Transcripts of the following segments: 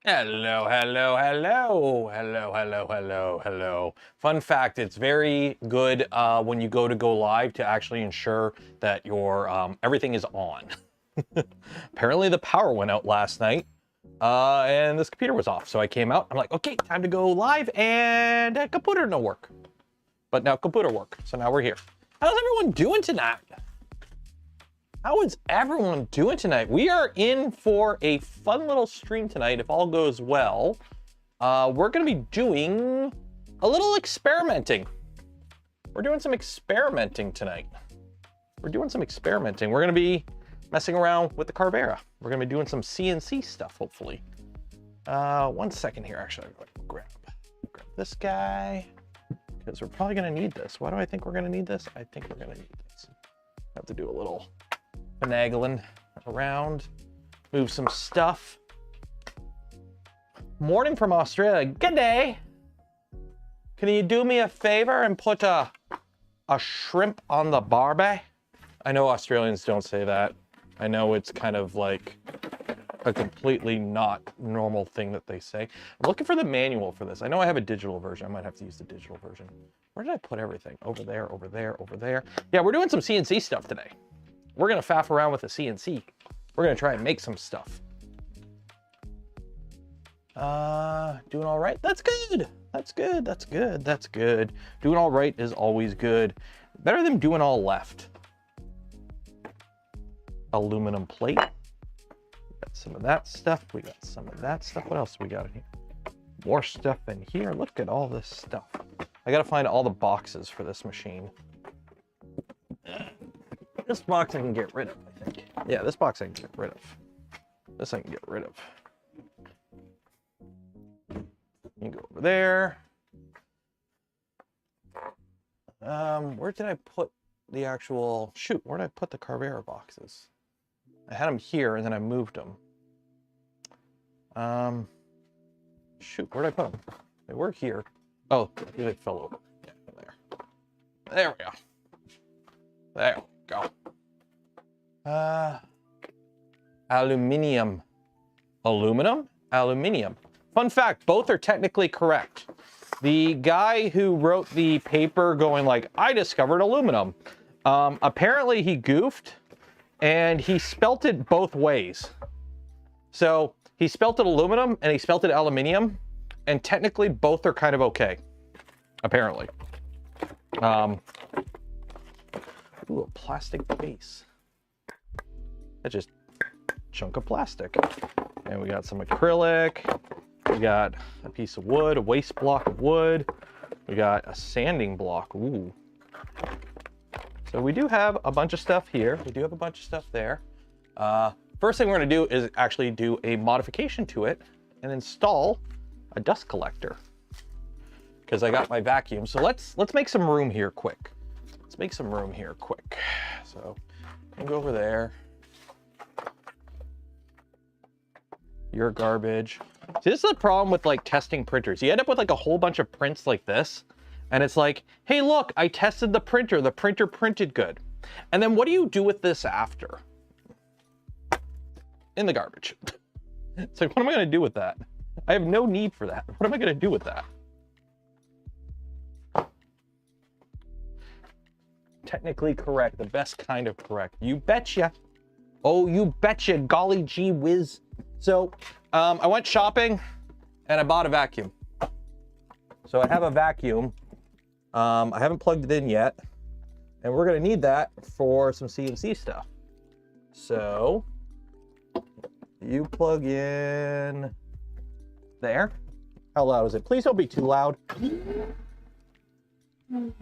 Hello, hello, hello, hello, hello, hello, hello. Fun fact, it's very good when you go live to actually ensure that your everything is on. Apparently the power went out last night and this computer was off. So I came out, I'm like, okay, time to go live, and computer no work. But now computer work, so now we're here. How's everyone doing tonight? How is everyone doing tonight? We are in for a fun little stream tonight, if all goes well. We're gonna be doing a little experimenting. We're doing some experimenting tonight. We're gonna be messing around with the Carvera. We're gonna be doing some CNC stuff, hopefully. 1 second here, actually. I'm gonna grab this guy, because we're probably gonna need this. Why do I think we're gonna need this? I think we're gonna need this. Have to do a little finagling around, move some stuff. Morning from Australia. Good day. Can you do me a favor and put a shrimp on the barbie? I know Australians don't say that. I know it's kind of like a completely not normal thing that they say. I'm looking for the manual for this. I know I have a digital version. I might have to use the digital version. Where did I put everything? Over there, over there, over there. Yeah, we're doing some CNC stuff today. We're gonna faff around with the CNC. We're gonna try and make some stuff. Doing all right? That's good. That's good, that's good, that's good. Doing all right is always good. Better than doing all left. Aluminum plate. We got some of that stuff. We got some of that stuff. What else we got in here? More stuff in here. Look at all this stuff. I gotta find all the boxes for this machine. This box I can get rid of, I think. Yeah, this box I can get rid of. This I can get rid of. You go over there. Where did I put the actual... Shoot, where did I put the Carvera boxes? I had them here, and then I moved them. Shoot, where did I put them? They were here. Oh, they fell over. Yeah, there. There we go. There we go. Aluminium. Aluminum? Aluminium. Fun fact, both are technically correct. The guy who wrote the paper going like, I discovered aluminum. Apparently he goofed and he spelt it both ways. So he spelt it aluminum and he spelt it aluminium, and technically both are kind of okay. Apparently. Ooh, a plastic base. That's just a chunk of plastic. And we got some acrylic. We got a piece of wood, a waste block of wood. We got a sanding block. Ooh. So we do have a bunch of stuff here. We do have a bunch of stuff there. First thing we're gonna do is actually do a modification to it and install a dust collector, because I got my vacuum. So let's make some room here quick. Let's make some room here quick. So I'll go over there. Your garbage. See, this is the problem with like testing printers. You end up with like a whole bunch of prints like this, and it's like, hey, look, I tested the printer printed good. And then what do you do with this after? In the garbage. It's like, what am I gonna do with that? I have no need for that. What am I gonna do with that? Technically correct, the best kind of correct. You betcha. Oh, you betcha, golly gee whiz. So, I went shopping and I bought a vacuum. So I have a vacuum. I haven't plugged it in yet, and we're gonna need that for some CNC stuff. So you plug in there. How loud is it? Please don't be too loud.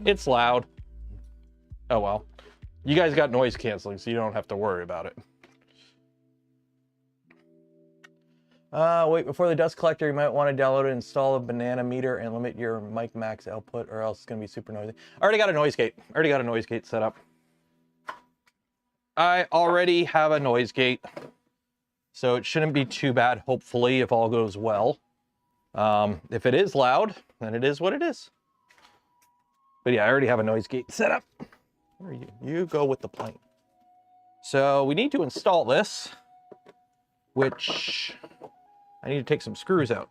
It's loud. Oh well. You guys got noise canceling, so you don't have to worry about it. Wait, before the dust collector, you might want to download and install a banana meter and limit your mic max output, or else it's going to be super noisy. I already got a noise gate. Set up. I already have a noise gate, so it shouldn't be too bad, hopefully, if all goes well. If it is loud, then it is what it is. But yeah, I already have a noise gate set up. Where are you? You go with the plane. So we need to install this, which I need to take some screws out,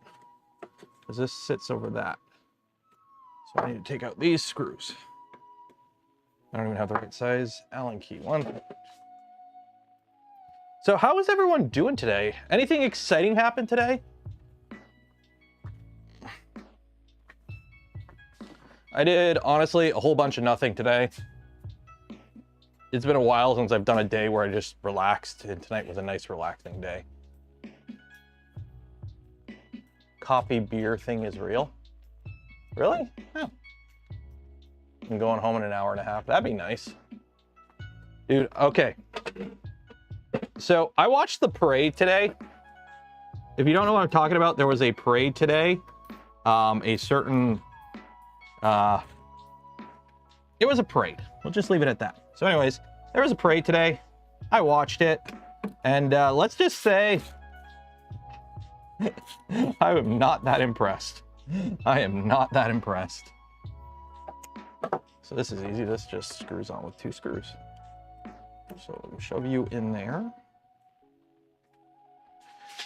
because this sits over that. So I need to take out these screws. I don't even have the right size Allen key. One. So how is everyone doing today? Anything exciting happened today? I did, honestly, a whole bunch of nothing today. It's been a while since I've done a day where I just relaxed, and tonight was a nice relaxing day. Coffee beer thing is real? Really? Oh. I'm going home in an hour and a half. That'd be nice. Dude, okay. So I watched the parade today. If you don't know what I'm talking about, there was a parade today. A certain... it was a parade. We'll just leave it at that. So anyways, there was a parade today. I watched it. And let's just say... I am not that impressed. I am not that impressed. So this is easy. This just screws on with 2 screws. So we'll shove you in there.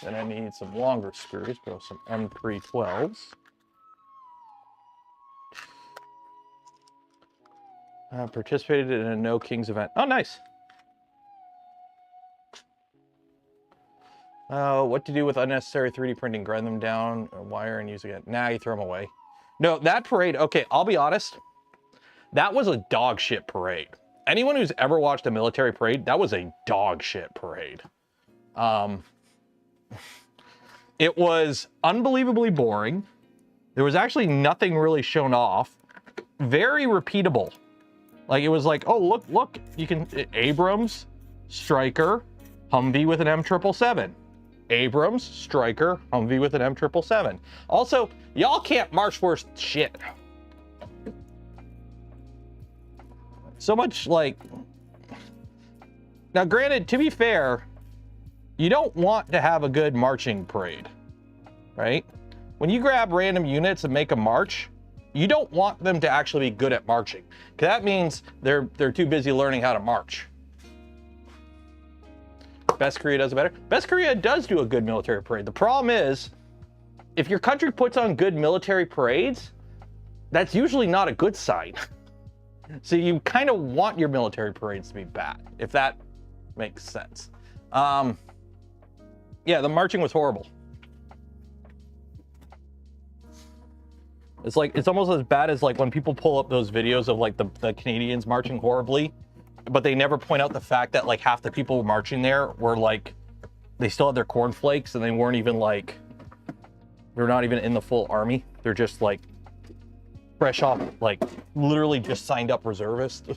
Then I need some longer screws, but some M312s. Participated in a No Kings event. Oh, nice. What to do with unnecessary 3D printing? Grind them down, wire, and use again. Nah, you throw them away. No, that parade, okay, I'll be honest. That was a dog shit parade. Anyone who's ever watched a military parade, that was a dog shit parade. It was unbelievably boring. There was actually nothing really shown off. Very repeatable. Like, it was like, oh, look, you can, Abrams, Stryker, Humvee with an M777. Abrams, Stryker, Humvee with an M777. Also, y'all can't march worth shit. So much like... Now, granted, to be fair, you don't want to have a good marching parade, right? When you grab random units and make a march, you don't want them to actually be good at marching, because that means they're too busy learning how to march. Best Korea does it better. Best Korea does do a good military parade. The problem is, if your country puts on good military parades, that's usually not a good sign. So you kind of want your military parades to be bad, if that makes sense. Yeah, the marching was horrible. It's like, it's almost as bad as like when people pull up those videos of like the Canadians marching horribly, but they never point out the fact that like half the people marching there were like, they still had their cornflakes and they weren't even like, they're not even in the full army. They're just like fresh off, like literally just signed up reservist.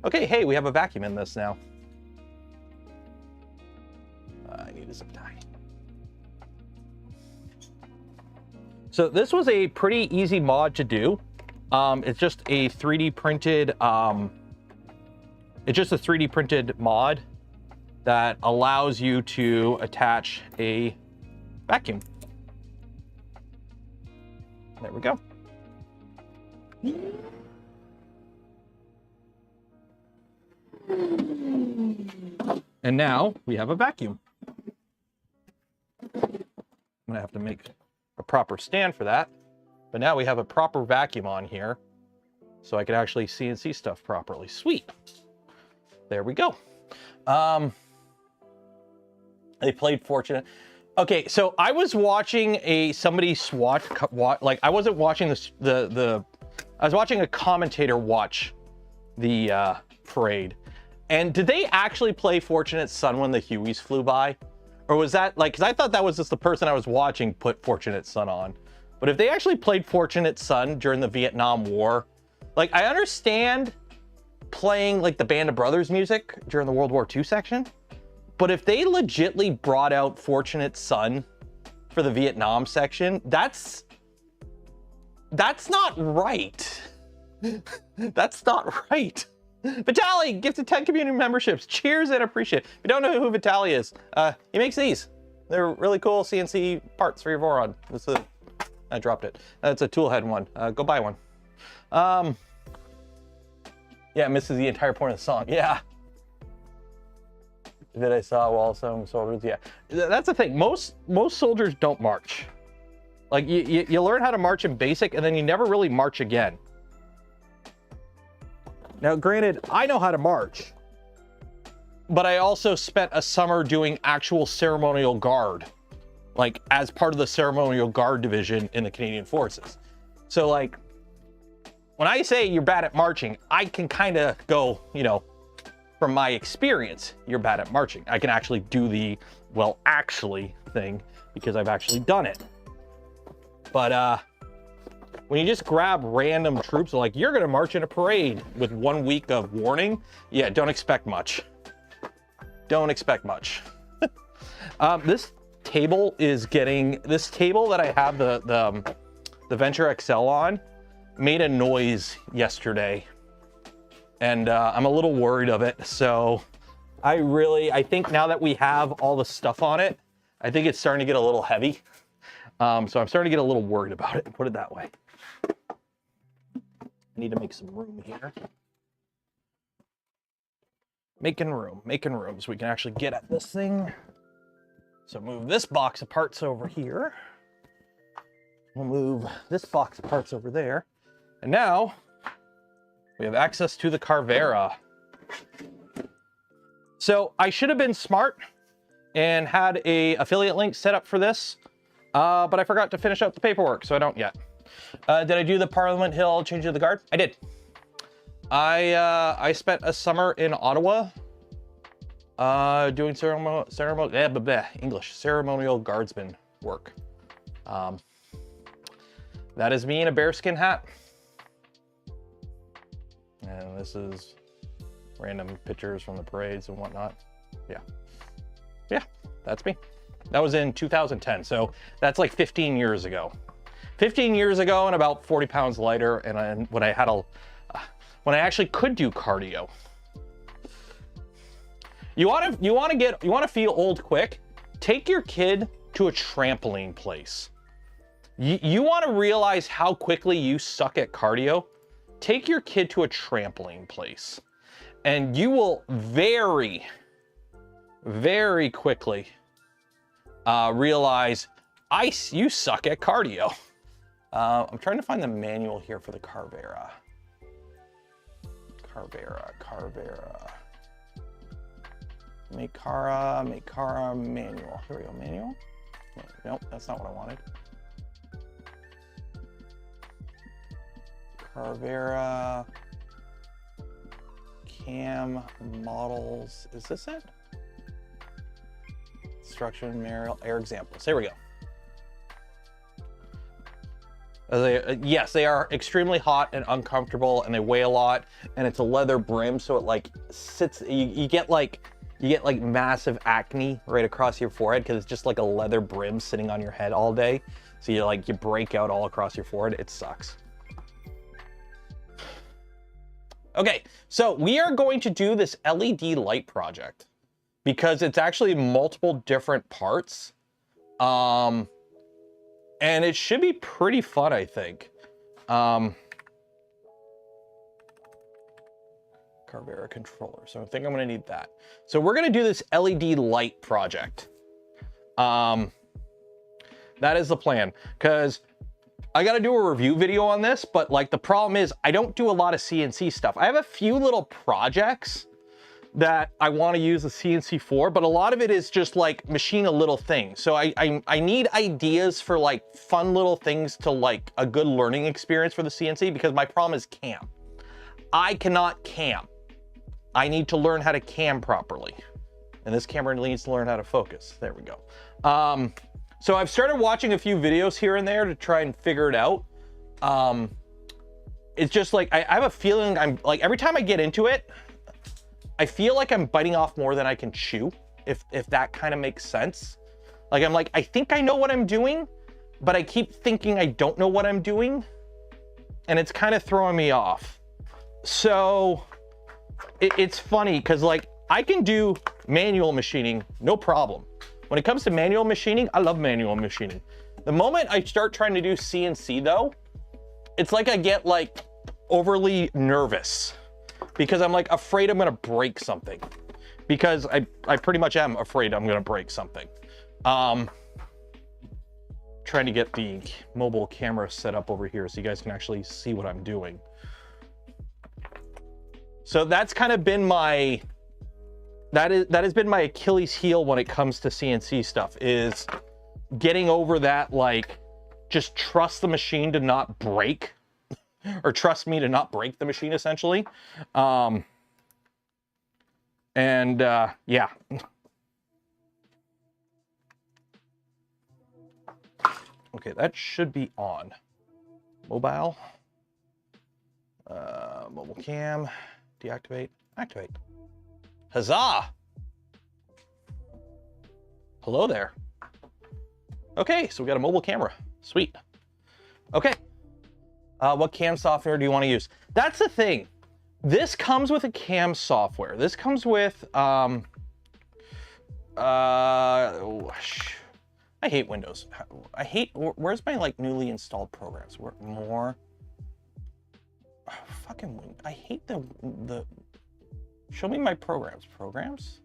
Okay, hey, we have a vacuum in this now. I need a zip tie. So this was a pretty easy mod to do. It's just a 3D printed, it's just a 3D printed mod that allows you to attach a vacuum. There we go. And now we have a vacuum. I'm gonna have to make a proper stand for that, but now we have a proper vacuum on here, so I can actually CNC stuff properly. Sweet. There we go. They played Fortunate. Okay, so I was watching somebody swatch, like I wasn't watching I was watching a commentator watch the parade. And did they actually play Fortunate Son when the Hueys flew by? Or was that like, because I thought that was just the person I was watching put Fortunate Son on. But if they actually played Fortunate Son during the Vietnam War, like I understand playing like the Band of Brothers music during the World War II section, but if they legitly brought out Fortunate Son for the Vietnam section, that's not right. That's not right. Vitali gifted 10 community memberships. Cheers and appreciate. If you don't know who Vitali is, he makes these. They're really cool CNC parts for your Voron. I dropped it. That's a tool head one. Go buy one. Yeah, it misses the entire point of the song. Yeah. that I saw while some soldiers. Yeah, that's the thing. Most soldiers don't march. Like you learn how to march in basic, and then you never really march again. Now, granted, I know how to march, but I also spent a summer doing actual ceremonial guard, like as part of the ceremonial guard division in the Canadian Forces. So like, when I say you're bad at marching, I can kind of go, you know, from my experience, you're bad at marching. I can actually do the, well, actually thing because I've actually done it. But when you just grab random troops, like you're gonna march in a parade with 1 week of warning, yeah, don't expect much. Don't expect much. This table is getting, this table that I have the Venture XL on made a noise yesterday, and I'm a little worried of it. So I think now that we have all the stuff on it, I think it's starting to get a little heavy. So I'm starting to get a little worried about it, put it that way. I need to make some room here. Making room so we can actually get at this thing. So move this box of parts over here. We'll move this box of parts over there. And now we have access to the Carvera. So I should have been smart and had a affiliate link set up for this, but I forgot to finish up the paperwork, so I don't yet. Did I do the Parliament Hill change of the guard? I did. I spent a summer in Ottawa doing ceremonial guardsman work. That is me in a bearskin hat. And this is random pictures from the parades and whatnot. Yeah, that's me. That was in 2010, so that's like 15 years ago. 15 years ago and about 40 pounds lighter, and when I had when I actually could do cardio. You want to feel old quick? Take your kid to a trampoline place. You want to realize how quickly you suck at cardio? Take your kid to a trampoline place, and you will very, very quickly realize you suck at cardio. I'm trying to find the manual here for the Carvera. Makera manual. Here we go, manual. Nope, that's not what I wanted. Carvera cam models. Is this it? Instruction manual, air examples. There we go. Yes, they are extremely hot and uncomfortable, and they weigh a lot, and it's a leather brim, so it like sits. You get like massive acne right across your forehead because it's just like a leather brim sitting on your head all day. So you break out all across your forehead. It sucks. Okay, so we are going to do this LED light project because it's actually multiple different parts. And it should be pretty fun, I think. Carvera controller. So I think I'm gonna need that. So we're gonna do this LED light project. That is the plan, because I gotta do a review video on this, but like the problem is I don't do a lot of CNC stuff. I have a few little projects that I want to use the CNC for, but a lot of it is just like machine a little thing. So I need ideas for like fun little things to like a good learning experience for the CNC, because my problem is cam. I cannot cam. I need to learn how to cam properly. And this camera needs to learn how to focus. There we go. So I've started watching a few videos here and there to try and figure it out. It's just like, I have a feeling I'm like, every time I get into it, I feel like I'm biting off more than I can chew, if that kind of makes sense. Like, I'm like, I think I know what I'm doing, but I keep thinking I don't know what I'm doing, and it's kind of throwing me off. So it's funny, because like, I can do manual machining, no problem. When it comes to manual machining, I love manual machining. The moment I start trying to do CNC though, it's like I get like overly nervous, because I'm like afraid I'm gonna break something. because I pretty much am afraid I'm gonna break something. Trying to get the mobile camera set up over here so you guys can actually see what I'm doing. So that's kind of been my, that has been my Achilles heel when it comes to CNC stuff, is getting over that, like, just trust the machine to not break, or trust me to not break the machine, essentially. Yeah. Okay, that should be on. Mobile. Mobile cam. Deactivate. Activate. Huzzah! Hello there. Okay, so we got a mobile camera. Sweet. Okay. What cam software do you want to use? That's the thing. This comes with a cam software. This comes with, I hate Windows. I hate, where's my like newly installed programs? More, fucking, I hate the, show me my programs. Programs?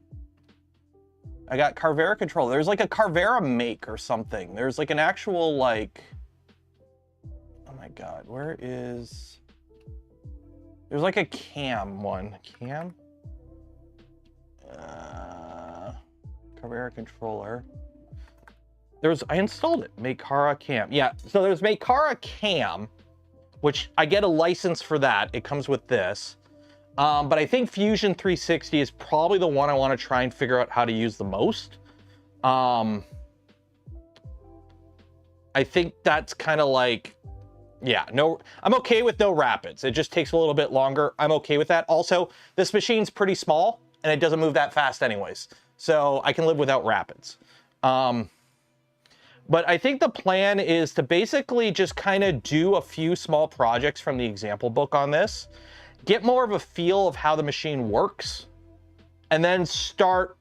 I got Carvera controller. There's like a Carvera make or something. There's like an actual like, oh my God, where is, there's like a cam one. Cam? Carvera controller. I installed it, Makera cam. Yeah, so there's Makera cam, which I get a license for that. It comes with this. But I think Fusion 360 is probably the one I want to try and figure out how to use the most. I think that's kind of like, yeah, no, I'm okay with no rapids. It just takes a little bit longer. I'm okay with that. Also, this machine's pretty small and it doesn't move that fast anyways. So I can live without rapids. But I think the plan is to basically just kind of do a few small projects from the example book on this, get more of a feel of how the machine works, and then start,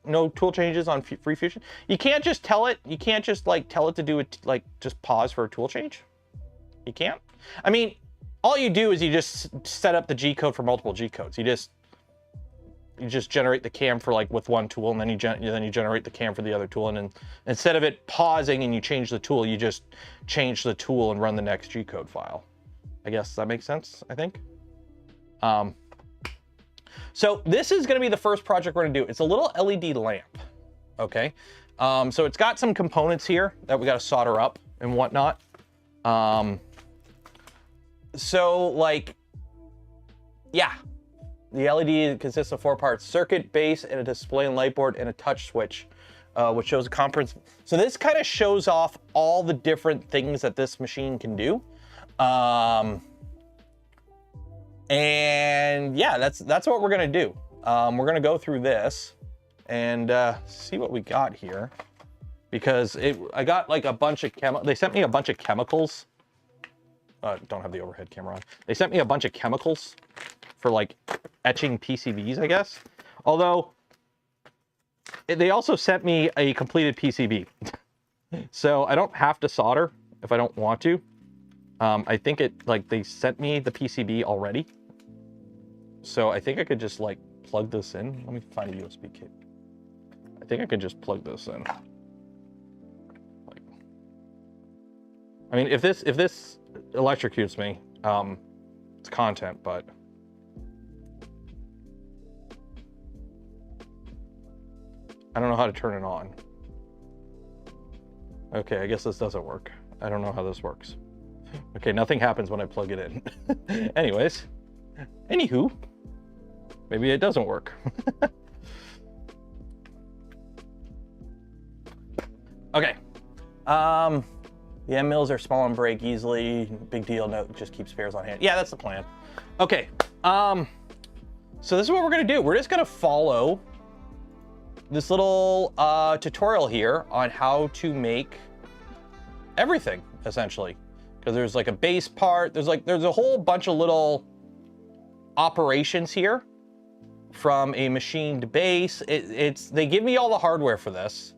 no tool changes on free Fusion. You can't just tell it, you can't just like tell it to do it, like just pause for a tool change. You can't. I mean, all you do is you just set up the G code for multiple G codes. You just generate the cam for like with one tool, and then you generate the cam for the other tool, and then instead of it pausing and you change the tool, you just change the tool and run the next G code file. I guess that makes sense, I think. So this is going to be the first project we're going to do. It's a little LED lamp. Okay. So it's got some components here that we got to solder up and whatnot. So like, yeah. The LED consists of 4 parts: circuit, base, and a display and light board, and a touch switch, which shows a conference. So this kind of shows off all the different things that this machine can do. And yeah, that's what we're gonna do. We're gonna go through this and see what we got here, because I got like a bunch of they sent me a bunch of chemicals. Don't have the overhead camera on. They sent me a bunch of chemicals for like etching PCBs, I guess. Although they also sent me a completed PCB. So I don't have to solder if I don't want to. I think they sent me the PCB already. So I think I could just like plug this in. Let me find a USB cable. I think I could just plug this in. Like, I mean, if this electrocutes me, it's content, but I don't know how to turn it on. Okay, I guess this doesn't work. I don't know how this works. Okay, nothing happens when I plug it in. Anyways, anywho, maybe it doesn't work. Okay. The end mills are small and break easily. Big deal, no, just keep spares on hand. Yeah, that's the plan. Okay, so this is what we're gonna do. We're just gonna follow this little tutorial here on how to make everything, essentially. Because there's like a base part, there's a whole bunch of little operations here from a machined base. They give me all the hardware for this.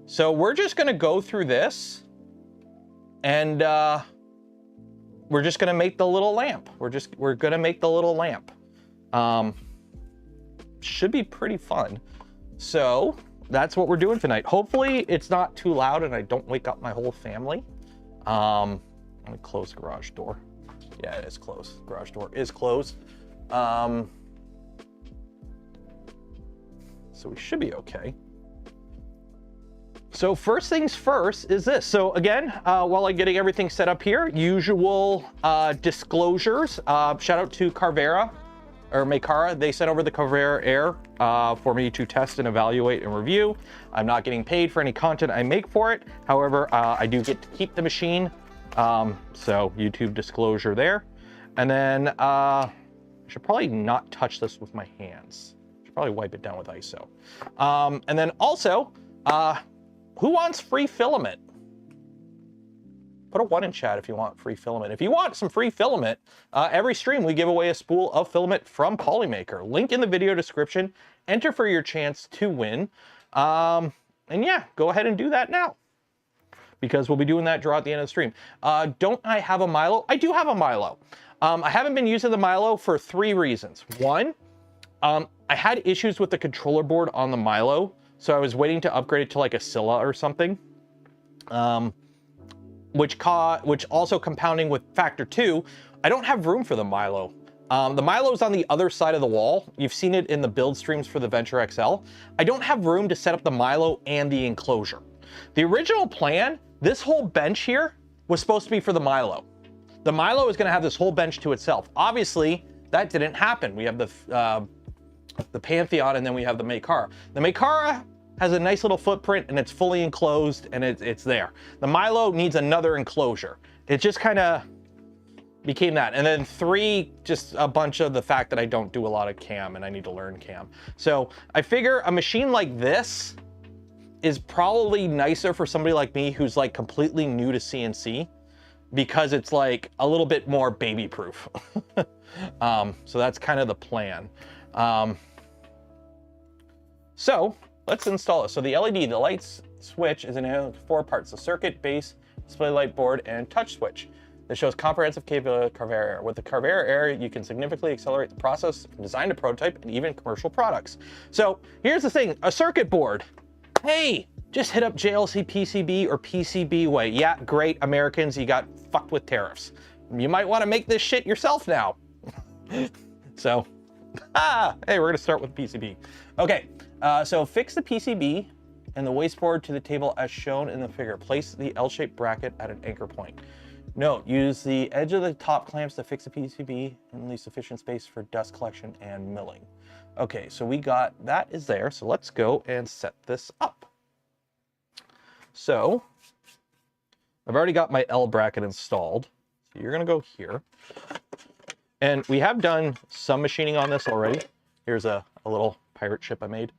So we're just gonna go through this and we're just gonna make the little lamp. We're gonna make the little lamp. should be pretty fun. So that's what we're doing tonight. Hopefully it's not too loud and I don't wake up my whole family. Let me close the garage door. Yeah, it is closed. Garage door is closed. So we should be okay. So first things first is this. So again, while I'm getting everything set up here, usual disclosures. Shout out to Carvera or Makera. They sent over the Carvera Air for me to test and evaluate and review. I'm not getting paid for any content I make for it. However, I do get to keep the machine. So YouTube disclosure there. And then I should probably not touch this with my hands. I should probably wipe it down with ISO. And then also, who wants free filament? Put a 1 in chat if you want free filament. If you want some free filament, every stream we give away a spool of filament from POLYMAKER. Link in the video description. Enter for your chance to win. And yeah, go ahead and do that now, because we'll be doing that draw at the end of the stream. Don't I have a Milo? I do have a Milo. I haven't been using the Milo for 3 reasons. 1, I had issues with the controller board on the Milo, so I was waiting to upgrade it to like a Scylla or something. Which also compounding with factor 2, I don't have room for the Milo. The Milo's on the other side of the wall. You've seen it in the build streams for the Venture XL. I don't have room to set up the Milo and the enclosure. The original plan, this whole bench here, was supposed to be for the Milo. The Milo is gonna have this whole bench to itself. Obviously, that didn't happen. We have the Pantheon, and then we have the Makera. The Makera has a nice little footprint and it's fully enclosed and it's there. The Milo needs another enclosure. It just kind of became that. And then 3, just a bunch of the fact that I don't do a lot of cam and I need to learn cam. So I figure a machine like this is probably nicer for somebody like me who's like completely new to CNC, because it's like a little bit more baby proof. So that's kind of the plan. So let's install it. So the LED, the light switch is in 4 parts: the circuit, base, display light board, and touch switch. This shows comprehensive capability of Carvera Air. With the Carvera Air, you can significantly accelerate the process from design to prototype and even commercial products. So here's the thing, a circuit board. Hey, just hit up JLC PCB or PCB way. Yeah, great, Americans, you got fucked with tariffs. You might want to make this shit yourself now. So, hey, we're gonna start with PCB. Okay, so fix the PCB and the wasteboard to the table as shown in the figure. Place the L-shaped bracket at an anchor point. Note, use the edge of the top clamps to fix the PCB and leave sufficient space for dust collection and milling. Okay, so we got, that is there, so let's go and set this up. So, I've already got my L bracket installed. So you're gonna go here. And we have done some machining on this already. Here's a little pirate ship I made.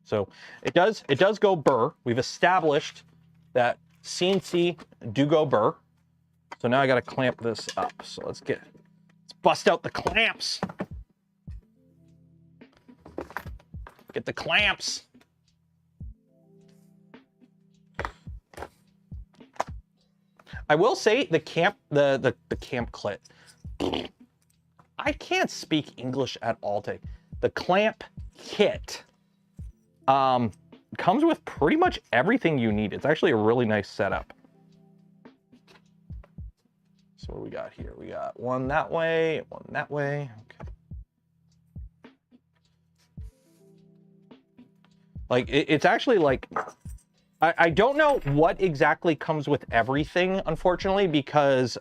So it does go burr. We've established that CNC do go burr. So now I gotta clamp this up. So let's bust out the clamps. Get the clamps. I will say the camp clit. I can't speak English at all today. The clamp kit comes with pretty much everything you need. It's actually a really nice setup. So what do we got here? We got one that way, one that way. Okay. Like it's actually like, I don't know what exactly comes with everything, unfortunately, because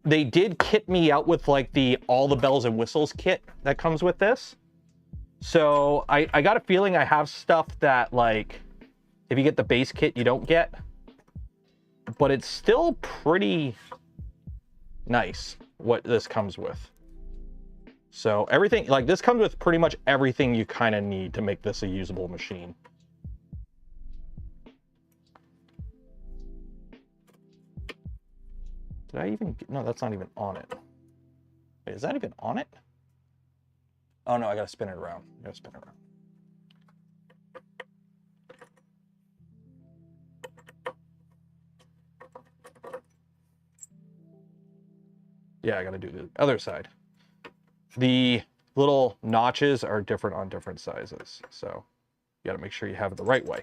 they did kit me out with like all the bells and whistles kit that comes with this. So I got a feeling I have stuff that, like, if you get the base kit, you don't get, but it's still pretty nice what this comes with. So everything, like, this comes with pretty much everything you kind of need to make this a usable machine. Did I even, no, that's not even on it. Wait, is that even on it? Oh no, I gotta spin it around. I gotta spin it around. Yeah, I gotta do the other side. The little notches are different on different sizes. So you got to make sure you have it the right way.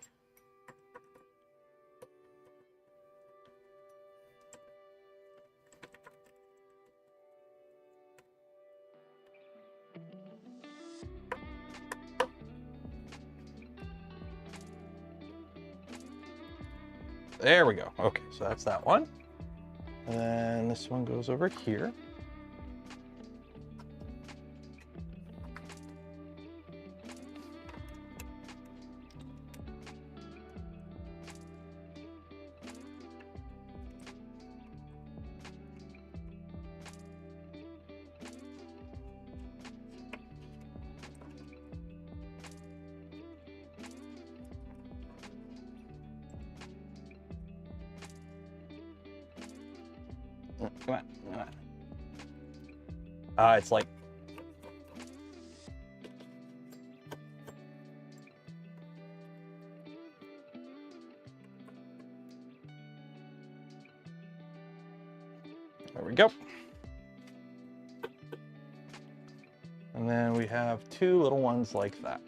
There we go. Okay, so that's that one. And then this one goes over here. Come on, come on. It's like... There we go. And then we have two little ones like that.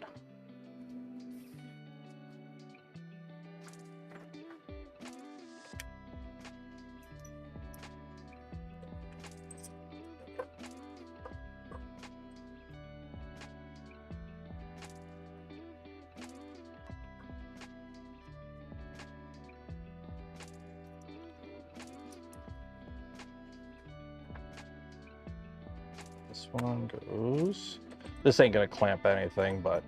This one goes, this ain't gonna clamp anything, but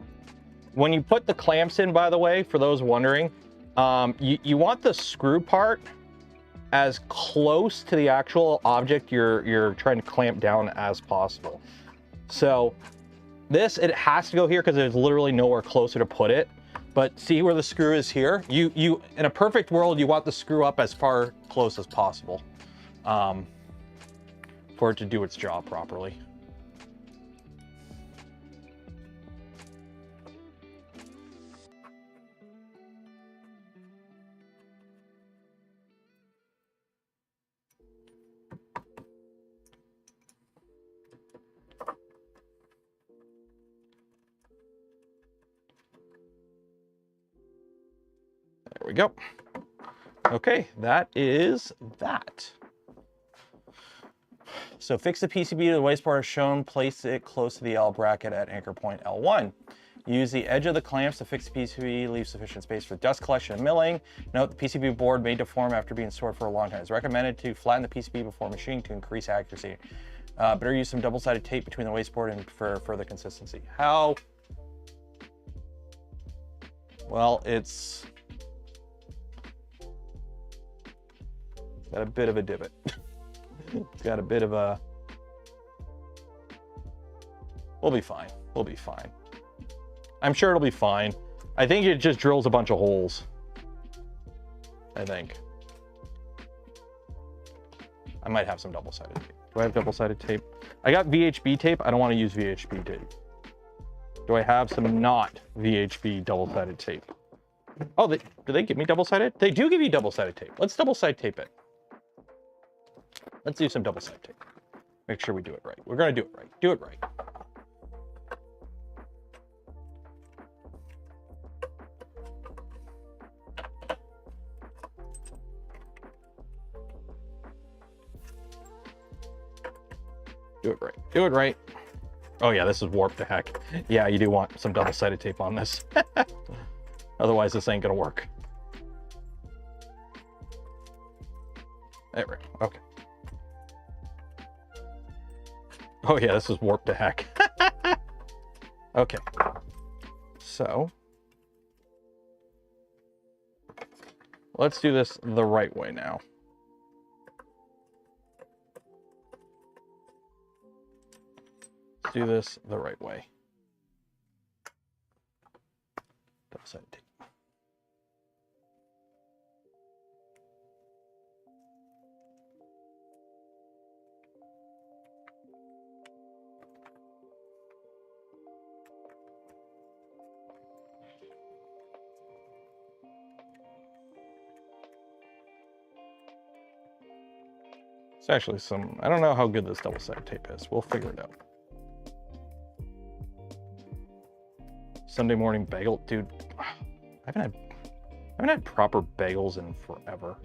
when you put the clamps in, by the way, for those wondering, you want the screw part as close to the actual object you're trying to clamp down as possible. So this, it has to go here because there's literally nowhere closer to put it. But see where the screw is here? You in a perfect world, you want the screw up as far close as possible for it to do its job properly. There we go. Okay, that is that. So fix the PCB to the waste part as shown. Place it close to the L bracket at anchor point L1. Use the edge of the clamps to fix the PCB. Leave sufficient space for dust collection and milling. Note the PCB board may deform after being stored for a long time. It's recommended to flatten the PCB before machining to increase accuracy. Better use some double-sided tape between the waste board and for further consistency. How? Well, it's got a bit of a divot. It's got a bit of a... We'll be fine. We'll be fine. I'm sure it'll be fine. I think it just drills a bunch of holes. I think. I might have some double-sided tape. Do I have double-sided tape? I got VHB tape. I don't want to use VHB tape. Do I have some not VHB double-sided tape? Oh, do they give me double-sided? They do give you double-sided tape. Let's double-sided tape it. Let's do some double-sided tape. Make sure we do it right. We're going to do it right. Do it right. Do it right. Do it right. Oh yeah, this is warped to heck. Yeah, you do want some double-sided tape on this. Otherwise, this ain't gonna work. There we go. Okay. Oh yeah, this is warped to heck. Okay. So let's do this the right way now. Let's do this the right way. Double-sided tape. It's actually some, I don't know how good this double-sided tape is. We'll figure it out. Sunday morning bagel, dude. I haven't had proper bagels in forever.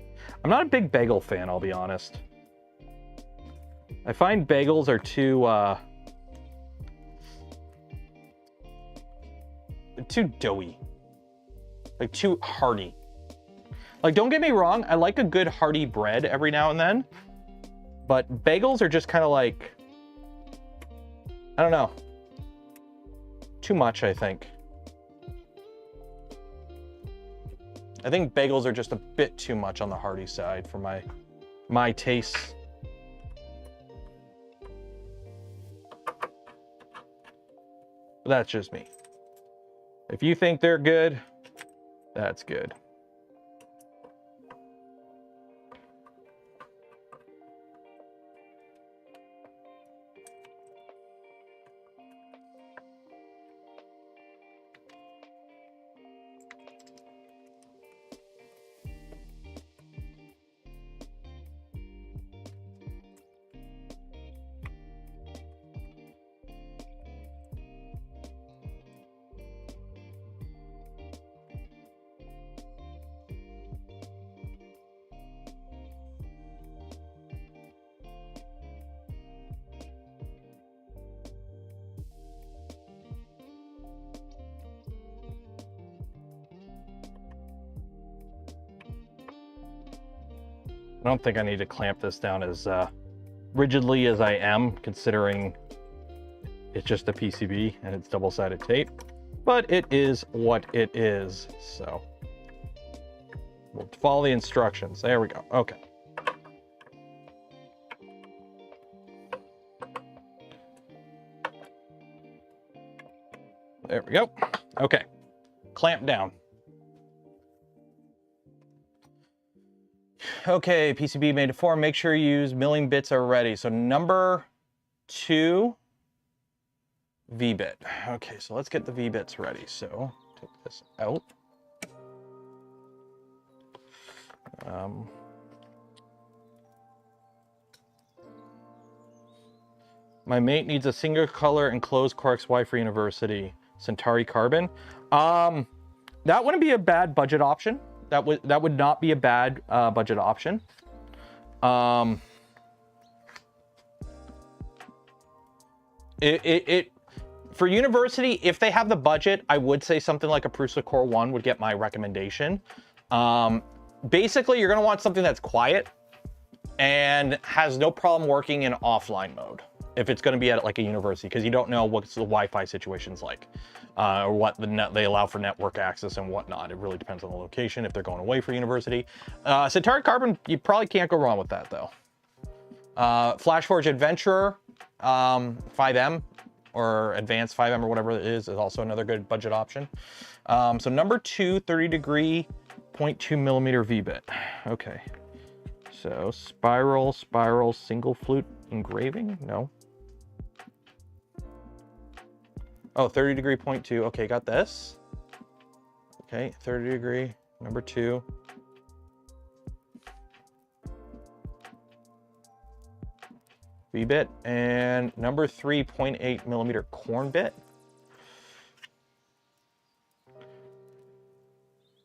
I'm not a big bagel fan, I'll be honest. I find bagels are too doughy, like too hearty. Like, don't get me wrong, I like a good hearty bread every now and then, but bagels are just kind of like, I don't know, too much, I think. I think bagels are just a bit too much on the hearty side for my tastes. But that's just me. If you think they're good, that's good. I don't think I need to clamp this down as rigidly as I am, considering it's just a PCB and it's double-sided tape, but it is what it is. So we'll follow the instructions. There we go. Okay. There we go. Okay. Clamp down. Okay, PCB made to form. Make sure you use milling bits are ready. So number 2 V-bit. Okay, so let's get the V-bits ready. So take this out. My mate needs a single color enclosed Quarks Y for university. Centauri carbon. That wouldn't be a bad budget option. That would not be a bad budget option. For university, if they have the budget, I would say something like a Prusa Core 1 would get my recommendation. Basically, you're gonna want something that's quiet and has no problem working in offline mode if it's gonna be at like a university, because you don't know what the Wi-Fi situation's like. Or what they allow for network access and whatnot. It really depends on the location if they're going away for university. Centauri Carbon, you probably can't go wrong with that though. FlashForge Adventurer 5M or Advanced 5M or whatever it is also another good budget option. So number 2, 30-degree 0.2 millimeter V-bit. Okay. So spiral, single flute engraving? No. Oh, 30-degree 0.2. Okay, got this. Okay, 30-degree, number 2. V-bit, and number 3, 0.8 millimeter corn bit.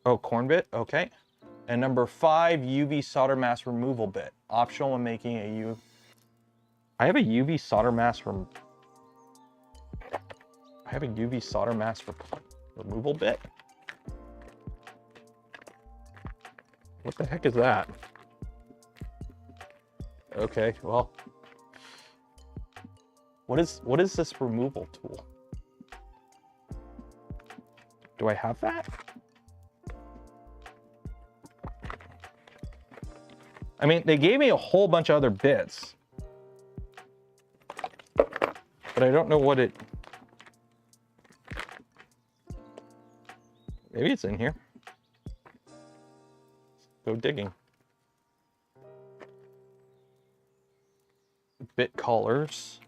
Oh, corn bit, okay. And number 5, UV solder mask removal bit. Optional when making a I have a UV solder mask I have a UV solder mask removal bit. What the heck is that? Okay, well, what is this removal tool? Do I have that? I mean, they gave me a whole bunch of other bits, but I don't know what it. Maybe it's in here. Let's go digging. Bit collars.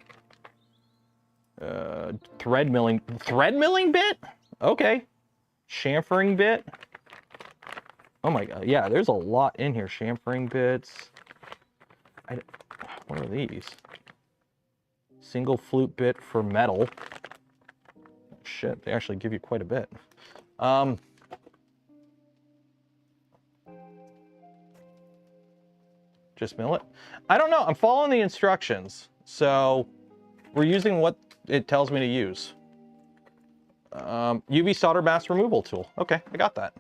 Thread milling bit? Okay. Chamfering bit. Oh my god, yeah, there's a lot in here. Chamfering bits. What are these? Single flute bit for metal. Shit, they actually give you quite a bit. Just mill it. I don't know. I'm following the instructions. So we're using what it tells me to use. UV solder mask removal tool. Okay, I got that.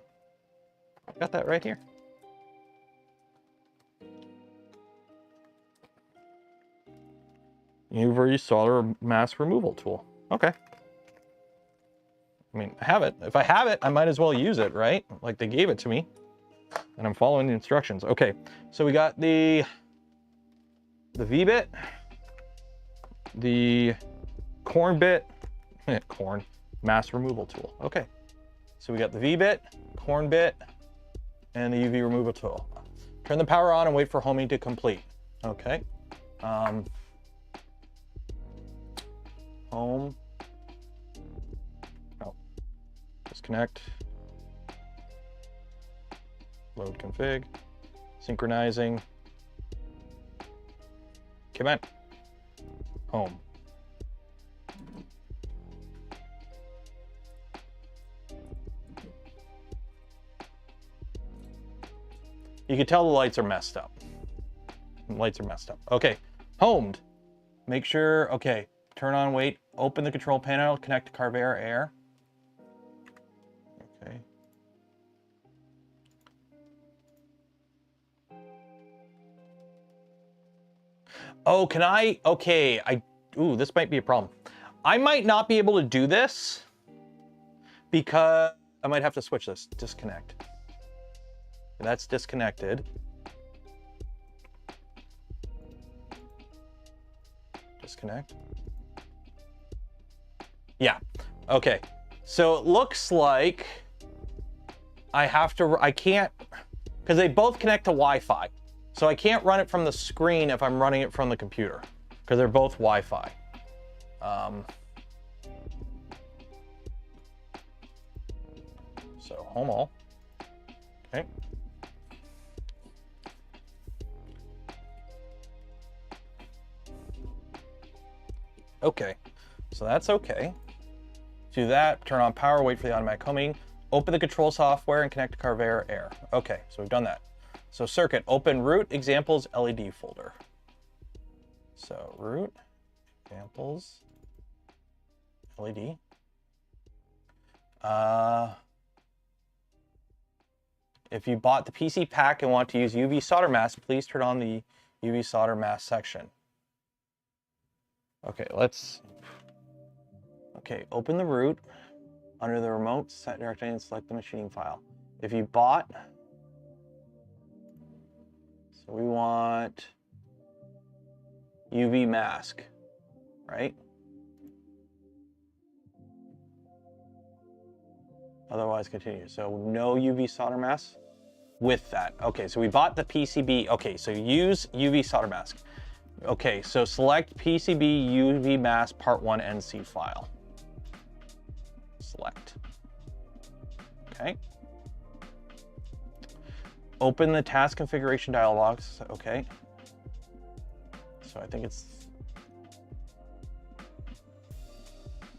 I got that right here. UV solder mask removal tool. Okay. I mean, I have it. If I have it, I might as well use it, right? Like they gave it to me. And I'm following the instructions. Okay, so we got the V-bit, the corn bit, corn, mask removal tool. Okay, so we got the V-bit, corn bit, and the UV removal tool. Turn the power on and wait for homing to complete. Okay. Home. Oh, disconnect. Load config. Synchronizing. Come on. Home. You can tell the lights are messed up. The lights are messed up. Okay, homed. Make sure, okay, turn on, wait, open the control panel, connect to Carvera Air. Okay. Oh, can I, okay, ooh, this might be a problem. I might not be able to do this because I might have to switch this, disconnect. That's disconnected. Disconnect. Yeah, okay. So it looks like I can't, because they both connect to Wi-Fi. So I can't run it from the screen if I'm running it from the computer, because they're both Wi-Fi. So home all, okay. Okay, so that's okay. Do that, turn on power, wait for the automatic homing, open the control software and connect to Carvera Air. Okay, so we've done that. So circuit, open root examples LED folder. So root examples LED. If you bought the PC pack and want to use UV solder mask, please turn on the UV solder mask section. Okay, open the root under the remote, set directory and select the machining file. If you bought, so we want UV mask, right? Otherwise continue. So no UV solder mask with that. Okay, so we bought the PCB. Okay, so use UV solder mask. Okay, so select PCB UV mask part 1 NC file. Select. Okay. Open the task configuration dialog. Okay. So I think it's,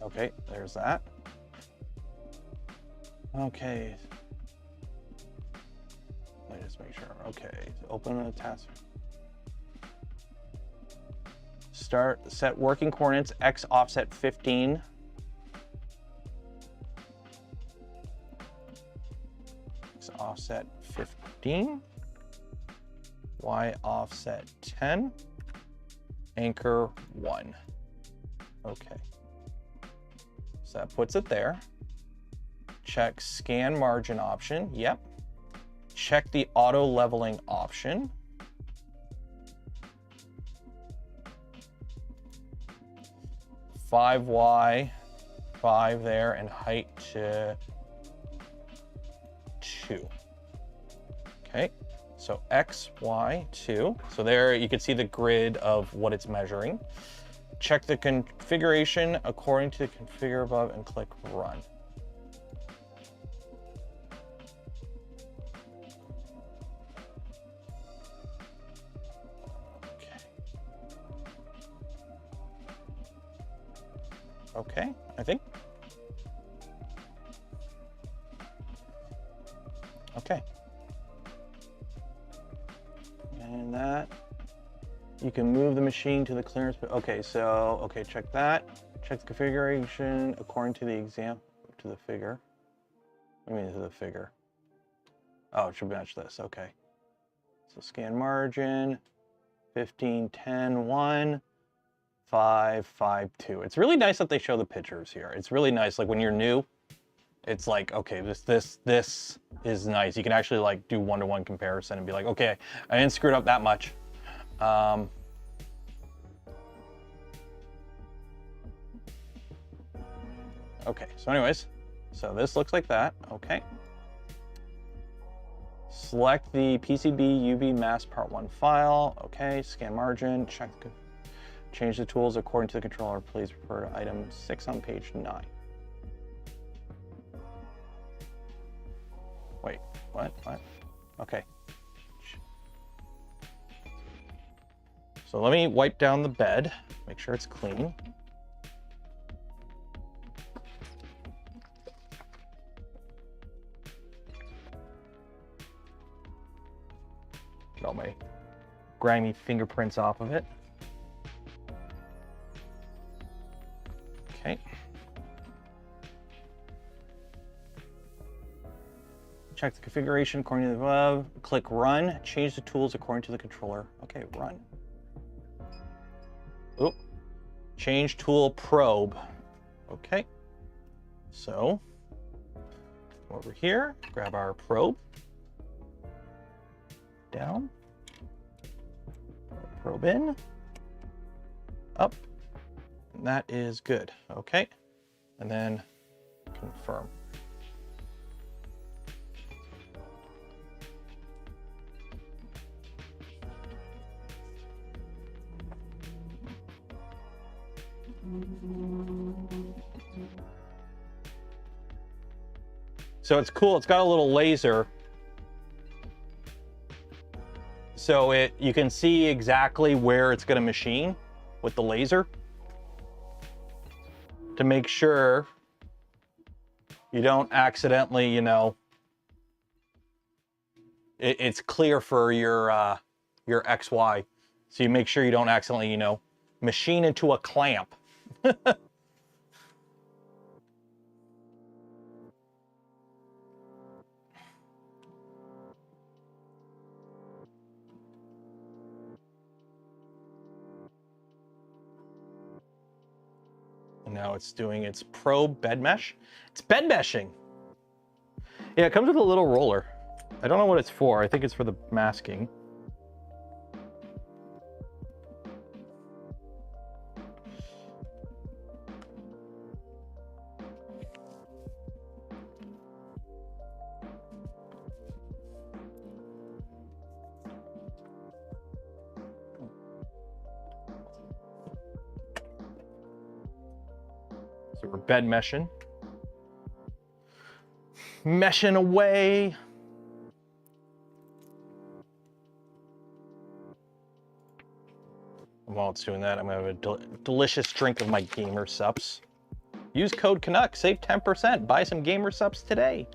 okay, there's that. Okay. Let me just make sure. Okay, open the task. Set working coordinates X offset 15. X offset 15. Y offset 10. Anchor 1. Okay. So that puts it there. Check scan margin option. Yep. Check the auto leveling option. Y 5 there and height to 2. Okay, so X, Y, 2. So there you can see the grid of what it's measuring. Check the configuration according to the configure above and click run. Okay, I think. and that. You can move the machine to the clearance. Okay, so, okay, check that. Check the configuration according to the exam, to the figure. I mean, to the figure. Oh, it should match this, okay. So scan margin, 15, 10, 1, 5, 5, 2. It's really nice that they show the pictures here. It's really nice, like when you're new, it's like, okay, this is nice. You can actually like do one-to-one comparison and be like, okay, I didn't screw it up that much. Okay, so anyways, so this looks like that, okay. Select the PCB UV mask part 1 file, okay, scan margin, change the tools according to the controller. Please refer to item 6 on page 9. Wait, what? Okay. So let me wipe down the bed, make sure it's clean. Get all my grimy fingerprints off of it. Okay. Check the configuration according to the above. Click run. Change the tools according to the controller. Okay, run. Oh, change tool probe. Okay. So, over here, grab our probe. Down. Probe in. Up. And that is good. Okay. And then confirm. So it's cool. It's got a little laser. So you can see exactly where it's going to machine with the laser to make sure you don't accidentally, you know, it's clear for your XY. So you make sure you don't accidentally, you know, machine into a clamp. And now it's doing its probe bed mesh. It's bed meshing. Yeah, it comes with a little roller. I don't know what it's for. I think it's for the masking. So we're bed meshing. Meshing away. And while it's doing that, I'm gonna have a delicious drink of my gamer subs. Use code Canuck, save 10%. Buy some gamer subs today.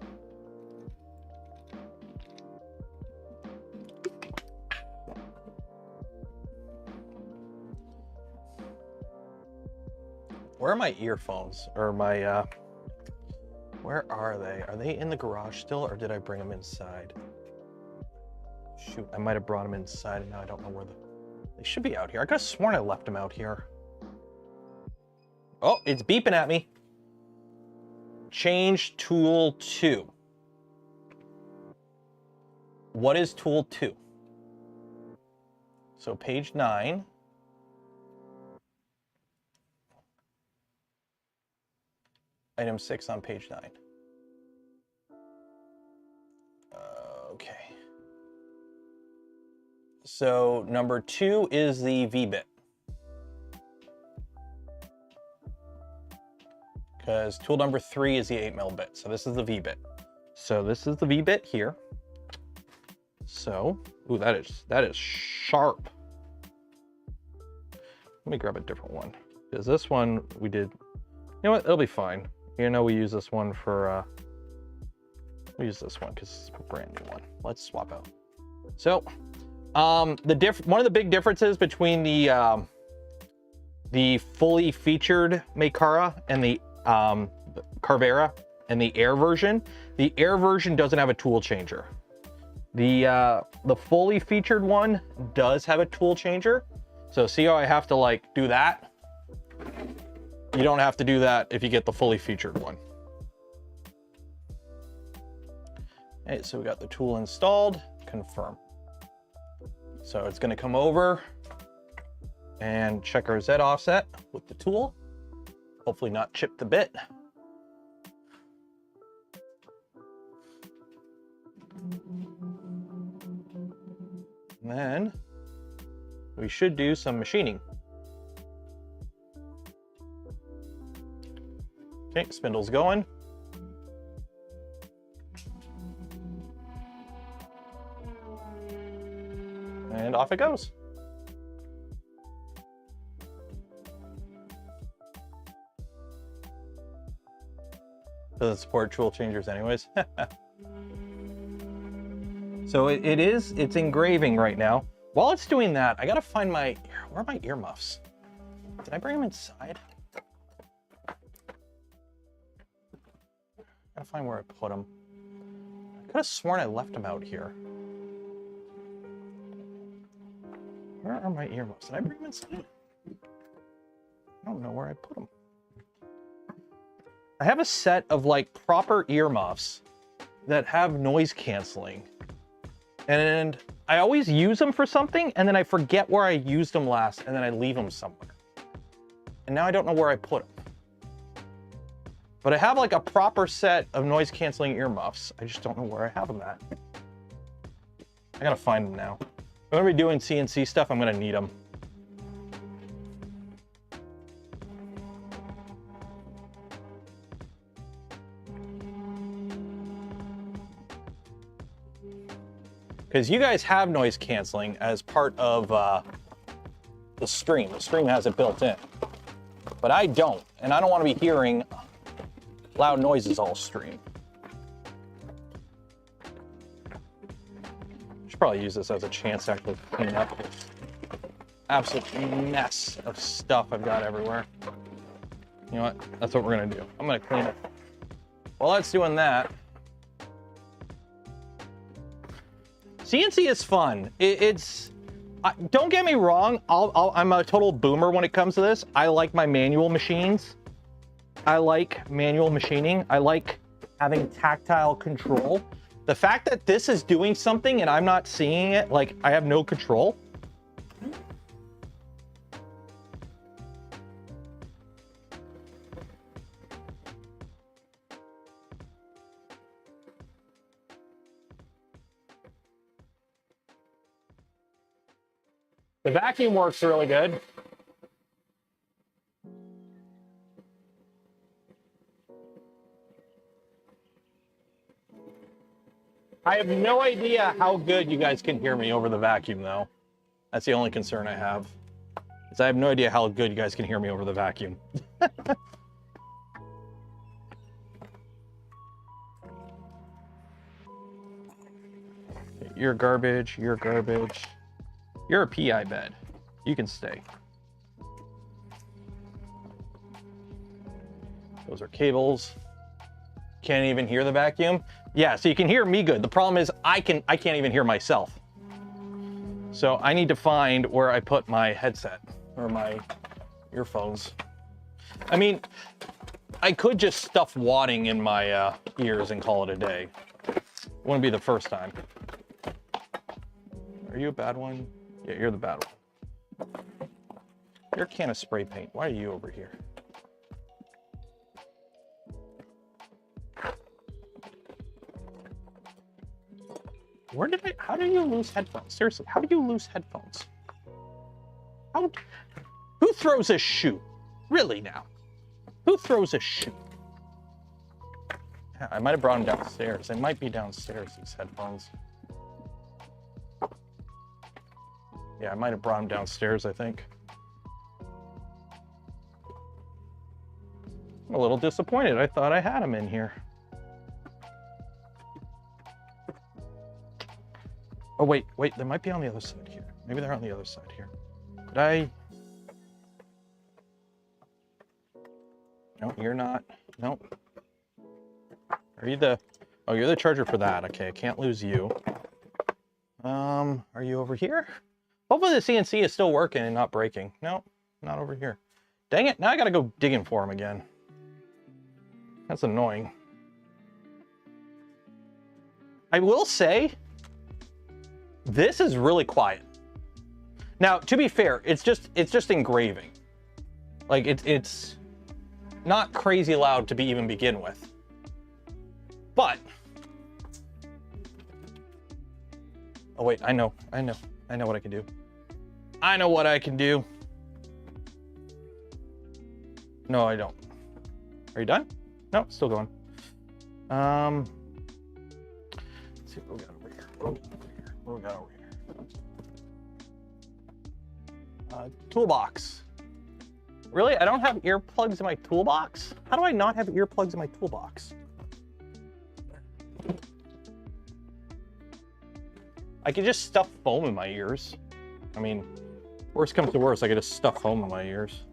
Where are my earphones? Or my, where are they? Are they in the garage still, or did I bring them inside? Shoot, I might have brought them inside, and now I don't know where they should be out here. I could have sworn I left them out here. Oh, it's beeping at me. Change tool 2. What is tool 2? So page 9. Item 6 on page 9. Okay. So number 2 is the V-bit. Because tool number 3 is the 8mm bit. So this is the V-bit. So this is the V-bit here. So, ooh, that is sharp. Let me grab a different one. Because this one we did, you know what, it'll be fine. You know, we use this one for, we use this one because it's a brand new one. Let's swap out. So, One of the big differences between the fully featured Makera and the Carvera and the Air version doesn't have a tool changer. The fully featured one does have a tool changer. So see how I have to like do that? You don't have to do that if you get the fully featured one. Okay, so we got the tool installed, confirm. So it's gonna come over and check our Z offset with the tool. Hopefully not chip the bit. And then we should do some machining. Okay, spindle's going. And off it goes. Doesn't support tool changers anyways. So it's engraving right now. While it's doing that, I gotta find where are my earmuffs? Did I bring them inside? Gotta find where I put them. I could have sworn I left them out here. Where are my earmuffs? Did I bring them inside? I don't know where I put them. I have a set of like proper earmuffs that have noise canceling. And I always use them for something and then I forget where I used them last and then I leave them somewhere. And now I don't know where I put them. But I have like a proper set of noise canceling earmuffs. I just don't know where I have them at. I gotta find them now. If I'm gonna be doing CNC stuff, I'm gonna need them. Because you guys have noise canceling as part of the stream. The stream has it built in. But I don't, and I don't want to be hearing loud noises all stream. Should probably use this as a chance to actually clean up this absolute mess of stuff I've got everywhere. You know what? That's what we're gonna do. I'm gonna clean it. While that's doing that, CNC is fun. Don't get me wrong. I'm a total boomer when it comes to this. I like my manual machines. I like manual machining. I like having tactile control. The fact that this is doing something and I'm not seeing it, like I have no control. The vacuum works really good. I have no idea how good you guys can hear me over the vacuum though. That's the only concern I have. Is I have no idea how good you guys can hear me over the vacuum. You're garbage, you're garbage. You're a PI bed. You can stay. Those are cables. Can't even hear the vacuum. Yeah, so you can hear me good. The problem is I can't even hear myself. So I need to find where I put my headset or my earphones. I mean, I could just stuff wadding in my ears and call it a day. Wouldn't be the first time. Are you a bad one? Yeah, you're the bad one. You're a can of spray paint. Why are you over here? How did you lose headphones? Seriously, how do you lose headphones? Who throws a shoe? Really now? Who throws a shoe? Yeah, I might have brought them downstairs. They might be downstairs, these headphones. Yeah, I might have brought them downstairs, I think. I'm a little disappointed. I thought I had them in here. Oh, wait, they might be on the other side here. Maybe they're on the other side here. Did I? No, you're not. Nope. Are you the, oh, you're the charger for that. Okay, I can't lose you. Are you over here? Hopefully the CNC is still working and not breaking. No, not over here. Dang it, now I gotta go digging for him again. That's annoying. I will say, this is really quiet. Now, to be fair, it's just engraving. Like, it's not crazy loud to even begin with. But, oh wait, I know what I can do. I know what I can do. No, I don't. Are you done? No, still going. Let's see what we got over here. What we got over here? Toolbox. Really? I don't have earplugs in my toolbox? How do I not have earplugs in my toolbox? I could just stuff foam in my ears. I mean, worst comes to worst, I could just stuff foam in my ears.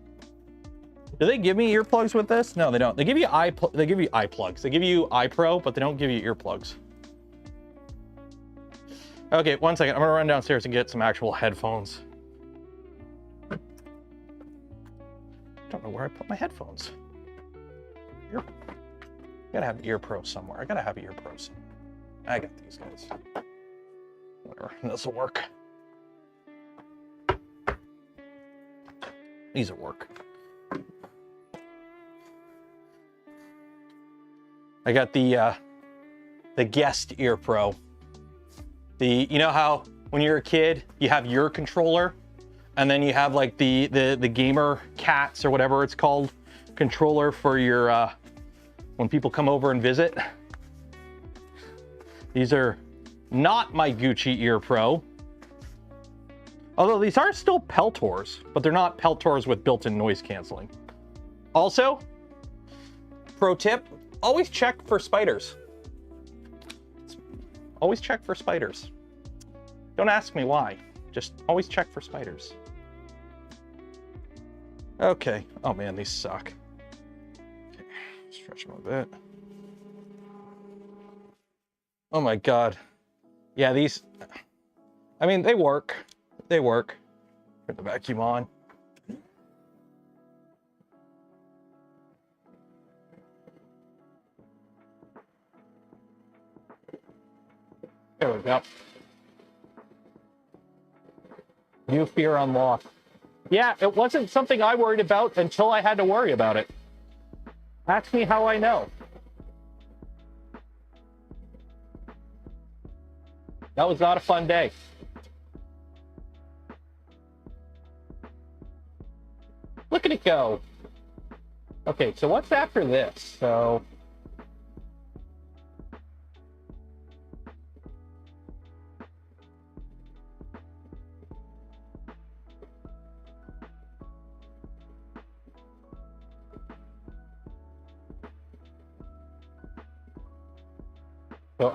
Do they give me earplugs with this? No, they don't. They give you iPlugs. They give you iPro, but they don't give you earplugs. Okay, one second. I'm gonna run downstairs and get some actual headphones. I don't know where I put my headphones. I gotta have ear pro somewhere. I gotta have ear pro somewhere. I got these guys. Whatever, this will work. These will work. I got the Guest Ear Pro. You know how when you're a kid, you have your controller, and then you have like the gamer cats or whatever it's called, controller for your when people come over and visit. These are not my Gucci Ear Pro. Although these are still Peltors, but they're not Peltors with built-in noise canceling. Also, pro tip, always check for spiders. Always check for spiders. Don't ask me why, just always check for spiders. Okay, oh man, these suck. Okay, stretch them a bit. Oh my God. Yeah, these, I mean, they work. They work. Put the vacuum on. There we go. New fear unlocked. Yeah, it wasn't something I worried about until I had to worry about it. Ask me how I know. That was not a fun day. Look at it go. Okay, so what's after this? So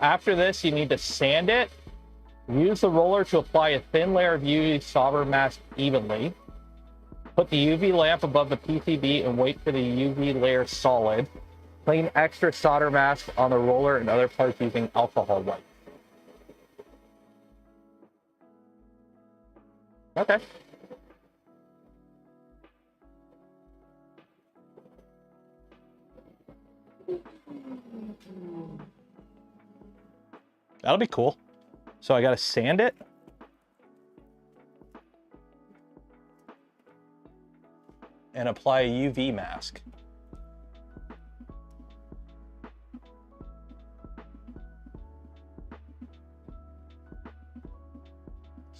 after this, you need to sand it. Use the roller to apply a thin layer of UV solder mask evenly. Put the UV lamp above the PCB and wait for the UV layer solid. Clean extra solder mask on the roller and other parts using alcohol wipe. Okay. That'll be cool. So I gotta sand it. And apply a UV mask.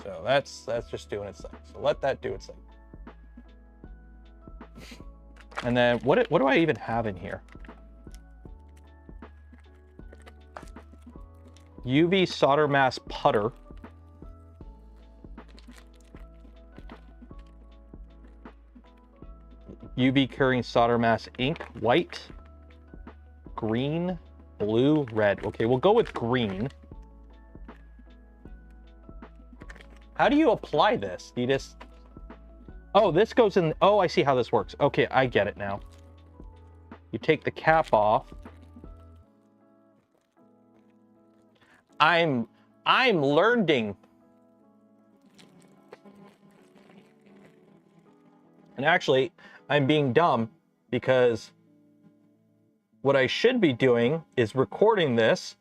So that's just doing its thing. So let that do its thing. And then what do I even have in here? UV solder mask putter. UV curing solder mask ink, white, green, blue, red. Okay, we'll go with green. How do you apply this? You just... Oh, this goes in... Oh, I see how this works. Okay, I get it now. You take the cap off. I'm learning. And actually, I'm being dumb because what I should be doing is recording this.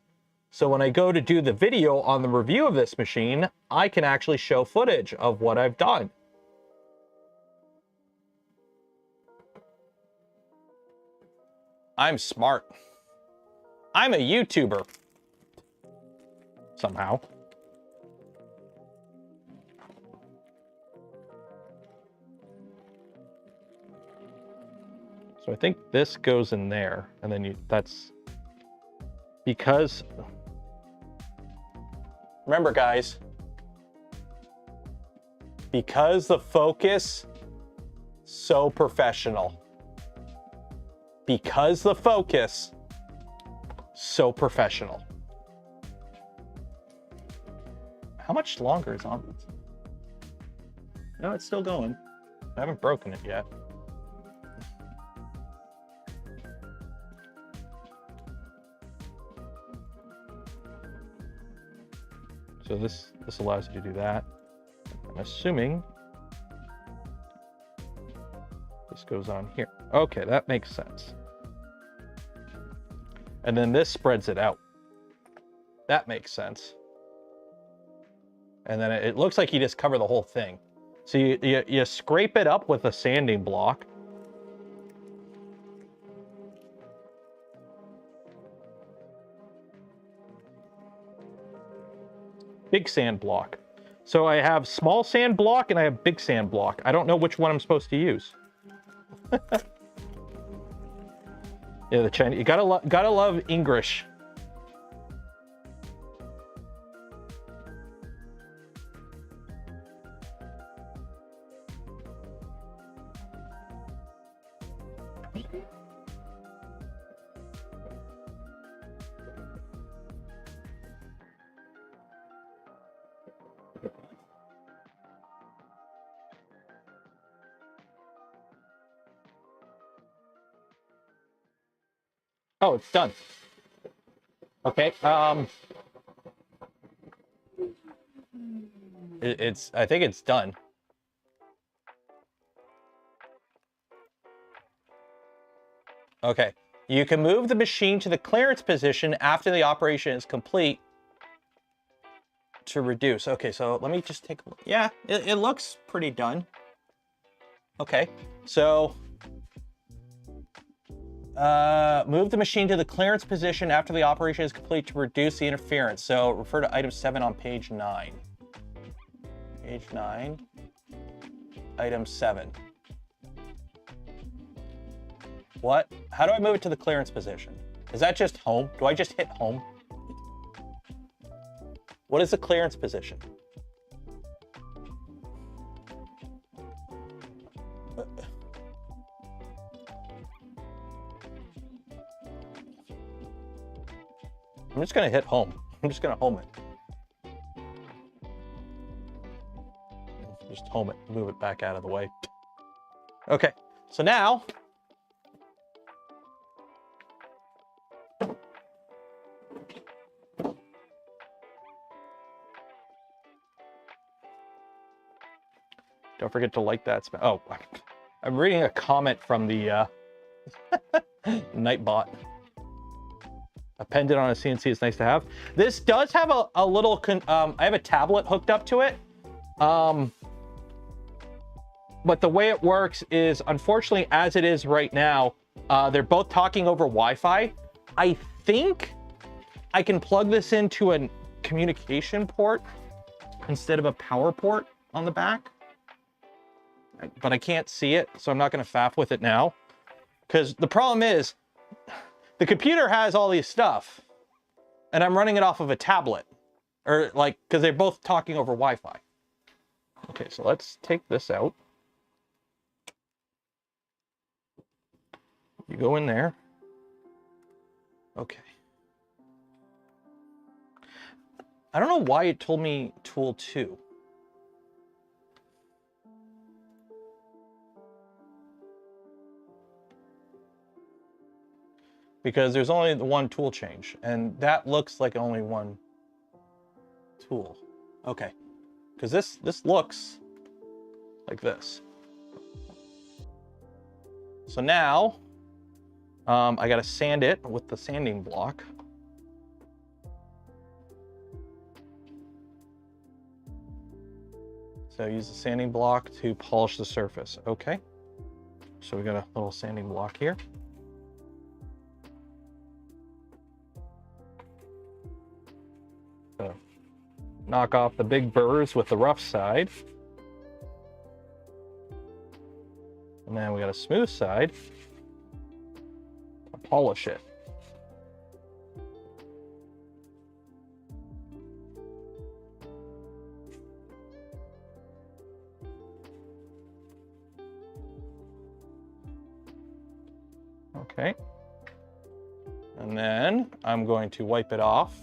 So when I go to do the video on the review of this machine, I can actually show footage of what I've done. I'm smart. I'm a YouTuber. Somehow. So I think this goes in there, and then that's because, remember guys, because the focus, so professional. Because the focus, so professional. How much longer is on this? No, it's still going. I haven't broken it yet. So this allows you to do that. I'm assuming this goes on here. Okay, that makes sense. And then this spreads it out. That makes sense. And then it looks like you just cover the whole thing. So you scrape it up with a sanding block. Big sand block. So I have small sand block and I have big sand block. I don't know which one I'm supposed to use. Yeah, the Chinese. You gotta love English. Oh, it's done. Okay. I think it's done. Okay. You can move the machine to the clearance position after the operation is complete to reduce. Okay, so let me just take a look. Yeah, it looks pretty done. Okay, so move the machine to the clearance position after the operation is complete to reduce the interference. So refer to item 7 on page 9. Page 9, item 7. What? How do I move it to the clearance position? Is that just home? Do I just hit home? What is the clearance position? I'm just gonna hit home. I'm just gonna home it. Just home it, move it back out of the way. Okay, so now, don't forget to like that. Oh, I'm reading a comment from the Nightbot. Appended on a CNC is nice to have. This does have a little, I have a tablet hooked up to it. But the way it works is, unfortunately, as it is right now, they're both talking over Wi-Fi. I think I can plug this into a communication port instead of a power port on the back. But I can't see it, so I'm not going to faff with it now. Because the problem is, the computer has all these stuff, and I'm running it off of a tablet. Or, like, because they're both talking over Wi-Fi. Okay, so let's take this out. You go in there. Okay. I don't know why it told me tool 2. because there's only the one tool change, and that looks like only one tool. Okay, because this looks like this. So now I got to sand it with the sanding block. So use the sanding block to polish the surface. Okay, so we got a little sanding block here. So knock off the big burrs with the rough side. And then we got a smooth side. Polish it. Okay. And then I'm going to wipe it off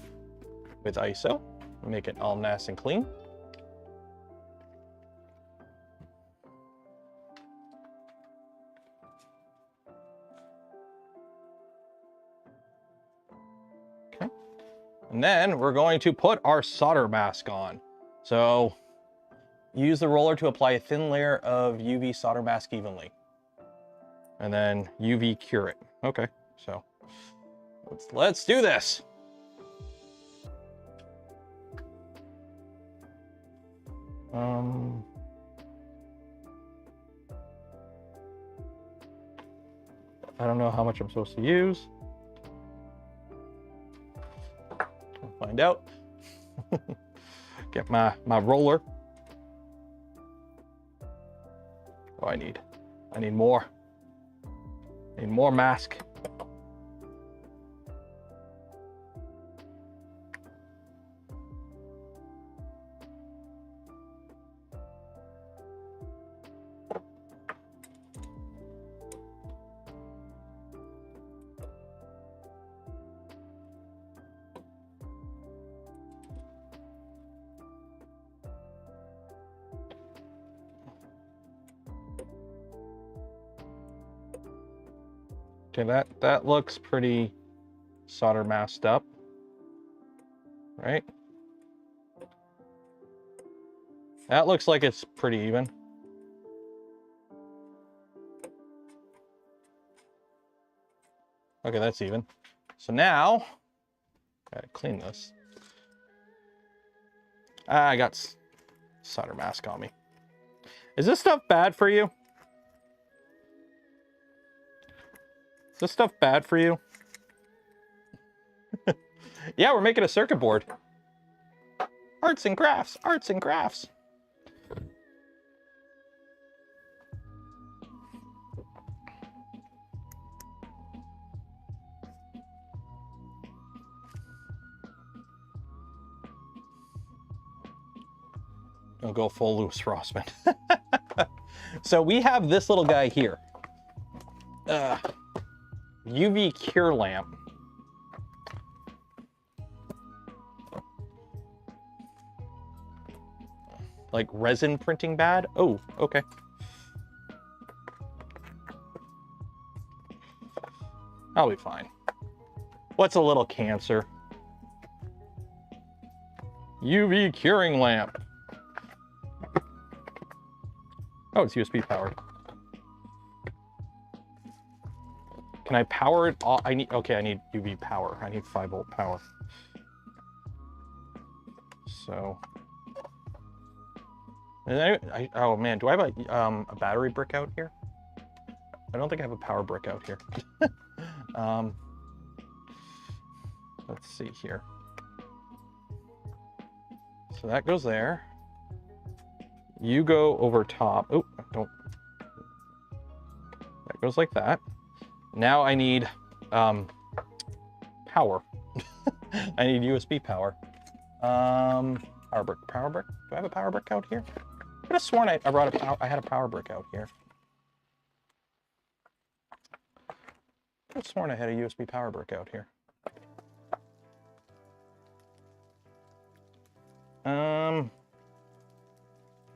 with ISO, make it all nice and clean. Okay. And then we're going to put our solder mask on. So use the roller to apply a thin layer of UV solder mask evenly. And then UV cure it. Okay, so let's do this. I don't know how much I'm supposed to use. I'll find out. Get my roller. Oh, I need more. I need more mask. Okay, that looks pretty solder masked up, right? That looks like it's pretty even. Okay, that's even. So now, gotta clean this. I got solder mask on me. Is this stuff bad for you? Is this stuff bad for you? Yeah, we're making a circuit board. Arts and crafts, arts and crafts. I'll go full Louis Rossman. So we have this little guy here. UV cure lamp. Like resin printing bad? Oh, okay. I'll be fine. What's a little cancer? UV curing lamp. Oh, it's USB powered. Can I power it all? I need UV power. I need 5-volt power. So, oh man, do I have a battery brick out here? I don't think I have a power brick out here. Let's see here. So that goes there. You go over top. Oh, don't. That goes like that. Now I need power. I need USB power. Power brick. Power brick. Do I have a power brick out here? I could have sworn I brought I had a power brick out here. I could have sworn I had a USB power brick out here.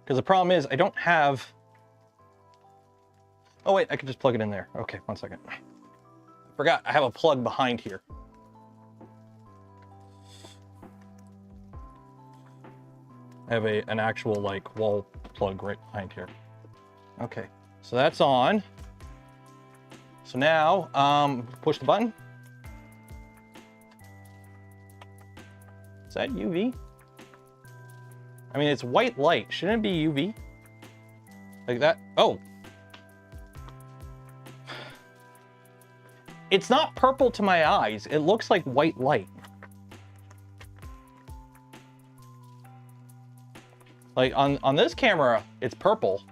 Because the problem is I don't have. Oh wait, I can just plug it in there. Okay, one second. Forgot, I have a plug behind here. I have an actual like wall plug right behind here. Okay, so that's on. So now, push the button. Is that UV? I mean, it's white light. Shouldn't it be UV? Like that? Oh. It's not purple to my eyes. It looks like white light. Like on this camera, it's purple,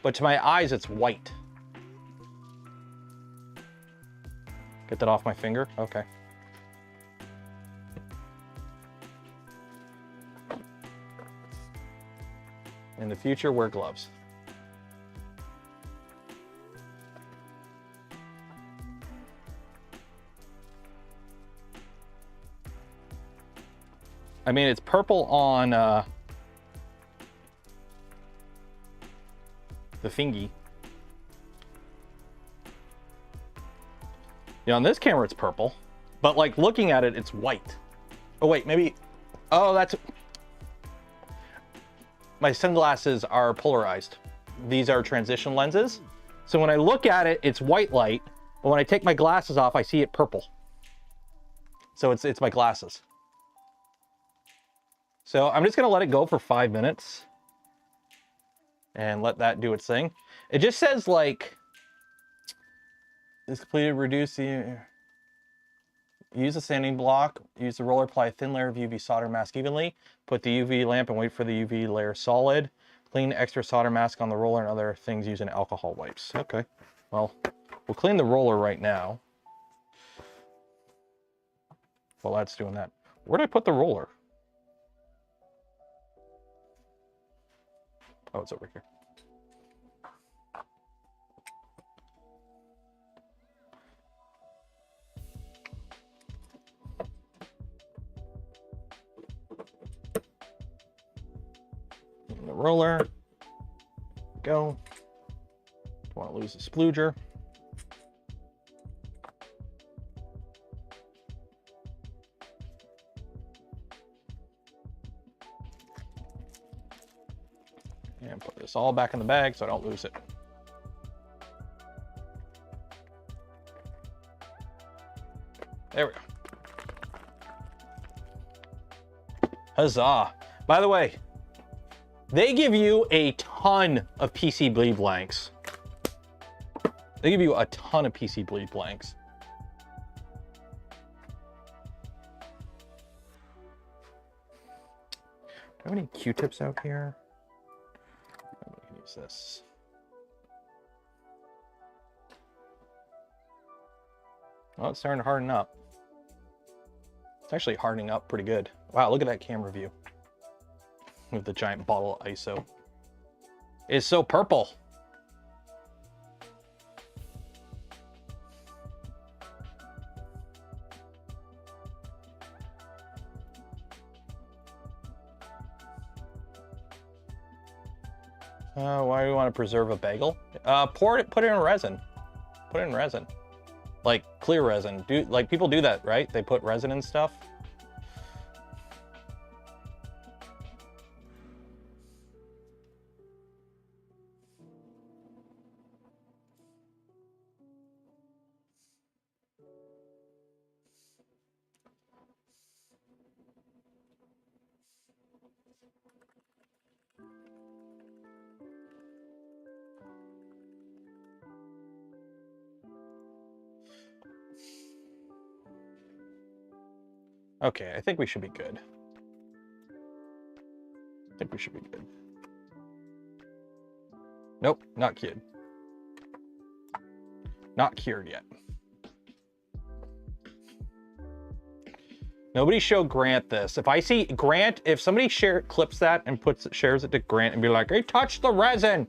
but to my eyes, it's white. Get that off my finger? Okay. In the future, wear gloves. I mean, it's purple on the thingy. Yeah, on this camera, it's purple, but like looking at it, it's white. Oh wait, maybe, oh, that's, my sunglasses are polarized. These are transition lenses. So when I look at it, it's white light, but when I take my glasses off, I see it purple. So it's my glasses. So I'm just gonna let it go for 5 minutes and let that do its thing. It just says like, it's completed, reduce the, use a sanding block, use the roller, apply a thin layer of UV solder mask evenly, put the UV lamp and wait for the UV layer solid, clean extra solder mask on the roller and other things using alcohol wipes. Okay, well, we'll clean the roller right now. While that's doing that. Where did I put the roller? Oh, it's over here. The roller, go. Don't want to lose the splooger. And put this all back in the bag so I don't lose it. There we go. Huzzah. By the way, they give you a ton of PCB blanks. They give you a ton of PCB blanks. Do I have any Q-tips out here? We can use this. Well, it's starting to harden up. It's actually hardening up pretty good. Wow, look at that camera view. With the giant bottle of ISO. It's so purple. Why do we want to preserve a bagel? Put it in resin. Put it in resin. Like clear resin. Like people do that, right? They put resin in stuff. Okay, I think we should be good. I think we should be good. Nope, not cured. Not cured yet. Nobody show Grant this. If I see Grant, if somebody clips that and shares it to Grant and be like, "Hey, touch the resin,"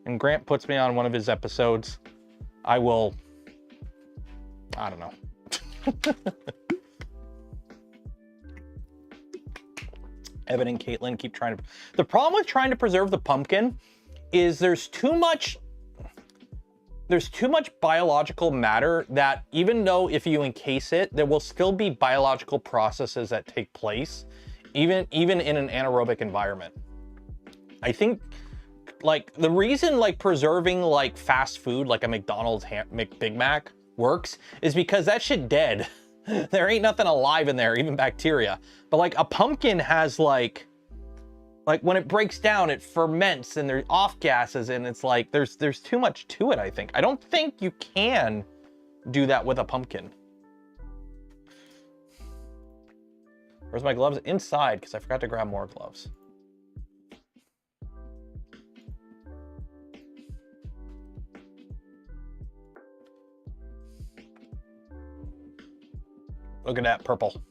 and Grant puts me on one of his episodes, I will, I don't know. Evan and Caitlin keep trying to... The problem with trying to preserve the pumpkin is there's too much... there's too much biological matter that even though if you encase it, there will still be biological processes that take place, even in an anaerobic environment. I think like the reason like preserving like fast food, like a McDonald's Big Mac works is because that shit dead. There ain't nothing alive in there, even bacteria. But like a pumpkin has like when it breaks down, it ferments and there's off gases, and it's like there's too much to it, I think. I don't think you can do that with a pumpkin. Where's my gloves? Inside, because I forgot to grab more gloves. Look at that purple.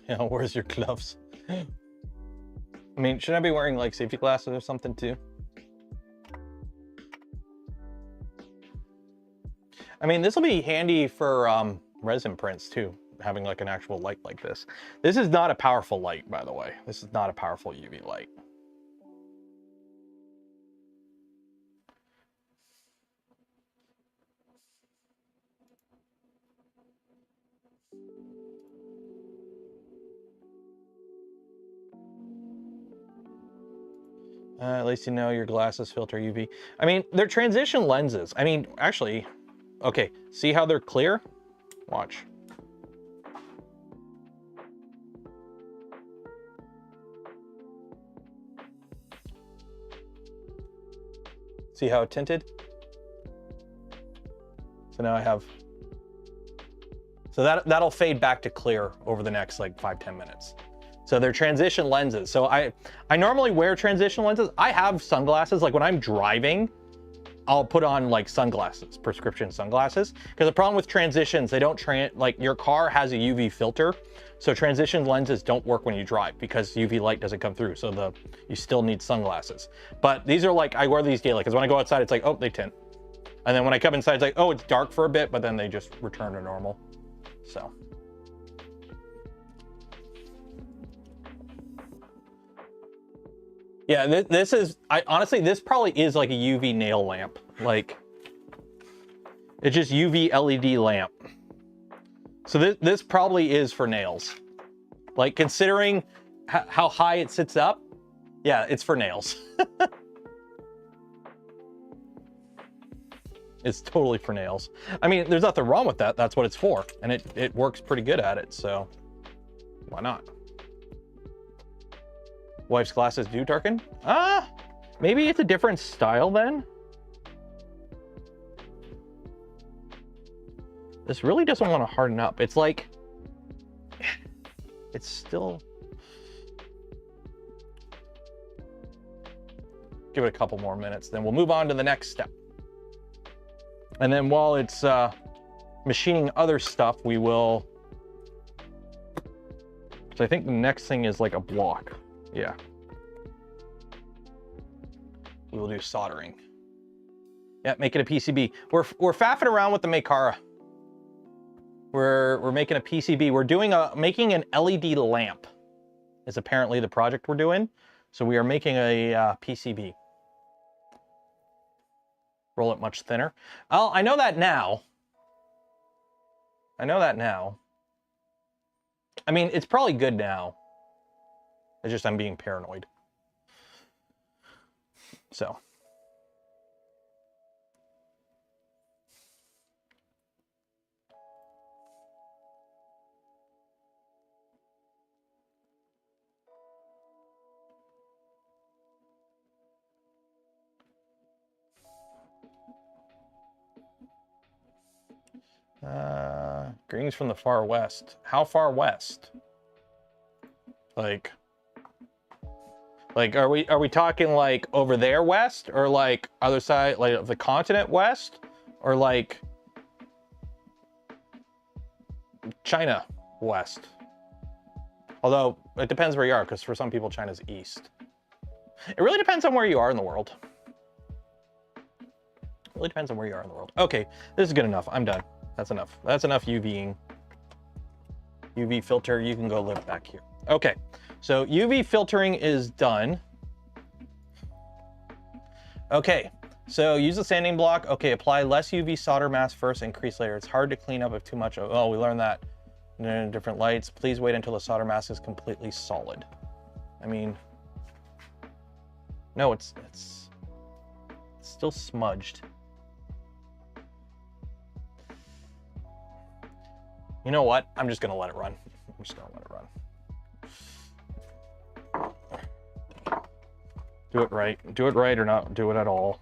Yeah, where's your gloves? I mean, should I be wearing like safety glasses or something too? I mean, this will be handy for resin prints too, having like an actual light like this. This is not a powerful light, by the way. This is not a powerful UV light. At least you know your glasses filter UV. I mean, they're transition lenses. I mean, actually, okay, see how they're clear? Watch. See how it tinted? So now I have, so that'll fade back to clear over the next like 5-10 minutes. So they're transition lenses. So I normally wear transition lenses. I have sunglasses, like when I'm driving, I'll put on like sunglasses, prescription sunglasses. Because the problem with transitions, they don't like your car has a UV filter. So transition lenses don't work when you drive because UV light doesn't come through. So you still need sunglasses. But these are like, I wear these daily because when I go outside, it's like, oh, they tint. And then when I come inside, it's like, oh, it's dark for a bit, but then they just return to normal. So. Yeah, this is, honestly, this probably is like a UV nail lamp. Like, it's just UV LED lamp. So this probably is for nails. Like, considering how high it sits up, yeah, it's for nails. It's totally for nails. I mean, there's nothing wrong with that. That's what it's for. And it works pretty good at it, so why not? Wife's glasses do darken? Maybe it's a different style then. This really doesn't want to harden up. It's like, it's still. Give it a couple more minutes, then we'll move on to the next step. And then while it's machining other stuff, we will, so I think the next thing is like a block. Yeah. We will do soldering. Yeah, make it a PCB. We're faffing around with the Makera. We're making a PCB. We're doing making an LED lamp is apparently the project we're doing. So we are making a PCB. Roll it much thinner. I know that now. I know that now. I mean, it's probably good now. It's just I'm being paranoid. So. Greetings from the far west. How far west? Like are we talking like over there west, or like other side, like of the continent west, or like China west? Although it depends where you are, because for some people, China's east. It really depends on where you are in the world. It really depends on where you are in the world. Okay, this is good enough. I'm done. That's enough. That's enough UVing. UV filter, you can go live back here. Okay, so UV filtering is done. Okay, so use the sanding block. Okay, apply less UV solder mask first, increase layer. It's hard to clean up if too much. Oh, we learned that in different lights. Please wait until the solder mask is completely solid. I mean, no, it's still smudged. You know what? I'm just gonna let it run. I'm just gonna let it run. Do it right. Do it right or not do it at all.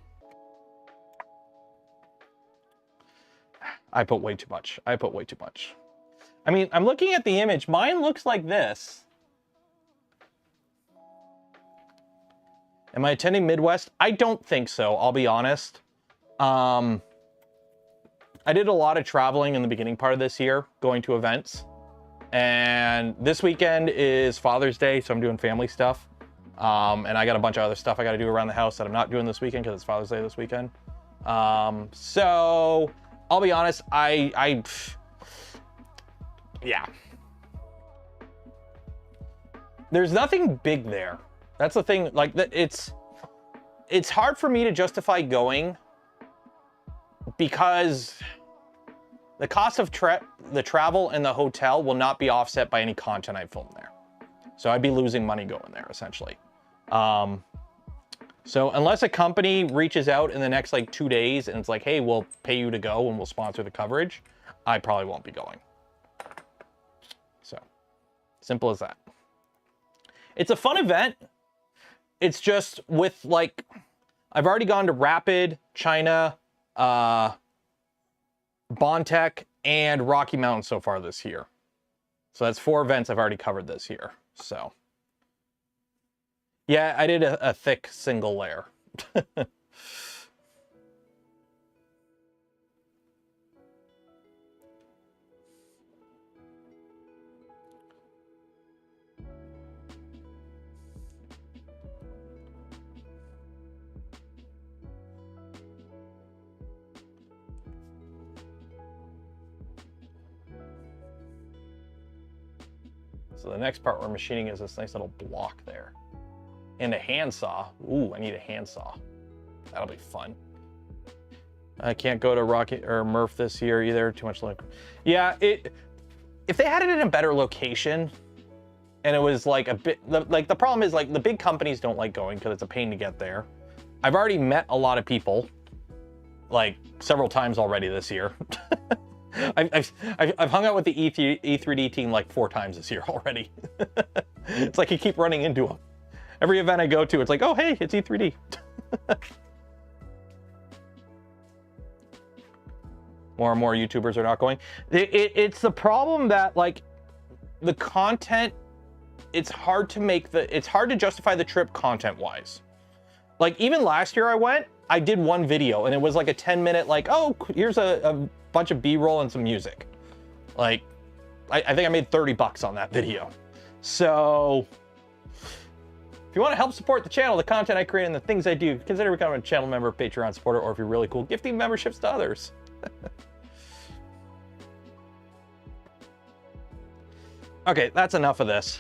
I put way too much. I put way too much. I mean, I'm looking at the image. Mine looks like this. Am I attending Midwest? I don't think so, I'll be honest. I did a lot of traveling in the beginning part of this year, going to events. And this weekend is Father's Day, so I'm doing family stuff. And I got a bunch of other stuff I got to do around the house that I'm not doing this weekend because it's Father's Day this weekend. So I'll be honest, yeah. There's nothing big there. That's the thing. Like, it's hard for me to justify going because the cost of the travel and the hotel will not be offset by any content I film there. So I'd be losing money going there, essentially. So unless a company reaches out in the next like 2 days and it's like, hey, we'll pay you to go and we'll sponsor the coverage, I probably won't be going. So simple as that. It's a fun event. It's just with like, I've already gone to Rapid, China, Bontech, and Rocky Mountain so far this year. So that's 4 events I've already covered this year. So yeah, I did a thick single layer. So the next part we're machining is this nice little block there. And a handsaw. Ooh, I need a handsaw. That'll be fun. I can't go to Rocky or Murph this year either. Too much like, yeah. If they had it in a better location, and it was like a bit like the problem is like the big companies don't like going because it's a pain to get there. I've already met a lot of people, like several times already this year. I've hung out with the E3D team like 4 times this year already. It's like you keep running into them. Every event I go to, it's like, oh, hey, it's E3D. More and more YouTubers are not going. It's the problem that like the content, it's hard to justify the trip content-wise. Like even last year I did one video and it was like a 10-minute like, oh, here's a bunch of B-roll and some music. Like, I think I made 30 bucks on that video. So if you want to help support the channel, the content I create and the things I do, consider becoming a channel member, Patreon supporter, or if you're really cool, gifting memberships to others. Okay, that's enough of this.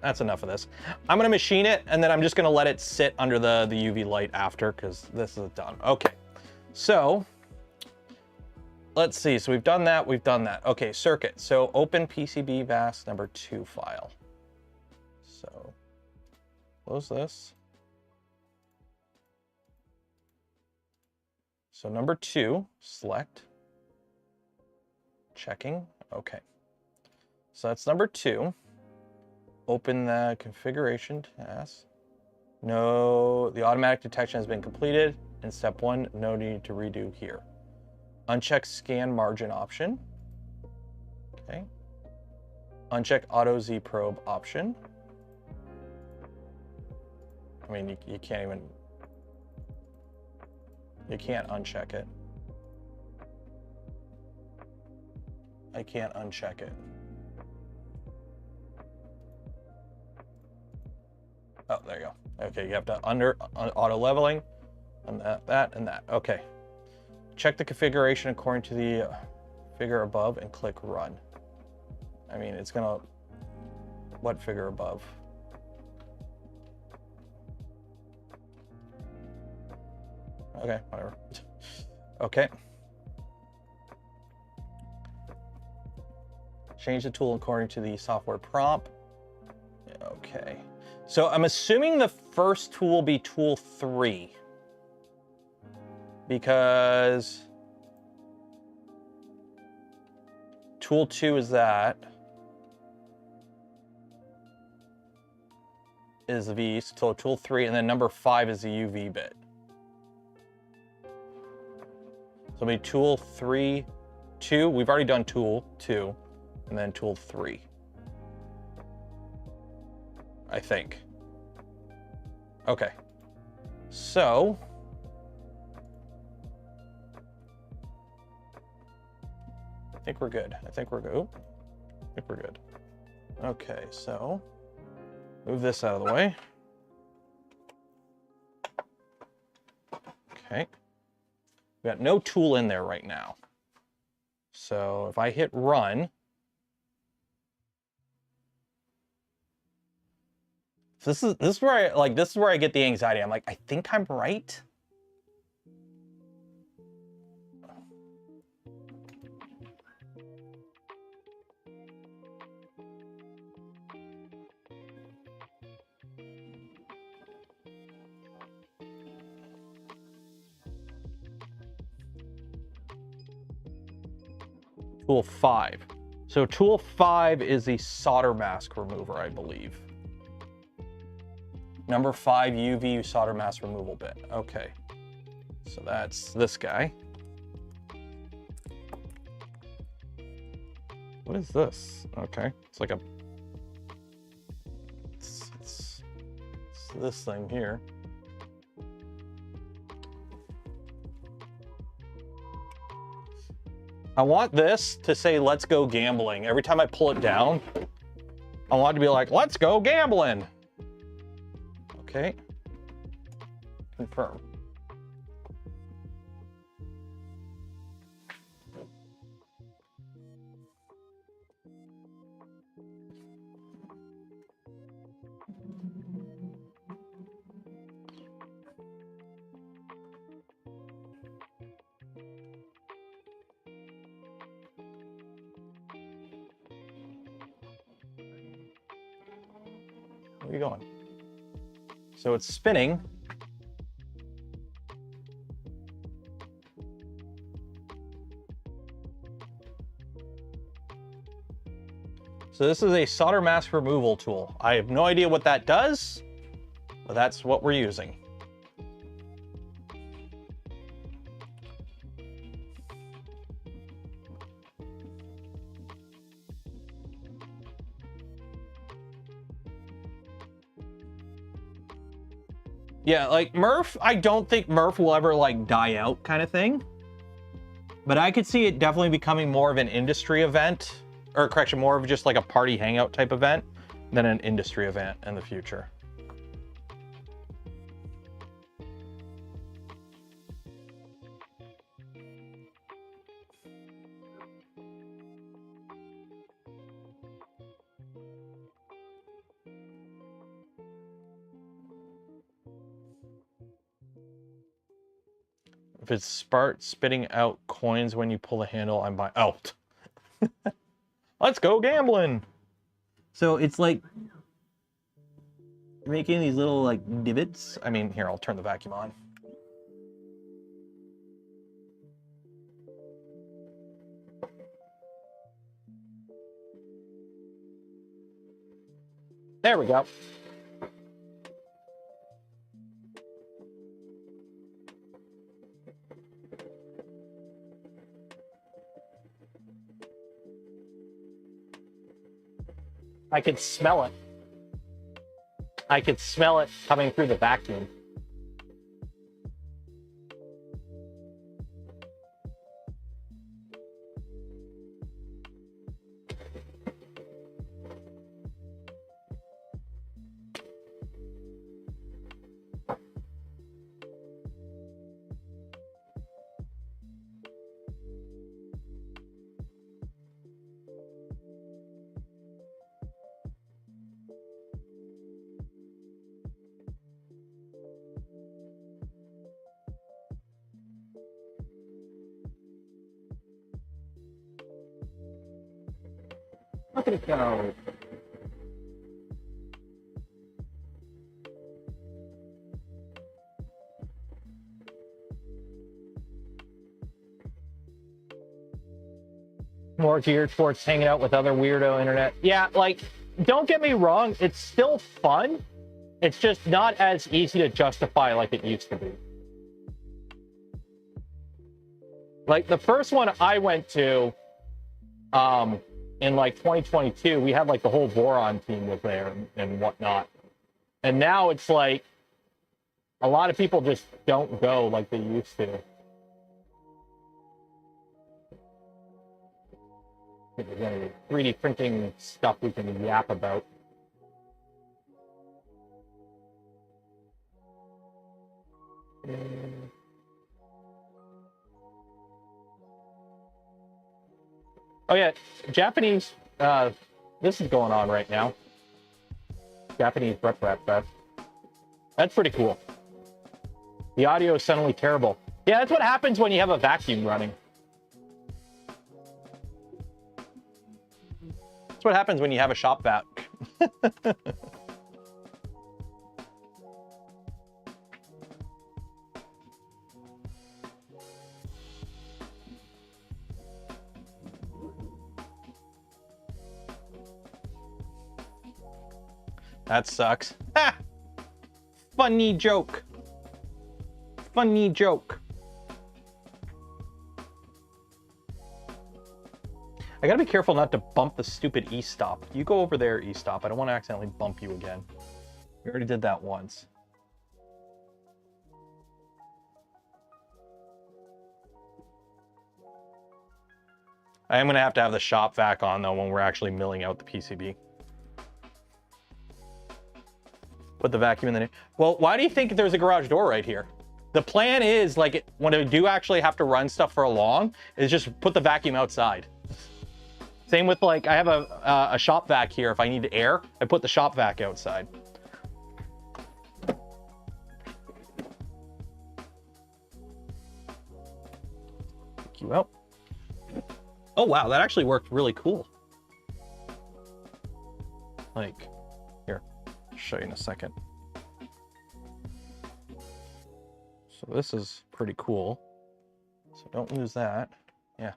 That's enough of this. I'm gonna machine it and then I'm just gonna let it sit under the UV light after because this is done. Okay, so let's see. So we've done that, we've done that. Okay, circuit. So open PCB VAS number 2 file. So close this. So number 2, select, checking, okay. So that's number 2. Open the configuration task. No, the automatic detection has been completed. In step 1, no need to redo here. Uncheck scan margin option. Okay. Uncheck auto Z probe option. I mean, you can't even, you can't uncheck it. I can't uncheck it. there you go. Okay, you have to auto leveling, and that, and that. Okay. Check the configuration according to the figure above and click run. I mean, it's gonna, what figure above? Okay, whatever. Okay. Change the tool according to the software prompt. Okay. So I'm assuming the first tool will be tool 3. Because tool 2 is that. Is the V, so tool 3, and then number 5 is the UV bit. So it'll be tool 3, 2. We've already done tool 2, and then tool 3. I think. Okay. So I think we're good. I think we're good. Oop. I think we're good. Okay, so move this out of the way. Okay. We got no tool in there right now. So if I hit run, this is where I get the anxiety. I'm like, I think I'm right. Tool 5. So tool 5 is the solder mask remover, I believe. Number 5 UV solder mask removal bit. Okay. So that's this guy. What is this? Okay. It's like a... It's this thing here. I want this to say, let's go gambling. Every time I pull it down, I want it to be like, let's go gambling. Okay. Confirm. Where are you going? So it's spinning. So this is a solder mask removal tool. I have no idea what that does, but that's what we're using. Yeah, like Murph, I don't think Murph will ever like die out kind of thing. But I could see it definitely becoming more of an industry event, or correction, more of just like a party hangout type event than an industry event in the future. If it starts spitting out coins when you pull the handle, I'm buying. Oh, let's go gambling. So it's like making these little like divots. I mean, here, I'll turn the vacuum on. There we go. I could smell it. I could smell it coming through the vacuum. Look at it go. More geared towards hanging out with other weirdo internet. Yeah, like, don't get me wrong, it's still fun. It's just not as easy to justify like it used to be. Like, the first one I went to, in like 2022, we had like the whole Boron team was there and whatnot. And now it's like, a lot of people just don't go like they used to. There's any 3D printing stuff we can yap about. Oh yeah, Japanese, this is going on right now. Japanese Rep Fest. That's pretty cool. The audio is suddenly terrible. Yeah, that's what happens when you have a vacuum running. That's what happens when you have a shop vac. That sucks. Ha! Funny joke. Funny joke. I gotta be careful not to bump the stupid E-stop. You go over there, E-stop. I don't want to accidentally bump you again. We already did that once. I am gonna have to have the shop vac on though when we're actually milling out the PCB. Put the vacuum in the... Well, why do you think there's a garage door right here? The plan is, like, when I do actually have to run stuff for a long, is just put the vacuum outside. Same with, like, I have a shop vac here. If I need air, I put the shop vac outside. Take you out. Oh, wow, that actually worked really cool. Like, here, I'll show you in a second. So this is pretty cool. So don't lose that. Yeah,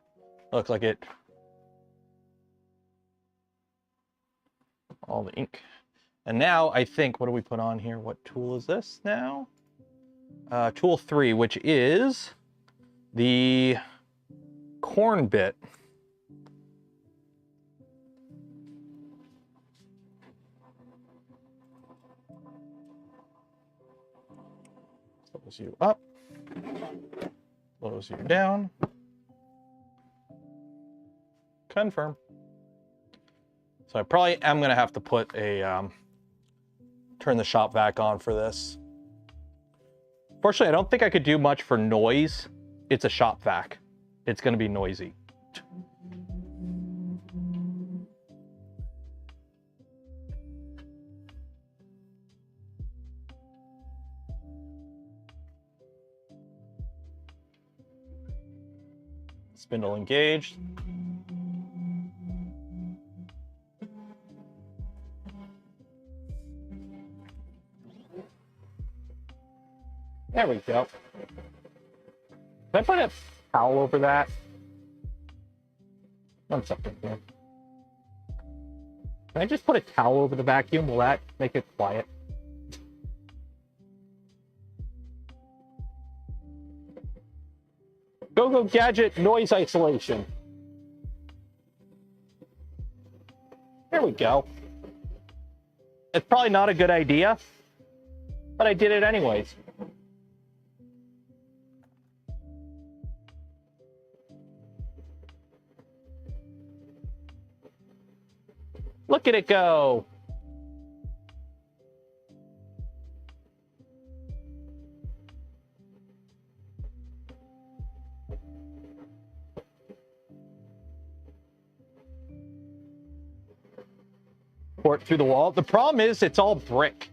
looks like it. All the ink. And now I think, what do we put on here? What tool is this now? Tool 3, which is the corn bit. Close you up, close you down, confirm. So I probably am going to have to put a, turn the shop vac on for this. Fortunately, I don't think I could do much for noise. It's a shop vac. It's going to be noisy. Spindle engaged. There we go. Can I put a towel over that? One second here. Can I just put a towel over the vacuum? Will that make it quiet? Go Gadget noise isolation. There we go. It's probably not a good idea, but I did it anyways. Look at it go. Pour it through the wall. The problem is it's all brick.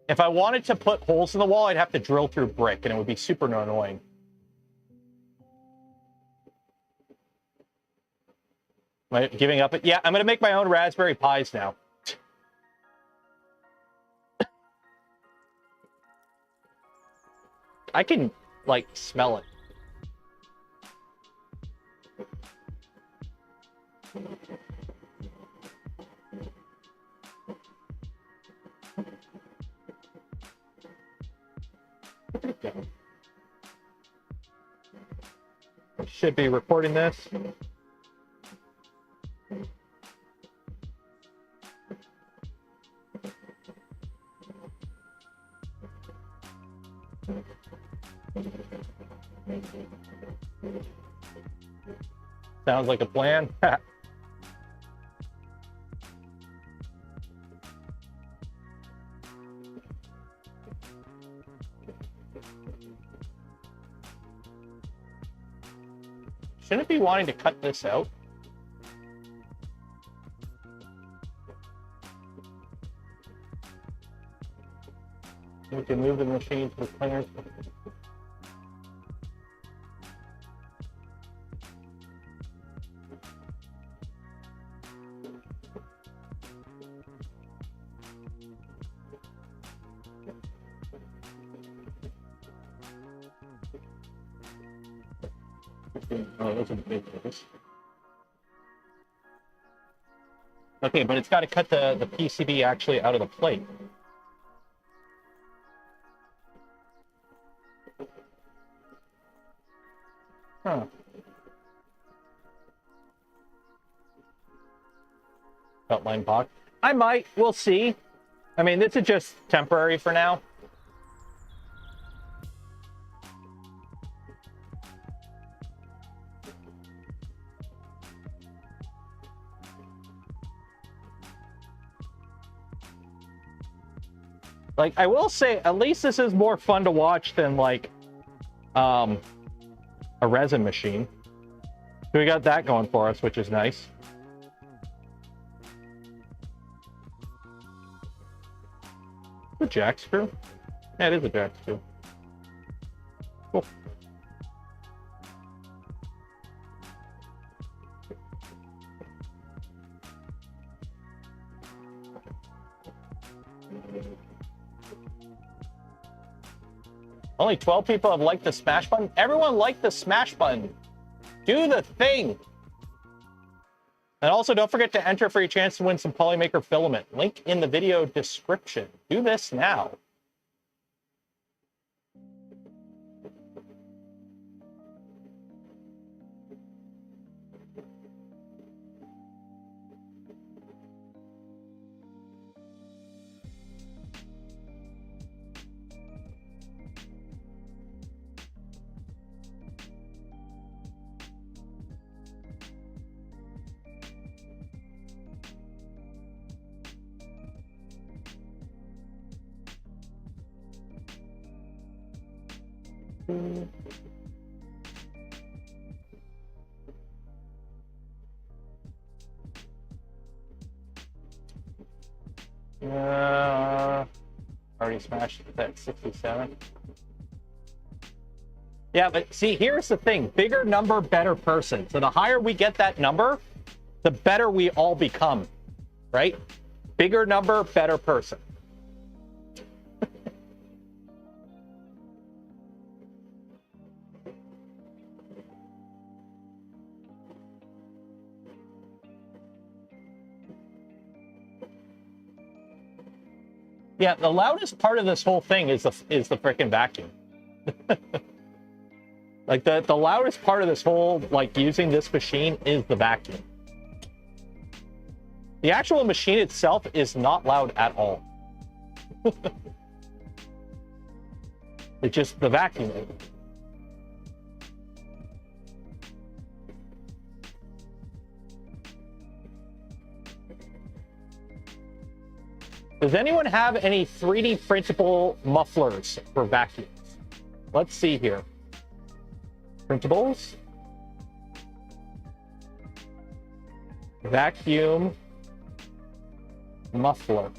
If I wanted to put holes in the wall, I'd have to drill through brick and it would be super annoying. Am I giving up? Yeah, I'm going to make my own Raspberry Pis now. I can, like, smell it. Should be recording this. Sounds like a plan. Shouldn't it be wanting to cut this out? We can move the machine to the cleaners. Oh, those are big things. Okay, but it's got to cut the PCB actually out of the plate. Huh. Outline box. I might. We'll see. I mean, this is just temporary for now. Like, I will say, at least this is more fun to watch than, like, a resin machine. So we got that going for us, which is nice. A jack screw? Yeah, it is a jack screw. Cool. Only 12 people have liked the smash button. Everyone liked the smash button. Do the thing. And also, don't forget to enter for your chance to win some POLYMAKER filament. Link in the video description. Do this now. Already smashed that 67. Yeah, but see, here's the thing. Bigger number, better person. So the higher we get that number, the better we all become, right? Bigger number, better person. Yeah, the loudest part of this whole thing is the freaking vacuum. Like the loudest part of this whole, like, using this machine is the vacuum. The actual machine itself is not loud at all. It's just the vacuum. Does anyone have any 3D printable mufflers for vacuums? Let's see here. Printables. Vacuum muffler.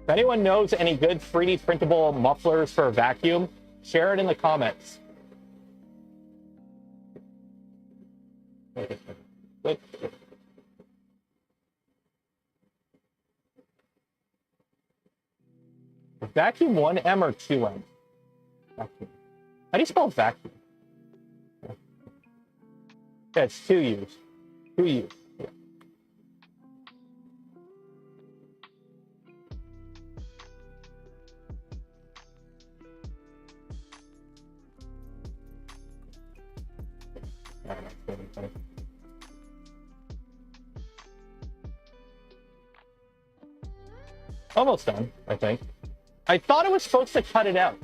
If anyone knows any good 3D printable mufflers for a vacuum, Share it in the comments. Vacuum 1M or 2M? Vacuum. How do you spell vacuum? Yeah, it's 2 U's. 2 U's. Yeah. Almost done, I think. I thought it was supposed to cut it out.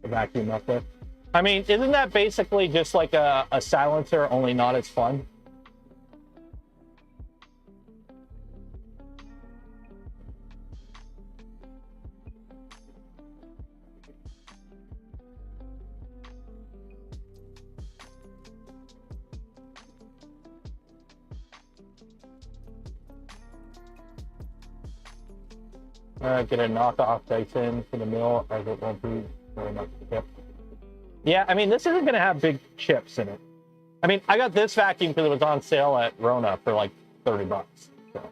The vacuum muffler. I mean, isn't that basically just like a silencer, only not as fun? Get a knockoff Dyson for the mill, as it won't be very much chip. Yeah, I mean, this isn't going to have big chips in it. I mean, I got this vacuum because it was on sale at Rona for like 30 bucks. So.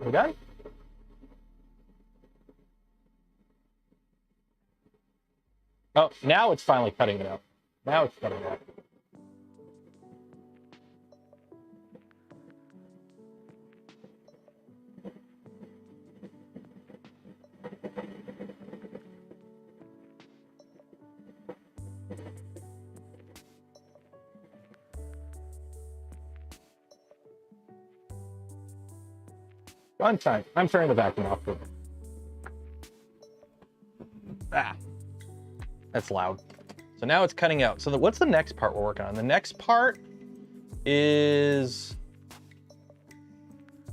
We done? Oh, now it's finally cutting it out. Now it's cutting it out. Fun time. I'm turning the vacuum off. Ah, that's loud. So now it's cutting out. So what's the next part we're working on? The next part is,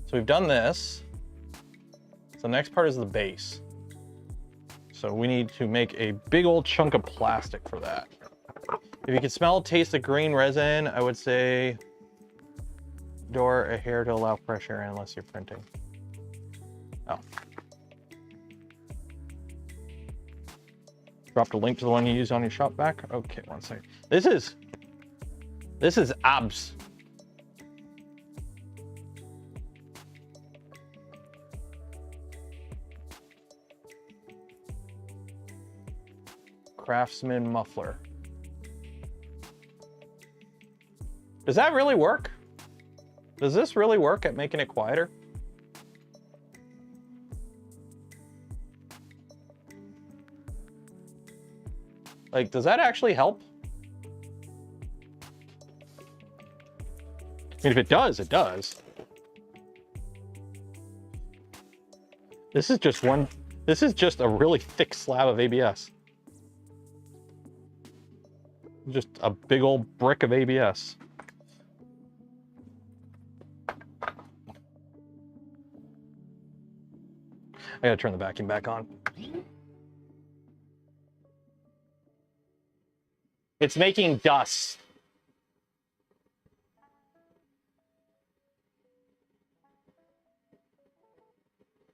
so we've done this. So the next part is the base. So we need to make a big old chunk of plastic for that. If you can smell, taste the green resin, I would say door a hair to allow fresh air in unless you're printing. Oh. Dropped a link to the one you used on your shop back. Okay, one second. This is abs. Craftsman muffler. Does that really work? Does this really work at making it quieter? Like, does that actually help? I mean, if it does, it does. This is just a really thick slab of ABS. Just a big old brick of ABS. I gotta turn the vacuum back on. It's making dust.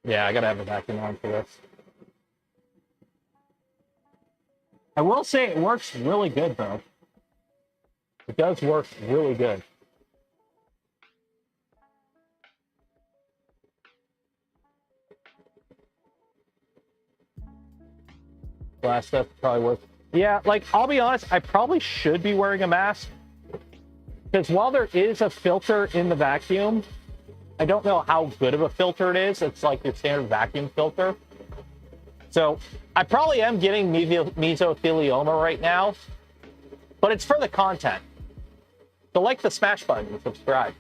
Yeah, I gotta have a vacuum on for this. I will say it works really good, though. It does work really good. Glass stuff probably works. Yeah, like, I'll be honest, I probably should be wearing a mask. Because while there is a filter in the vacuum, I don't know how good of a filter it is. It's like your standard vacuum filter. So I probably am getting mesothelioma right now, but it's for the content. So like the smash button and subscribe.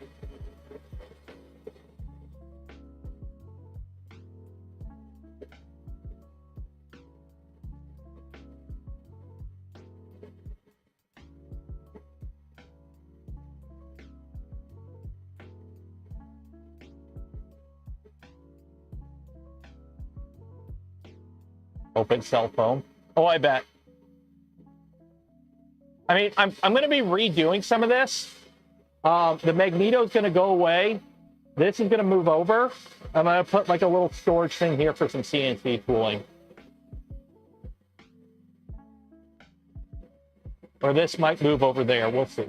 Open cell phone. Oh, I bet. I mean, I'm going to be redoing some of this. The magneto is going to go away. This is going to move over. I'm going to put like a little storage thing here for some CNC tooling. Or this might move over there. We'll see.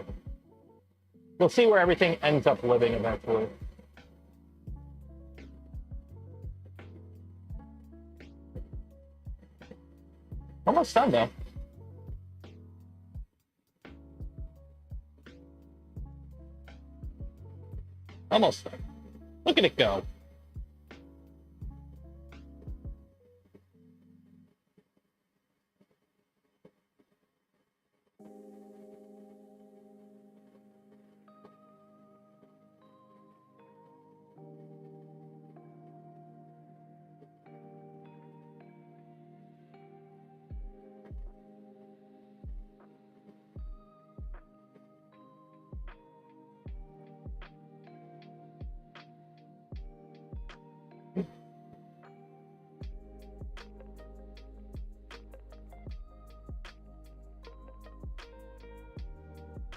We'll see where everything ends up living eventually. Almost done, though. Almost done. Look at it go.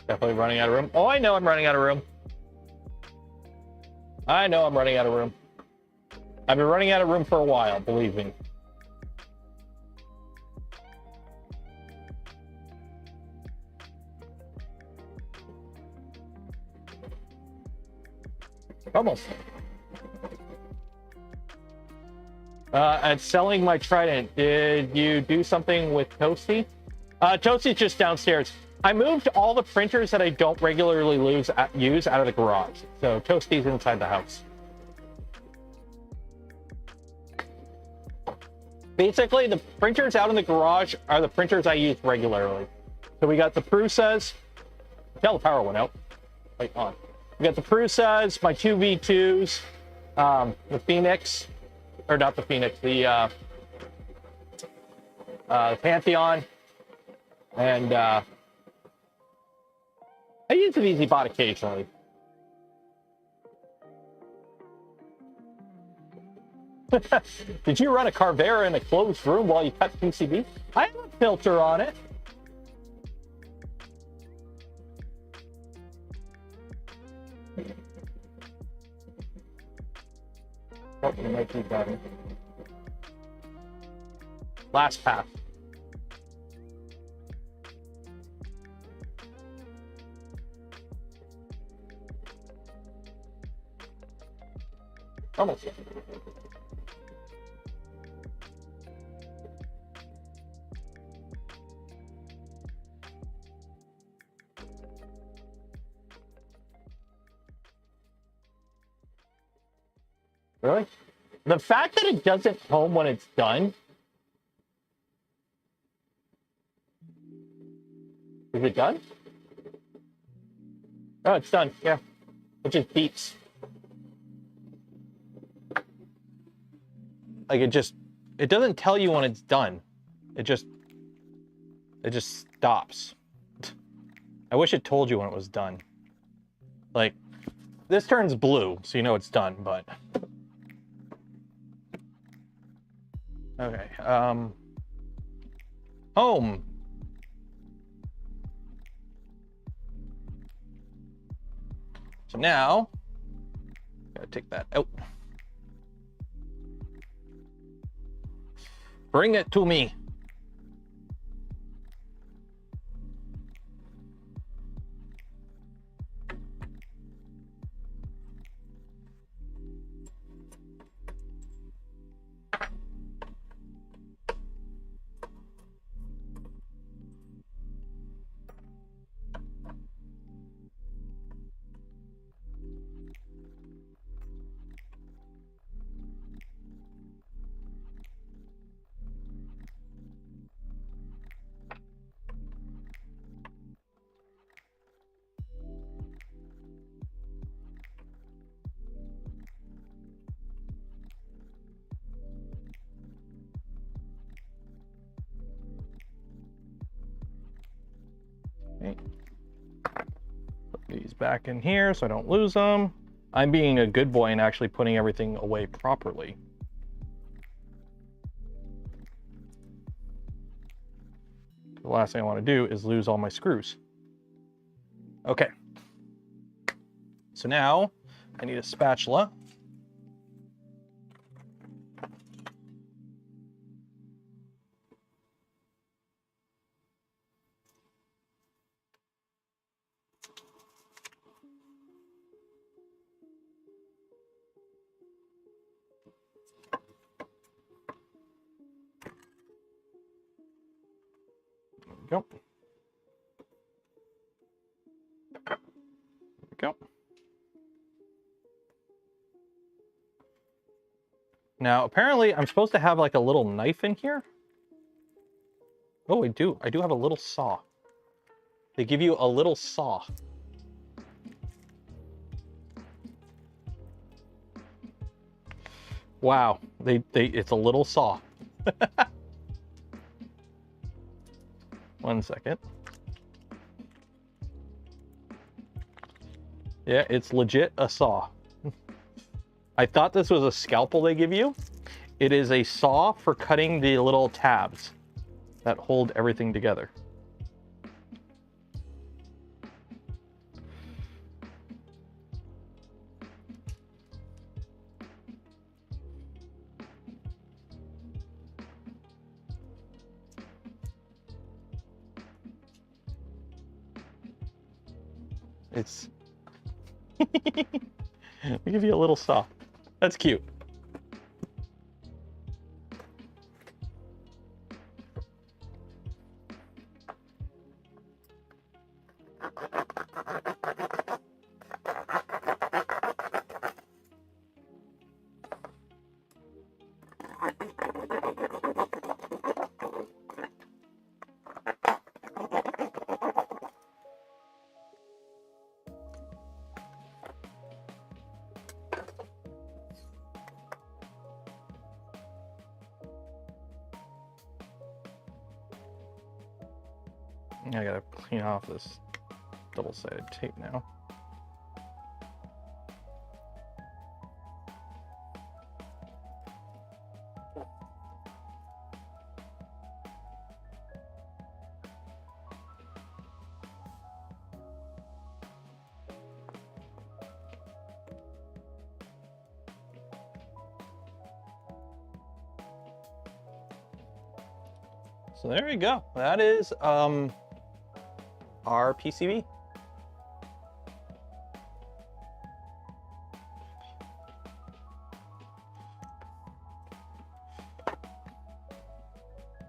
Definitely running out of room. Oh, I know I'm running out of room. I know I'm running out of room. I've been running out of room for a while, believe me. Almost. At selling my Trident, did you do something with Toasty? Toasty's just downstairs. I moved all the printers that I don't regularly use out of the garage. So Toasty's inside the house. Basically, the printers out in the garage are the printers I use regularly. So we got the Prusas. Tell the power went out. Wait, on. We got the Prusas, my two V2s, the Phoenix, or not the Phoenix, the Pantheon, and I use an Easy Bot occasionally. Did you run a Carvera in a closed room while you cut PCB? I have a filter on it. Oh, it might be better. Last pass. Almost. Really? The fact that it doesn't home when it's done. Is it done? Oh, it's done. Yeah. It just beeps. Like it doesn't tell you when it's done. It just stops. I wish it told you when it was done. Like, this turns blue, so you know it's done, but. Okay, home. So now, gotta take that out. Bring it to me. back in here so I don't lose them. I'm being a good boy and actually putting everything away properly. The last thing I want to do is lose all my screws. Okay. So now I need a spatula. Go. There we go. Now, apparently, I'm supposed to have like a little knife in here. Oh, I do. I do have a little saw. They give you a little saw. Wow. It's a little saw. 1 second. Yeah, it's legit a saw. I thought this was a scalpel they give you. It is a saw for cutting the little tabs that hold everything together. It's they give you a little saw. That's cute. I gotta clean off this double-sided tape now. So there we go. That is our PCB.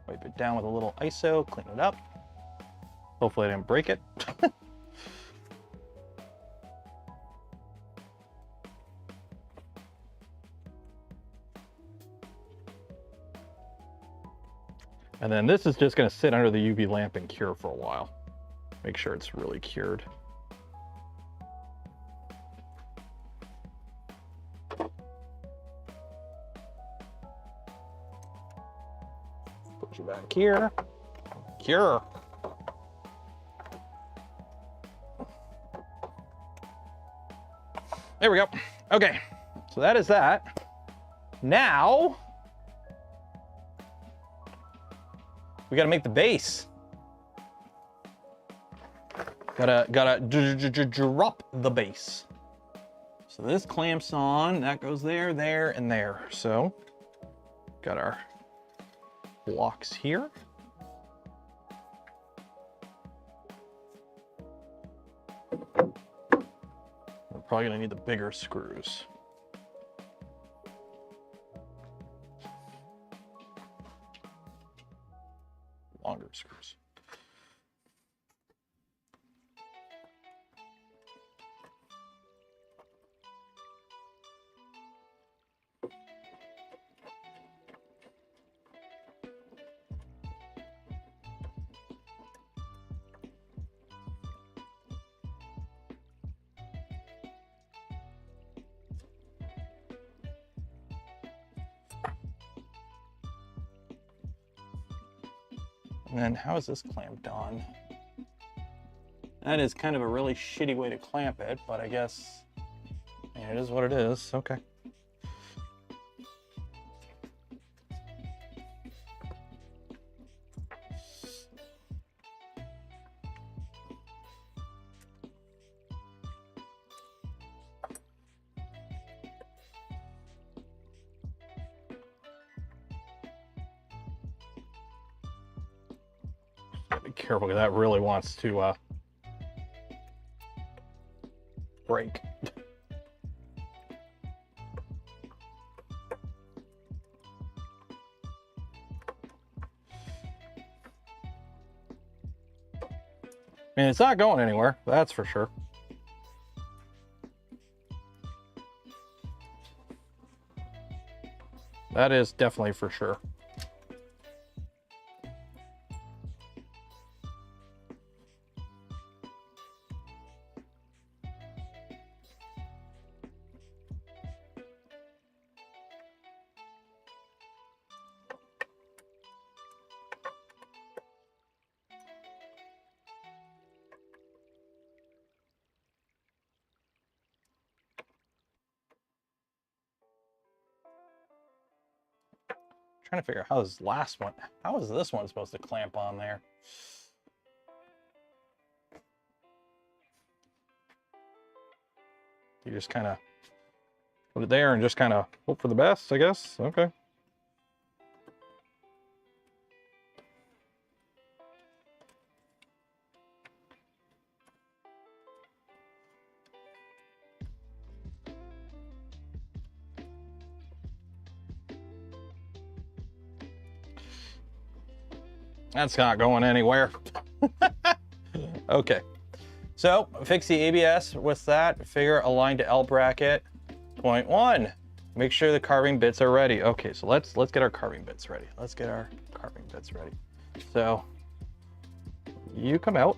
Wipe it down with a little ISO, clean it up. Hopefully I didn't break it. And then this is just going to sit under the UV lamp and cure for a while. Make sure it's really cured. Put you back here. Cure. There we go. Okay, so that is that. Now, we gotta make the base. Gotta drop the base. So this clamps on, that goes there, there, and there. So, got our blocks here. We're probably gonna need the bigger screws. Longer screws. And then how is this clamped on? That is kind of a really shitty way to clamp it, but I guess it is what it is. Okay. Be careful, because that really wants to break. I mean, it's not going anywhere, that's for sure. That is definitely for sure. Trying to figure out how this last one, how is this one supposed to clamp on there? You just kind of put it there and just kind of hope for the best, I guess. Okay. That's not going anywhere. Okay. So fix the ABS with that. Figure align to L bracket. Point 1. Make sure the carving bits are ready. Okay, so let's get our carving bits ready. Let's get our carving bits ready. So you come out.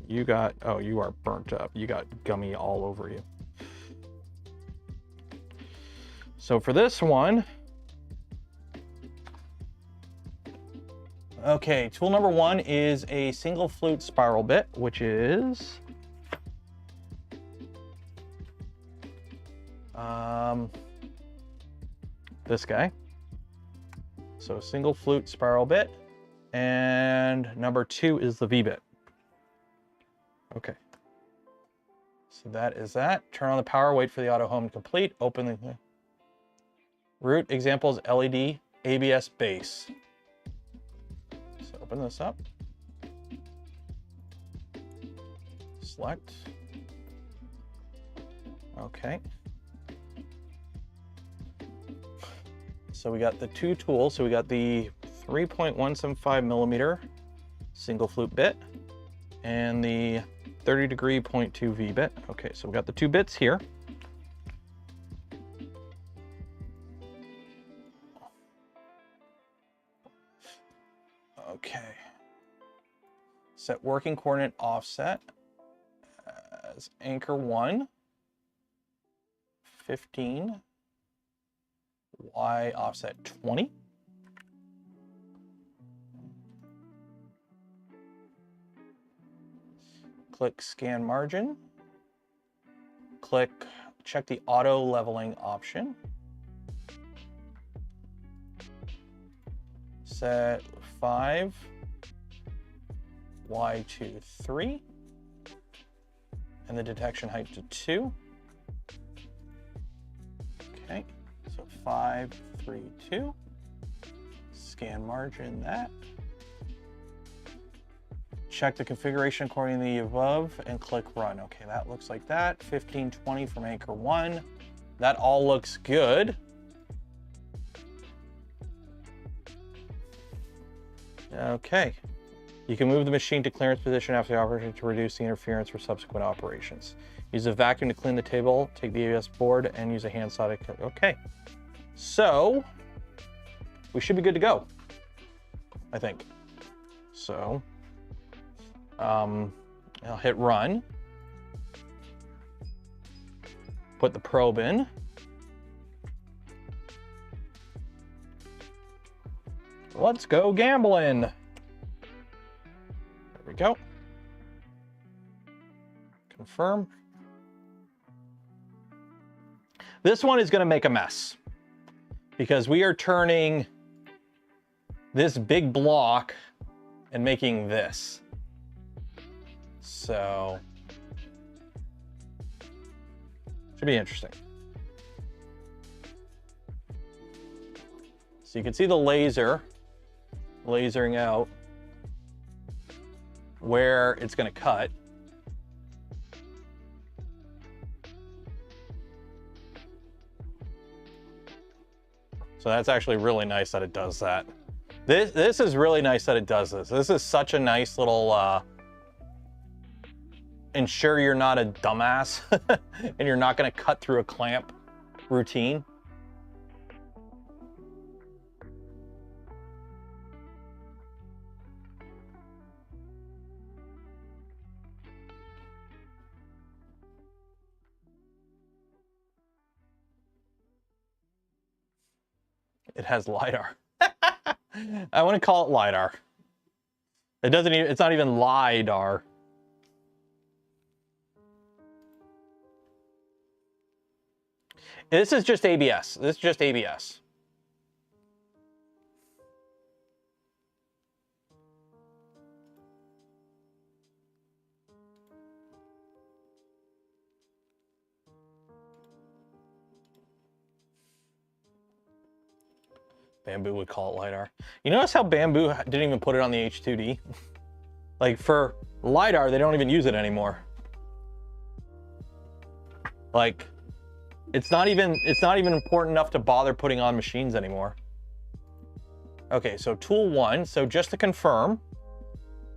You got, oh, you are burnt up. You got gummy all over you. So for this one, okay, tool number 1 is a single flute spiral bit, which is this guy. So single flute spiral bit, and number 2 is the V bit. Okay. So that is that. Turn on the power, wait for the auto home to complete. Open the root examples LED ABS base. So open this up. Select. Okay. So we got the 2 tools. So we got the 3.175 millimeter single flute bit and the 30° 0.2 V bit. Okay, so we got the 2 bits here. Okay. Set working coordinate offset as anchor 1, 15, Y offset 20. Click scan margin. Click check the auto leveling option. Set 5, Y to 3, and the detection height to 2. Okay, so 5, 3, 2. Scan margin that. Check the configuration according to the above and click run. Okay, that looks like that. 1520 from anchor 1. That all looks good. Okay. You can move the machine to clearance position after the operation to reduce the interference for subsequent operations. Use a vacuum to clean the table, take the ABS board, and use a handsaw to cut. Okay. So, we should be good to go, I think. So, I'll hit run. Put the probe in. Let's go gambling. There we go. Confirm. This one is going to make a mess because we are turning this big block and making this. So should be interesting. So you can see the laser lasering out where it's going to cut. So that's actually really nice that it does that. This is really nice that it does this. This is such a nice little ensure you're not a dumbass and you're not going to cut through a clamp routine. It has LiDAR. I want to call it LiDAR. It doesn't even, it's not even LiDAR. This is just ABS. This is just ABS. Bamboo would call it LiDAR. You notice how Bamboo didn't even put it on the H2D? Like for LiDAR, they don't even use it anymore. Like, it's not even important enough to bother putting on machines anymore. Okay, so tool 1, so just to confirm,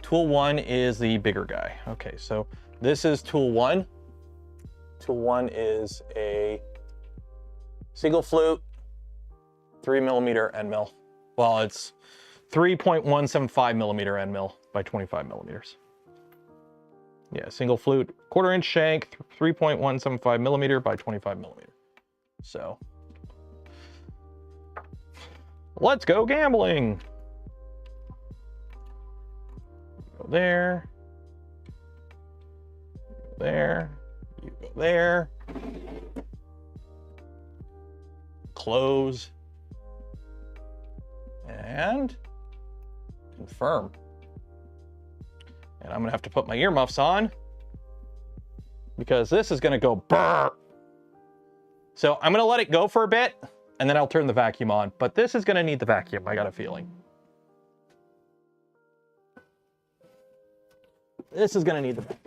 tool 1 is the bigger guy. Okay, so this is tool 1. Tool 1 is a single flute, 3mm end mill. Well, it's 3.175mm end mill by 25mm. Yeah, single flute, 1/4 inch shank, 3.175mm by 25mm. So let's go gambling. Go there, there, you go there, close, and confirm. And I'm gonna have to put my earmuffs on because this is gonna go brrr. So I'm gonna let it go for a bit and then I'll turn the vacuum on, but this is gonna need the vacuum, I got a feeling. This is gonna need the vacuum.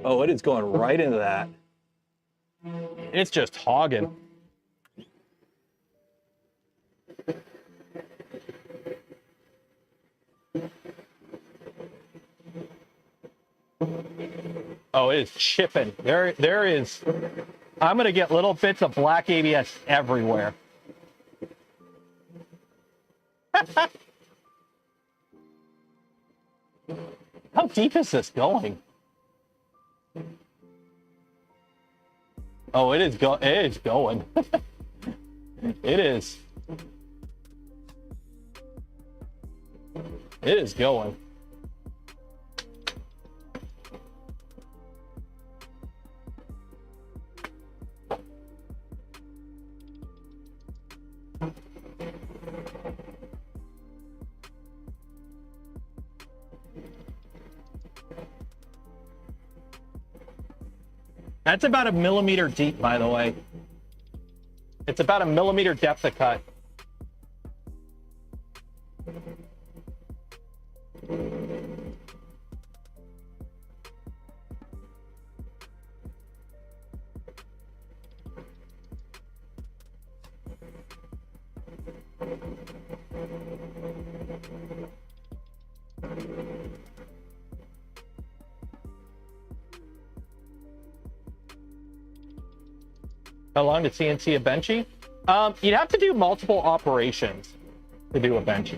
Oh, it is going right into that. It's just hogging. Oh, it is chipping. There is. I'm gonna get little bits of black ABS everywhere. How deep is this going? Oh, it is going. It is. It is going. That's about 1 millimeter deep, by the way. It's about 1 millimeter depth of cut. How long to CNC a benchy? You'd have to do multiple operations to do a benchy.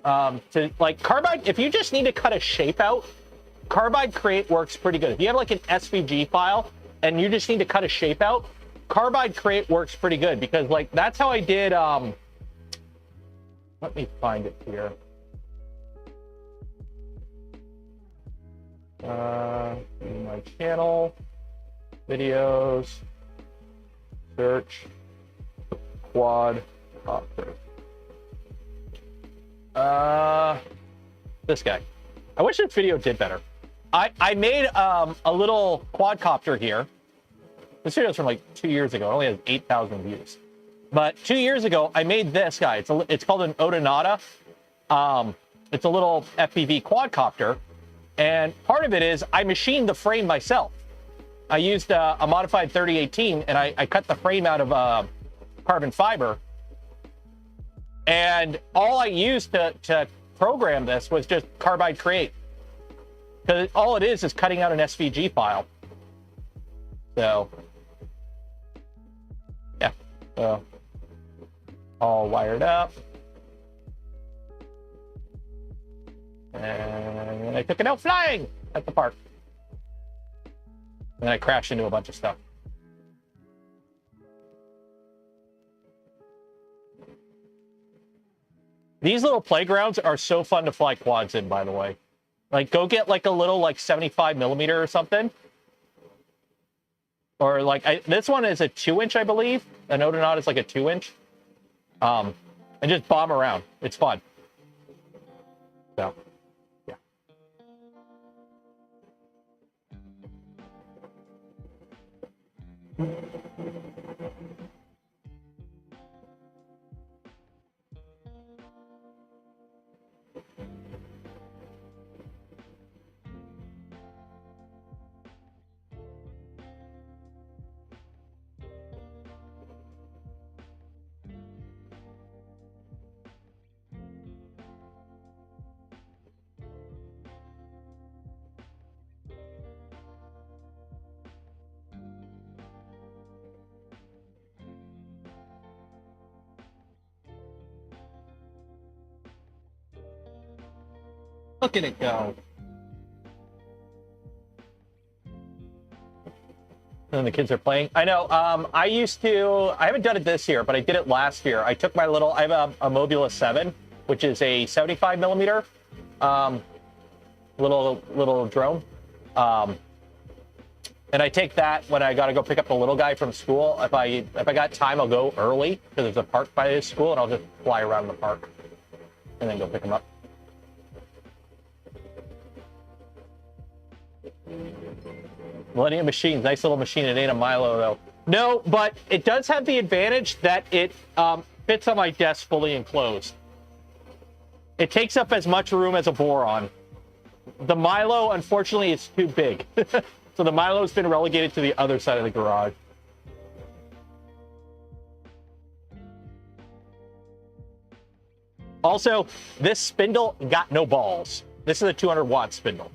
To like Carbide, if you just need to cut a shape out, Carbide Create works pretty good. If you have like an SVG file and you just need to cut a shape out, Carbide Create works pretty good because like that's how I did. Let me find it here. My channel, videos, search, quad copter. This guy. I wish this video did better. I made a little quadcopter here. This video's from like 2 years ago. It only has 8,000 views. But 2 years ago, I made this guy. It's called an Odonata. It's a little FPV quadcopter. And part of it is I machined the frame myself. I used a modified 3018 and I cut the frame out of carbon fiber. And all I used to program this was just Carbide Create. Because all it is cutting out an SVG file. So, yeah. So, all wired up. And I took it out flying at the park. And then I crashed into a bunch of stuff. These little playgrounds are so fun to fly quads in, by the way. Like, go get like a little like 75 millimeter or something. Or like, this one is a 2-inch, I believe. An Odonata is like a 2-inch. And just bomb around. It's fun. So, yeah. Look at it go. And the kids are playing. I know. I haven't done it this year, but I did it last year. I took my little, I have a Mobula 7, which is a 75 millimeter little drone. And I take that when I got to go pick up the little guy from school. If I got time, I'll go early because there's a park by this school, and I'll just fly around the park and then go pick him up. Millennium Machines, nice little machine. It ain't a Milo though. No, but it does have the advantage that it fits on my desk fully enclosed. It takes up as much room as a Boron. The Milo, unfortunately, is too big. So the Milo's been relegated to the other side of the garage. Also, this spindle got no balls. This is a 200-watt spindle.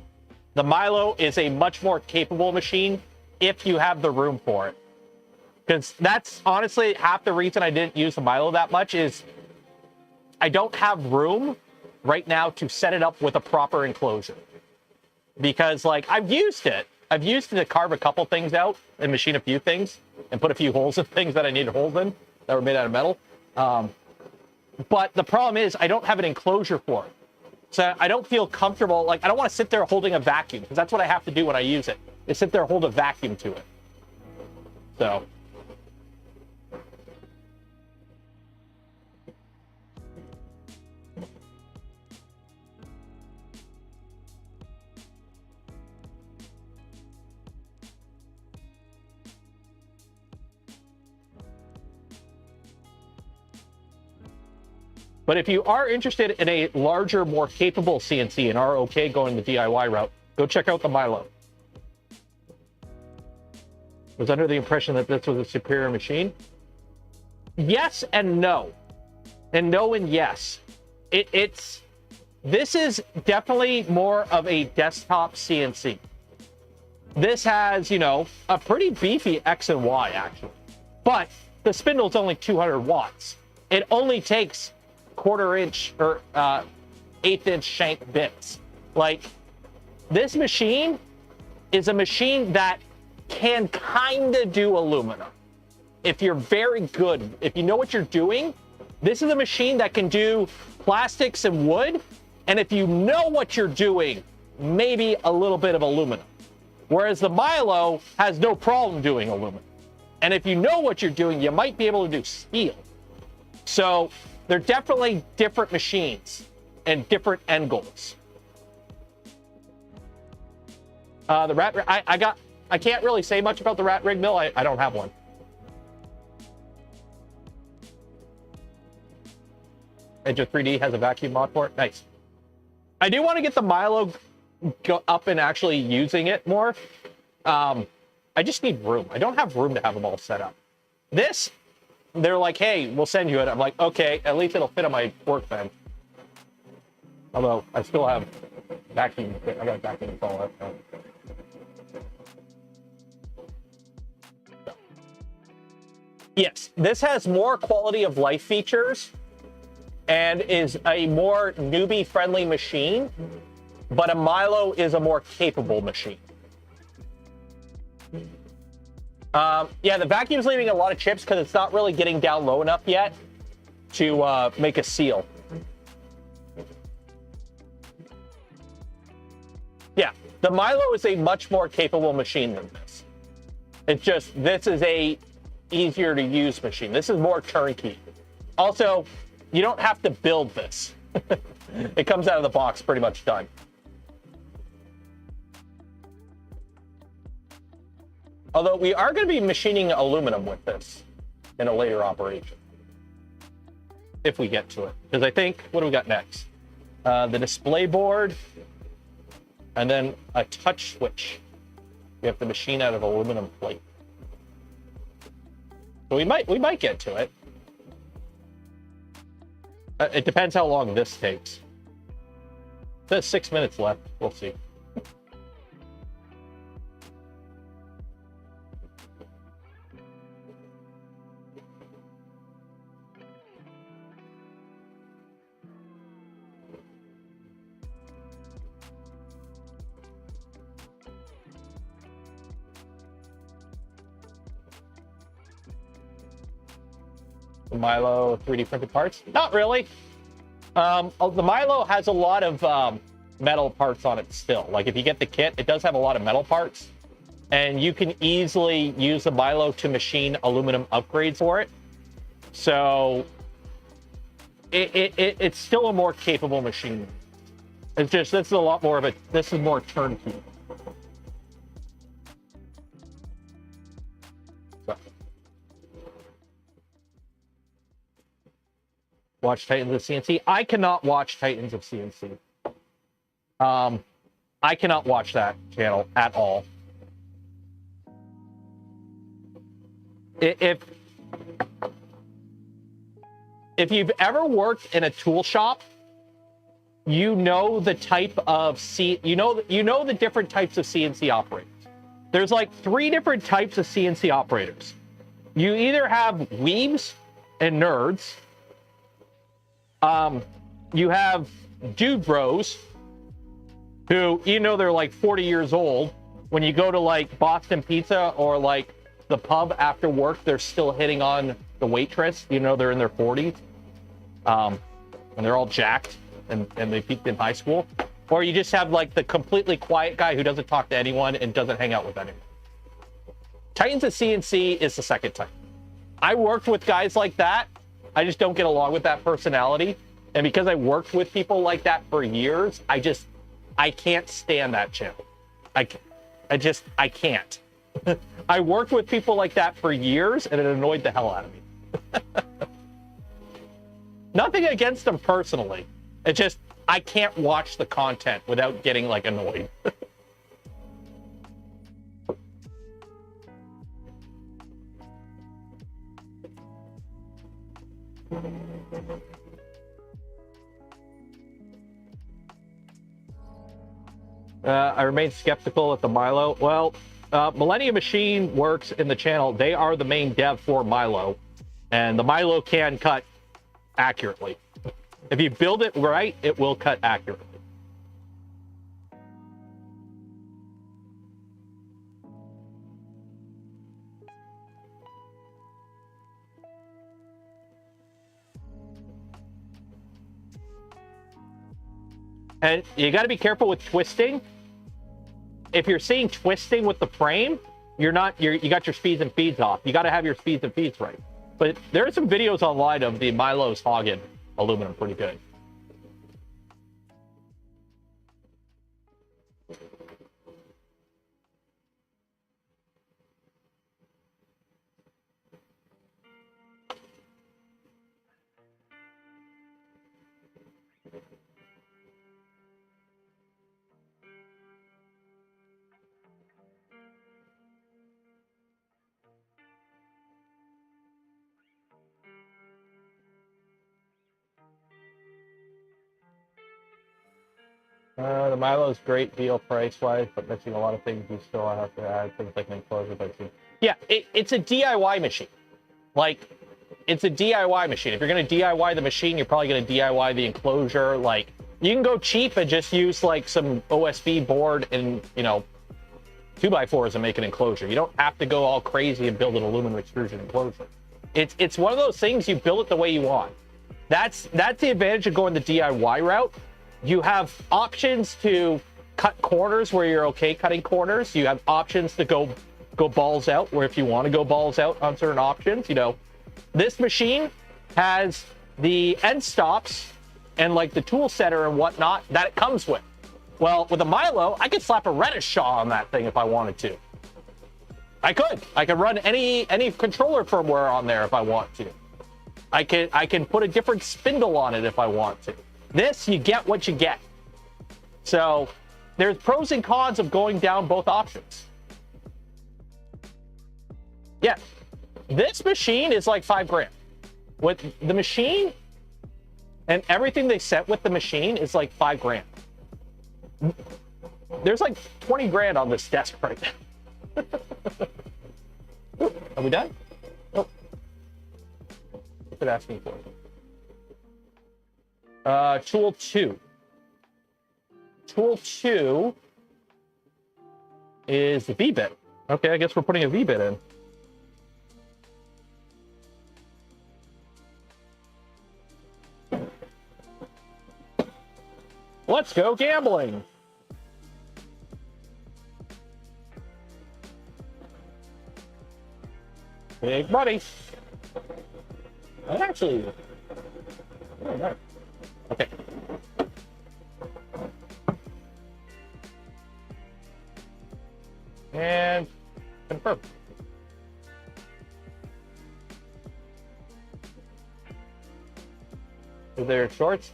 The Milo is a much more capable machine if you have the room for it. Because that's honestly half the reason I didn't use the Milo that much is I don't have room right now to set it up with a proper enclosure. Because, like, I've used it. I've used it to carve a couple things out and machine a few things and put a few holes in things that I needed holes in that were made out of metal. But the problem is I don't have an enclosure for it. So I don't feel comfortable. Like, I don't want to sit there holding a vacuum because that's what I have to do when I use it. Is sit there, hold a vacuum to it. So. But if you are interested in a larger, more capable CNC and are okay going the DIY route, go check out the Milo. Was under the impression that this was a superior machine. Yes and no. And no and yes. This is definitely more of a desktop CNC. This has, you know, a pretty beefy X and Y, actually. But the spindle's only 200 watts. It only takes quarter inch or 1/8" shank bits. Like, this machine is a machine that can kind of do aluminum. If you're very good, if you know what you're doing, this is a machine that can do plastics and wood. And if you know what you're doing, maybe a little bit of aluminum. Whereas the Milo has no problem doing aluminum. And if you know what you're doing, you might be able to do steel. So they're definitely different machines and different end goals. The rat, I can't really say much about the rat rig mill. I don't have one. Edge 3D has a vacuum mod for it. Nice. I do want to get the Milo go up and actually using it more. I just need room. I don't have room to have them all set up. This, they're like, hey, we'll send you it. I'm like, okay, at least it'll fit on my workbench. Although I still have vacuum. I got vacuum install that. Yes, this has more quality of life features and is a more newbie-friendly machine, but a Milo is a more capable machine. Yeah, the vacuum's leaving a lot of chips because it's not really getting down low enough yet to make a seal. Yeah, the Milo is a much more capable machine than this. It's just, this is a easier to use machine. This is more turnkey. Also, you don't have to build this. It comes out of the box pretty much done. Although we are going to be machining aluminum with this in a later operation. If we get to it. Because I think, what do we got next? The display board. And then a touch switch. We have to machine out of aluminum plate. So we might get to it. It depends how long this takes. There's 6 minutes left. We'll see. Milo 3D printed parts? Not really. The Milo has a lot of metal parts on it still. Like if you get the kit, it does have a lot of metal parts. And you can easily use the Milo to machine aluminum upgrades for it. So it's still a more capable machine. It's just, this is a lot more of a, this is more turnkey. Watch Titans of CNC. I cannot watch Titans of CNC. I cannot watch that channel at all. If you've ever worked in a tool shop, you know the type of you know the different types of CNC operators. There's like 3 different types of CNC operators. You either have weebs and nerds. You have dude bros who, you know, they're like 40 years old. When you go to like Boston Pizza or like the pub after work, they're still hitting on the waitress. You know, they're in their 40s. And they're all jacked and they peaked in high school. Or you just have like the completely quiet guy who doesn't talk to anyone and doesn't hang out with anyone. Titans of CNC is the second type. I worked with guys like that. I just don't get along with that personality. And because I worked with people like that for years, I can't stand that channel. I can't. I worked with people like that for years and it annoyed the hell out of me. Nothing against them personally. It's just, I can't watch the content without getting like annoyed. I remain skeptical at the Milo. Well, Millennium Machine Works in the channel. They are the main dev for Milo, and the Milo can cut accurately. If you build it right, it will cut accurately. And you got to be careful with twisting. If you're seeing twisting with the frame, you got your speeds and feeds off. You got to have your speeds and feeds right. But there are some videos online of the Milo's hogging aluminum pretty good. The Milo's great deal price-wise, but missing a lot of things. You still have to add things like an enclosure. But yeah, it's a DIY machine. Like, it's a DIY machine. If you're going to DIY the machine, you're probably going to DIY the enclosure. Like, you can go cheap and just use like some OSB board and 2x4s and make an enclosure. You don't have to go all crazy and build an aluminum extrusion enclosure. It's one of those things, you build it the way you want. That's the advantage of going the DIY route. You have options to cut corners where you're okay cutting corners. You have options to go balls out where if you want to go balls out on certain options. This machine has the end stops and like the tool setter and whatnot that it comes with. Well, with a Milo, I could slap a Reddish saw on that thing if I wanted to. I could run any controller firmware on there if I want to. I can put a different spindle on it if I want to. This, you get what you get. So there's pros and cons of going down both options. Yeah, this machine is like $5 grand. With the machine and everything they sent with the machine is like $5 grand. There's like 20 grand on this desk right now. Are we done? Nope. What's it asking for? Tool 2. Tool 2 is the V-bit. Okay, I guess we're putting a V-bit in. Let's go gambling. Big money. Actually, oh, no. Okay. And confirm. Is there shorts?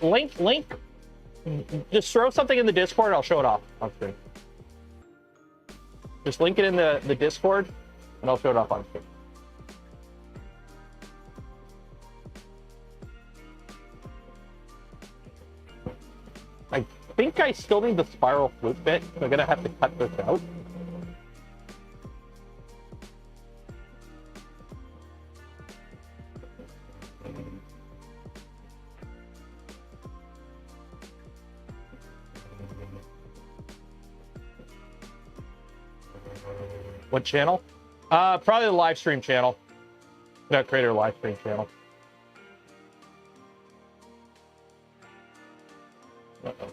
Link. Just throw something in the Discord. I'll show it off on screen. Just link it in the Discord, and I'll show it off on screen. I think I still need the spiral flute bit. So I'm gonna have to cut this out. What channel? Probably the live stream channel. Creator live stream channel. Uh-oh.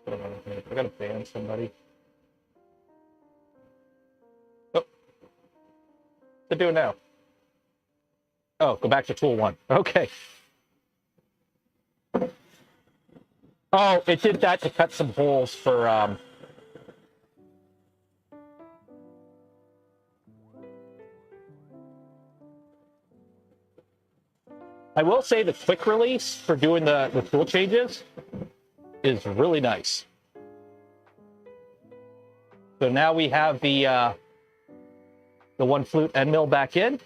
I gotta ban somebody. Oh. What's it doing now? Oh, go back to tool 1. Okay. Oh, it did that to cut some holes for I will say the quick release for doing the tool changes is really nice. So now we have the one flute end mill back in.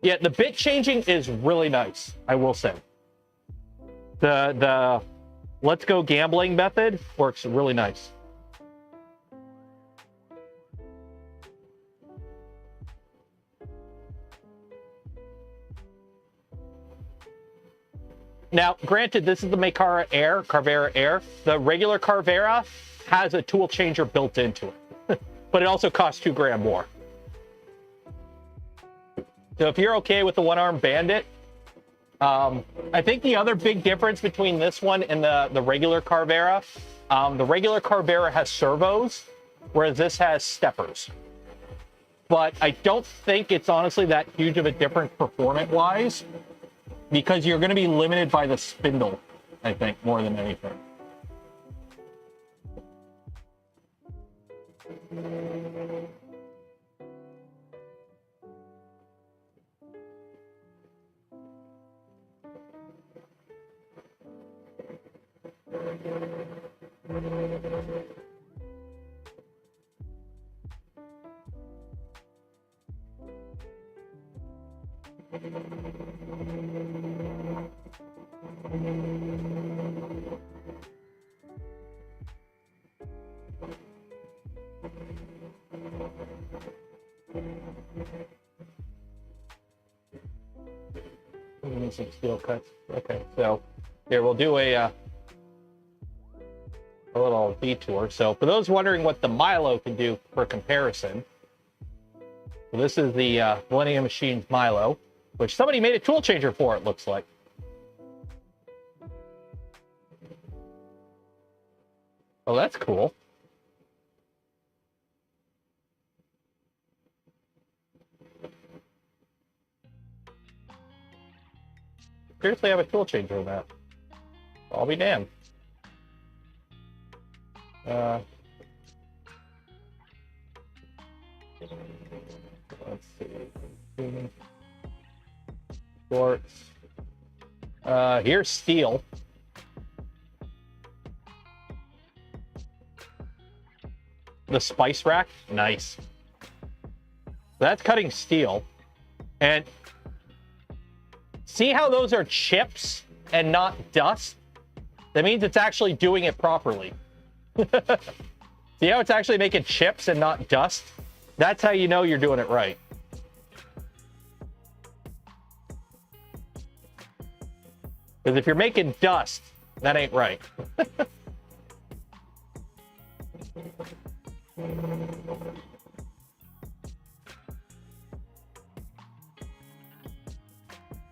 Yeah, the bit changing is really nice, I will say. The let's go gambling method works really nice. Now, granted, this is the Makera Air, Carvera Air. The regular Carvera has a tool changer built into it, but it also costs $2 more. So if you're okay with the one-arm Bandit, I think the other big difference between this one and the regular Carvera, the regular Carvera has servos, whereas this has steppers. But I don't think it's honestly that huge of a difference performance-wise, because you're going to be limited by the spindle, I think, more than anything. Some steel cuts. Okay, so here we'll do a little detour. So for those wondering what the Milo can do for comparison, so this is the Millennium Machines Milo, which somebody made a tool changer for, it looks like. Oh, that's cool. Seriously, have a tool changer in that. I'll be damned. Let's see. Shorts. Here's steel. The spice rack, nice. That's cutting steel. And see how those are chips and not dust? That means it's actually doing it properly. See how it's actually making chips and not dust? That's how you know you're doing it right. Because if you're making dust, that ain't right.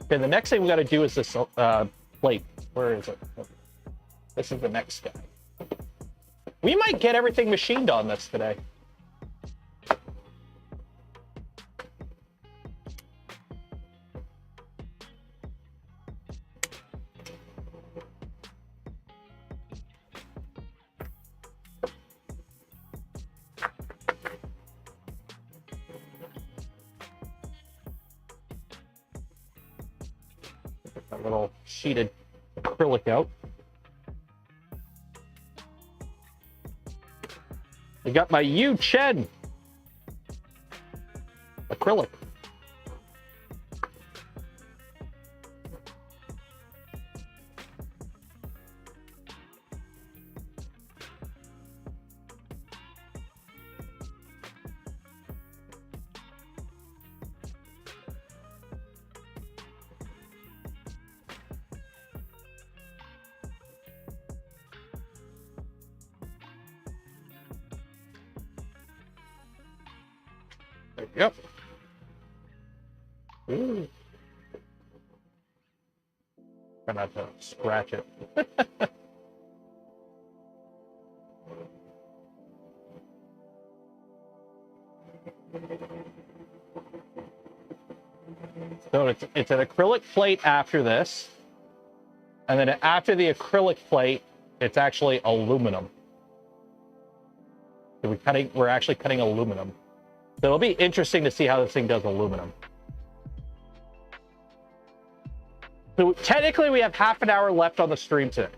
Okay, the next thing we got to do is this plate. Where is it? This is the next guy. We might get everything machined on this today. That little sheeted acrylic out. I got my Yu Chen acrylic. Yep. Ooh. Try not to scratch it. So it's an acrylic plate after this, and then after the acrylic plate, it's actually aluminum. So we're actually cutting aluminum. So it'll be interesting to see how this thing does aluminum. So technically we have half an hour left on the stream today.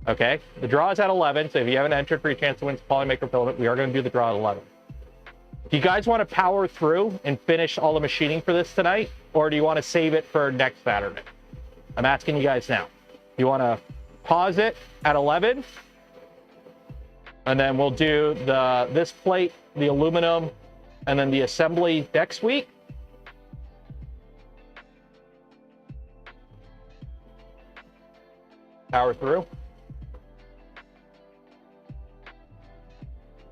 Okay, the draw is at 11, so if you haven't entered for your chance to win POLYMAKER filament, we are going to do the draw at 11. Do you guys want to power through and finish all the machining for this tonight, or do you want to save it for next Saturday? I'm asking you guys now. You want to pause it at 11, and then we'll do this plate, the aluminum, and then the assembly next week? power through.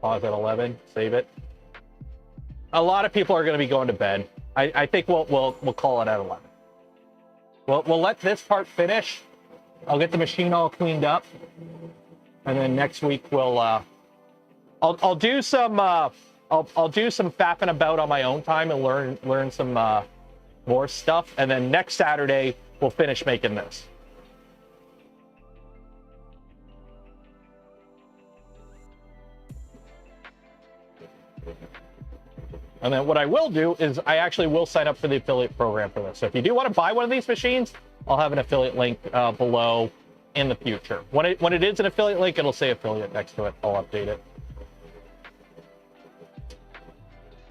Pause at 11, save it. A lot of people are going to be going to bed. I think we'll call it at 11. We'll let this part finish. I'll get the machine all cleaned up, and then next week we'll I'll do some I'll do some fapping about on my own time and learn some more stuff, and then next Saturday we'll finish making this. And then what I will do is I actually will sign up for the affiliate program for this. So if you do want to buy one of these machines, I'll have an affiliate link below in the future. When it is an affiliate link, it'll say affiliate next to it. I'll update it.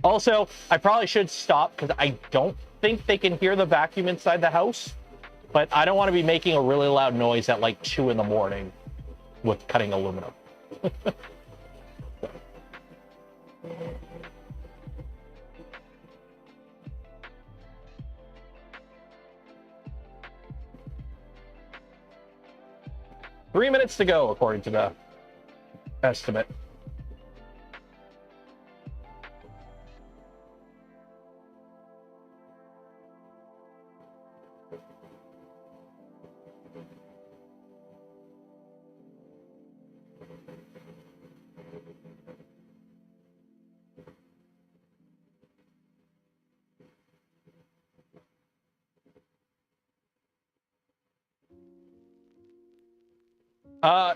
Also, I probably should stop because I don't think they can hear the vacuum inside the house, but I don't want to be making a really loud noise at like 2 in the morning with cutting aluminum. 3 minutes to go, according to the estimate.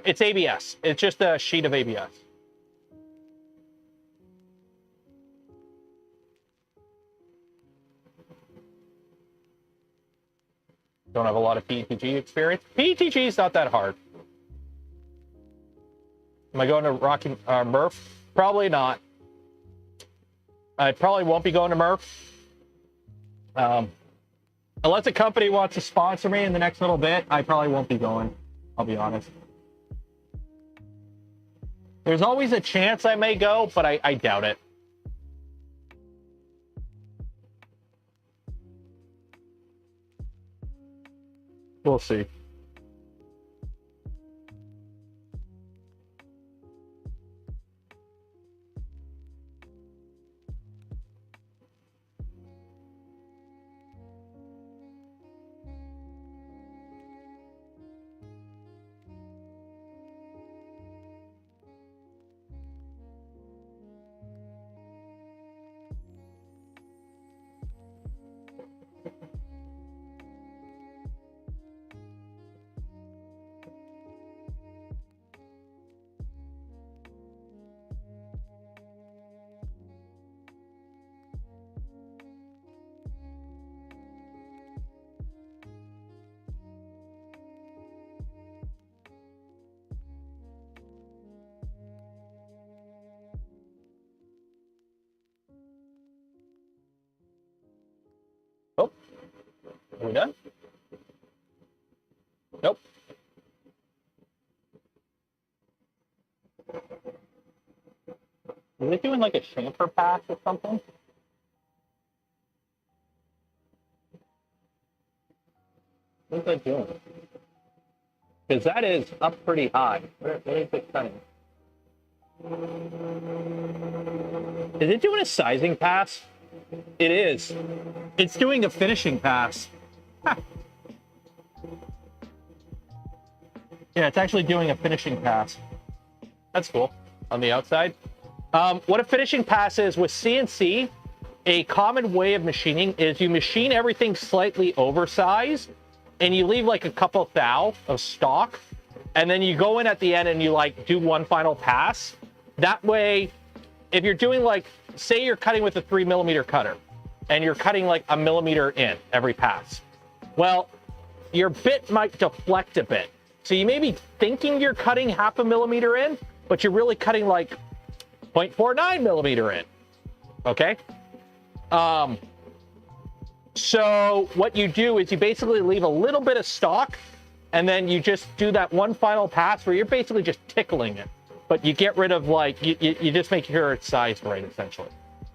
It's ABS. It's just a sheet of ABS. Don't have a lot of PETG experience. PETG is not that hard. Am I going to Rocky Murph? Probably not. I probably won't be going to Murph. Unless a company wants to sponsor me in the next little bit, I probably won't be going. I'll be honest. There's always a chance I may go, but I doubt it. We'll see. Oh, are we done? Nope. Is it doing like a chamfer pass or something? What is that doing? Because that is up pretty high. Where is it cutting? Is it doing a sizing pass? It is. It's doing a finishing pass. Huh. Yeah, it's actually doing a finishing pass. That's cool. On the outside. What a finishing pass is with CNC, a common way of machining is you machine everything slightly oversized and you leave like a couple thou of stock, and then you go in at the end and you like do one final pass. That way, if you're doing like, say you're cutting with a 3mm cutter and you're cutting like 1 millimeter in every pass. Well, your bit might deflect a bit. So you may be thinking you're cutting 0.5 millimeter in, but you're really cutting like 0.49 millimeter in. Okay? So what you do is you basically leave a little bit of stock and then you just do that one final pass where you're basically just tickling it. But you get rid of like, you just make sure it's sized right, essentially.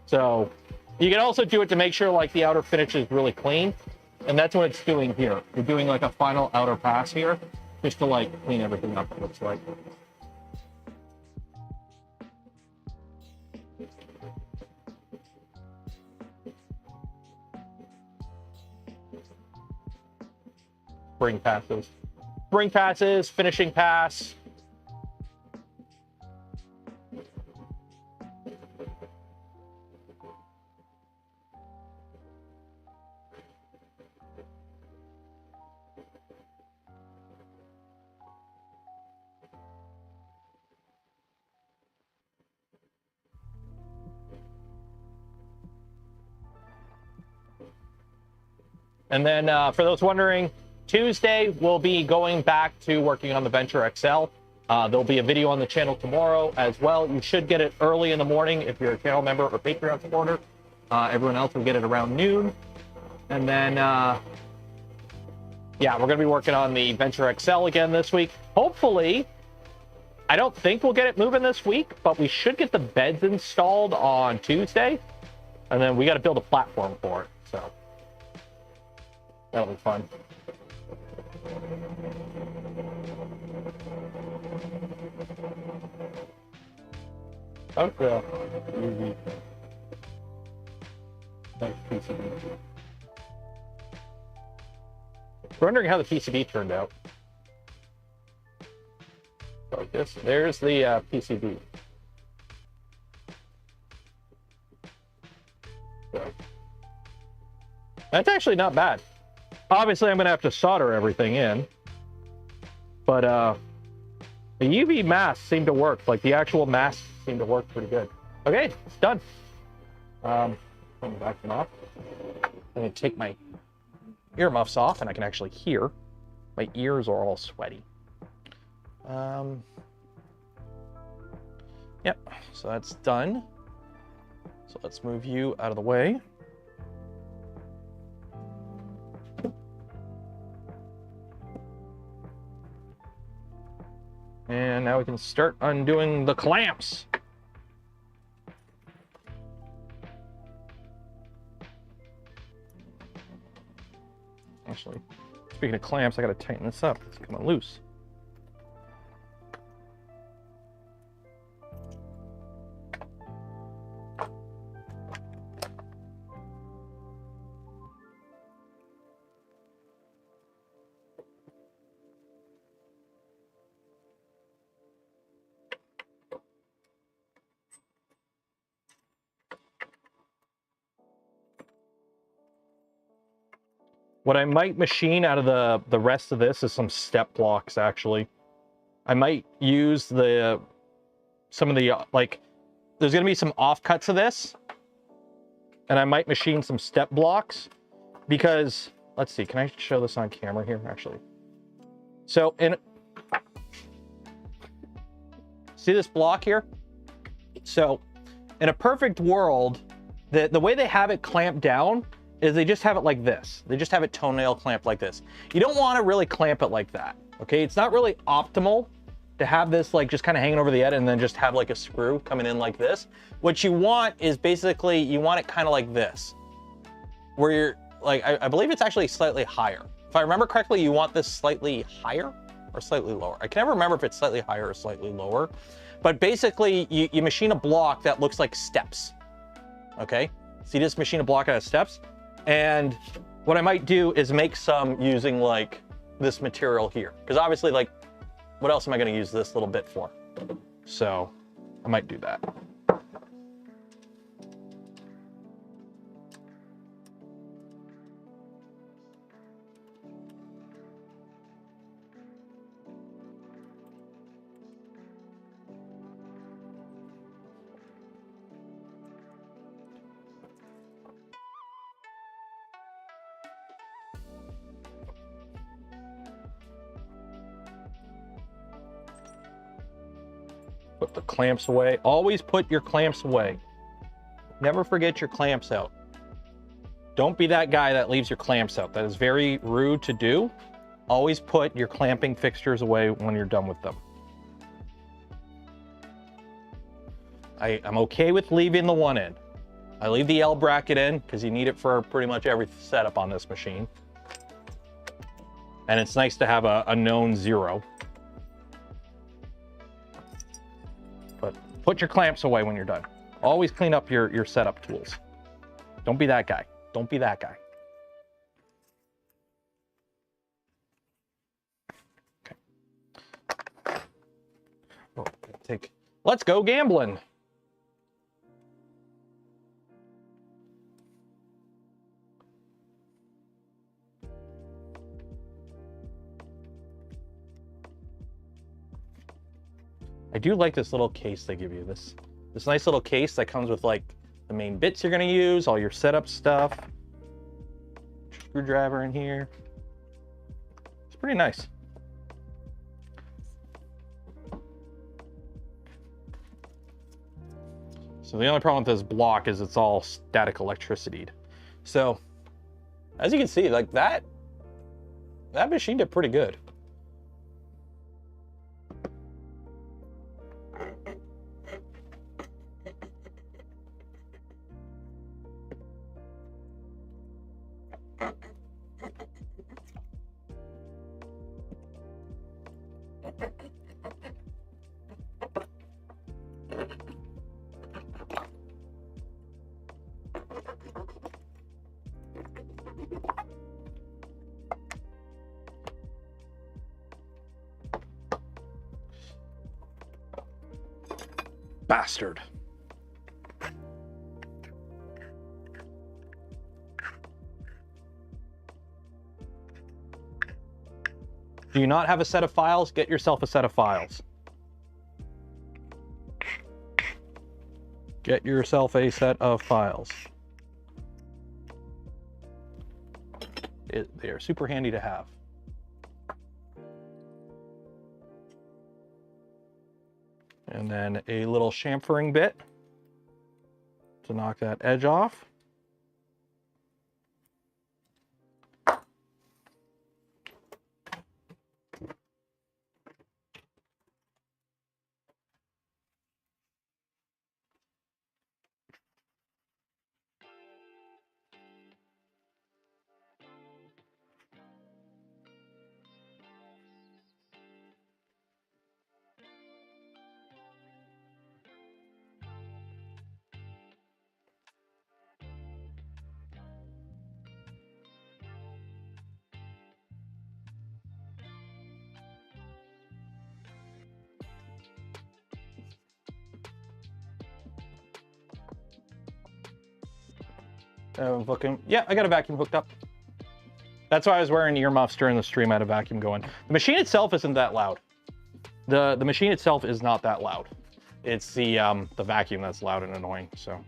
So you can also do it to make sure like the outer finish is really clean. And that's what it's doing here. You're doing like a final outer pass here. just to like clean everything up, it looks like. Spring passes. Spring passes, finishing pass. And then for those wondering, Tuesday we'll be going back to working on the Venture XL. There'll be a video on the channel tomorrow as well. You should get it early in the morning if you're a channel member or Patreon supporter. Everyone else will get it around noon. And then, yeah, we're going to be working on the Venture XL again this week. Hopefully, I don't think we'll get it moving this week, but we should get the beds installed on Tuesday. And then we got to build a platform for it. So that'll be fun. Okay. Nice PCB. Wondering how the PCB turned out. Like this. There's the PCB. So. That's actually not bad. Obviously, I'm going to have to solder everything in. But the UV mask seemed to work. Like, the actual mask seemed to work pretty good. Okay, it's done. Let me back them off. I'm going to take my earmuffs off, and I can actually hear. My ears are all sweaty. Yep, so that's done. So let's move you out of the way. And now we can start undoing the clamps. Actually, speaking of clamps, I gotta tighten this up. It's coming loose. What I might machine out of the rest of this is some step blocks, actually. I might use some of the, like, there's going to be some offcuts of this. And I might machine some step blocks. Because, let's see, can I show this on camera here, actually? So, see this block here? So, in a perfect world, the way they have it clamped down is they just have it like this. They just have it toenail clamped like this. You don't want to really clamp it like that, okay? It's not really optimal to have this like just kind of hanging over the edge and then just have like a screw coming in like this. What you want is basically, you want it kind of like this, where you're like, I believe it's actually slightly higher. If I remember correctly, you want this slightly higher or slightly lower. I can never remember if it's slightly higher or slightly lower, but basically you machine a block that looks like steps, okay? So you just machine a block out of steps. And what I might do is make some using like this material here. Because obviously, like, what else am I going to use this little bit for? So I might do that. Put the clamps away. Always put your clamps away. Never forget your clamps out. Don't be that guy that leaves your clamps out. That is very rude to do. Always put your clamping fixtures away when you're done with them. I'm okay with leaving the one end. I leave the L bracket in because you need it for pretty much every setup on this machine. And it's nice to have a known 0. But put your clamps away when you're done. Always clean up your setup tools. Don't be that guy. Don't be that guy. Okay. Oh, let's go gambling. I do like this little case they give you. This nice little case that comes with like the main bits you're gonna use, all your setup stuff. Screwdriver in here. It's pretty nice. So the only problem with this block is it's all static electricity. So as you can see, like that machine did pretty good. Bastard. Do you not have a set of files? Get yourself a set of files. Get yourself a set of files. They are super handy to have. And then a little chamfering bit to knock that edge off. Yeah, I got a vacuum hooked up. That's why I was wearing earmuffs during the stream. I had a vacuum going. The machine itself isn't that loud. The machine itself is not that loud. It's the vacuum that's loud and annoying. So.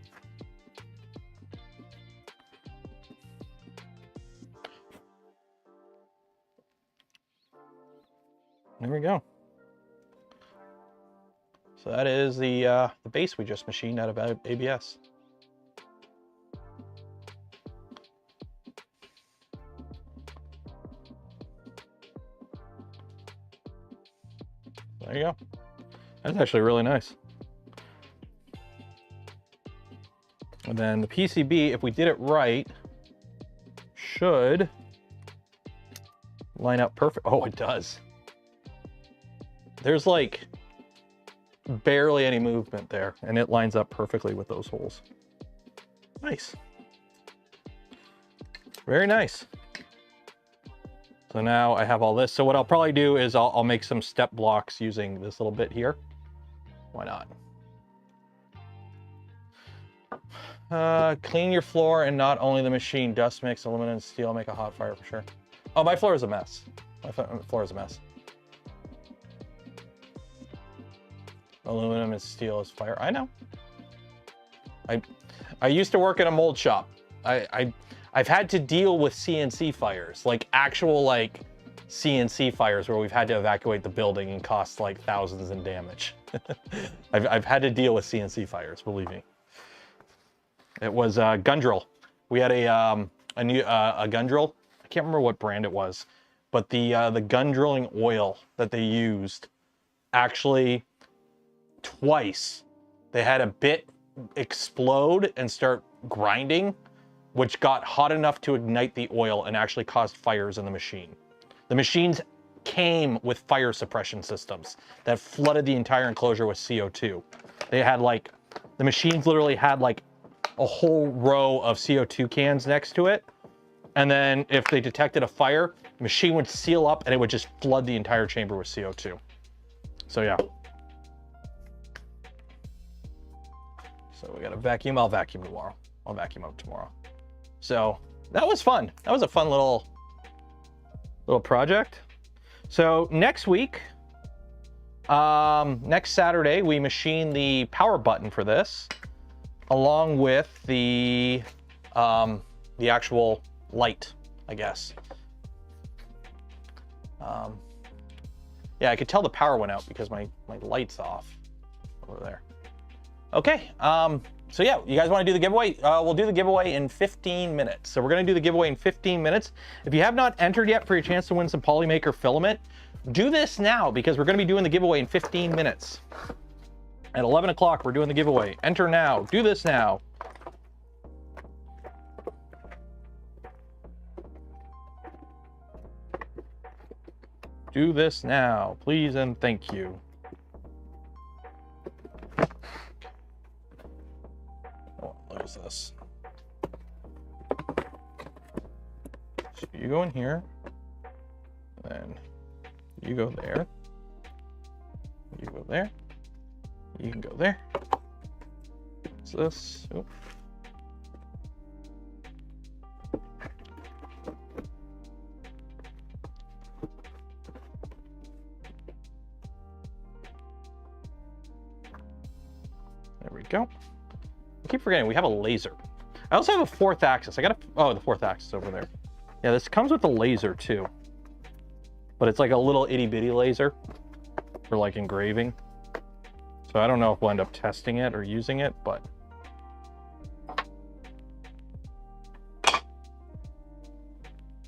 There we go. So that is the base we just machined out of ABS. There you go. That's actually really nice. And then the PCB, if we did it right, should line up perfect. Oh, it does. There's like barely any movement there, and it lines up perfectly with those holes. Nice. Very nice. So now I have all this. So what I'll probably do is I'll make some step blocks using this little bit here. Why not? Clean your floor and not only the machine. Dust mix, aluminum and steel make a hot fire for sure. Oh, my floor is a mess. My floor is a mess. Aluminum and steel is fire. I know. I used to work in a mold shop. I've had to deal with CNC fires, like actual like CNC fires where we've had to evacuate the building and cost like thousands in damage. I've had to deal with CNC fires, believe me. It was gun drill. We had a gun drill. I can't remember what brand it was, but the gun drilling oil that they used, actually twice they had a bit explode and start grinding, which got hot enough to ignite the oil and actually caused fires in the machine. The machines came with fire suppression systems that flooded the entire enclosure with CO2. They had like, the machines literally had like a whole row of CO2 cans next to it. And then if they detected a fire, the machine would seal up and it would just flood the entire chamber with CO2. So yeah. So we got a vacuum. I'll vacuum tomorrow. I'll vacuum up tomorrow. So that was fun. That was a fun little project. So next week, next Saturday, we machine the power button for this, along with the actual light, I guess. Yeah, I could tell the power went out because my light's off over there. Okay, so yeah, you guys want to do the giveaway? We'll do the giveaway in 15 minutes. So we're going to do the giveaway in 15 minutes. If you have not entered yet for your chance to win some POLYMAKER filament, do this now because we're going to be doing the giveaway in 15 minutes. At 11 o'clock, we're doing the giveaway. Enter now. Do this now. Do this now, please and thank you. Oh, what is this? So you go in here, then you go there, you go there, you can go there. What's this? Oop. There we go. I keep forgetting we have a laser. I also have a fourth axis. Oh, the fourth axis over there. Yeah, this comes with a laser too. But it's like a little itty bitty laser for like engraving. So I don't know if we'll end up testing it or using it, but. I'm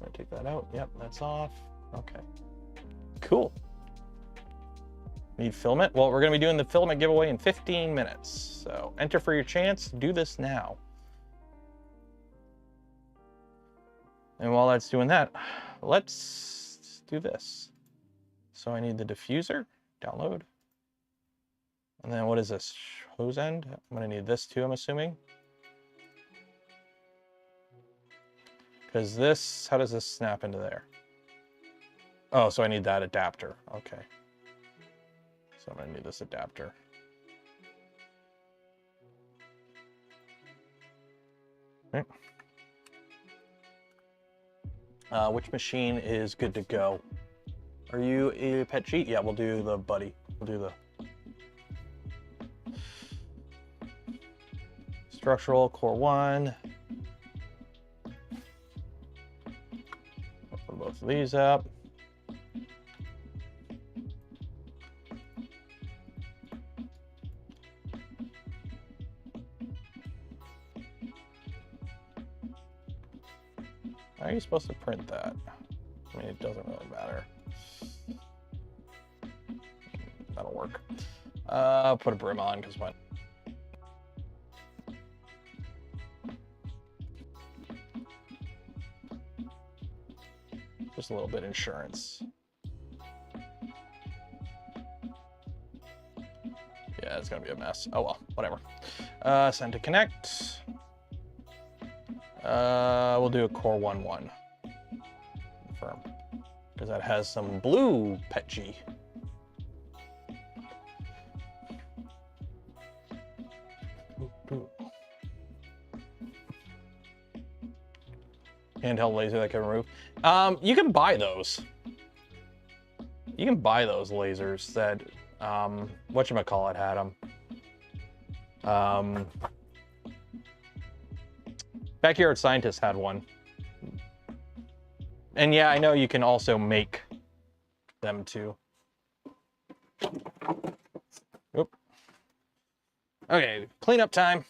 gonna take that out. Yep, that's off. Okay. Cool. Need filament? Well, we're going to be doing the filament giveaway in 15 minutes. So enter for your chance. Do this now. And while that's doing that, let's do this. So I need the diffuser. Download. And then what is this? Hose end? I'm going to need this too, I'm assuming. Because this, how does this snap into there? Oh, so I need that adapter. Okay. So I'm going to need this adapter. Okay. Which machine is good to go? Are you a pet sheet? Yeah, we'll do the buddy. We'll do the structural core 1. Open both of these up. How are you supposed to print that? I mean, it doesn't really matter. That'll work. Put a brim on, because what? Just a little bit insurance. Yeah, it's gonna be a mess. Oh well, whatever. Send to connect. We'll do a core 1-1. Confirm. Because that has some blue PETG. Handheld laser that can remove. You can buy those. You can buy those lasers that, whatchamacallit had them. Backyard Scientist had one. And yeah, I know you can also make them too. Oop. Okay, cleanup time.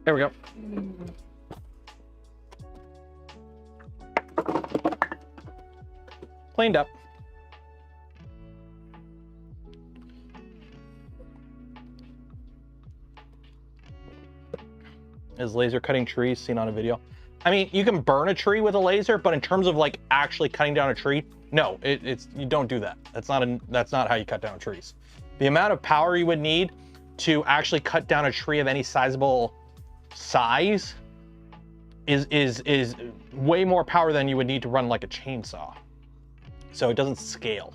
There we go. Cleaned up. Is laser cutting trees seen on a video? I mean, you can burn a tree with a laser, but in terms of like actually cutting down a tree, no, it's you don't do that. That's not how you cut down trees. The amount of power you would need to actually cut down a tree of any sizable size is way more power than you would need to run like a chainsaw. So it doesn't scale.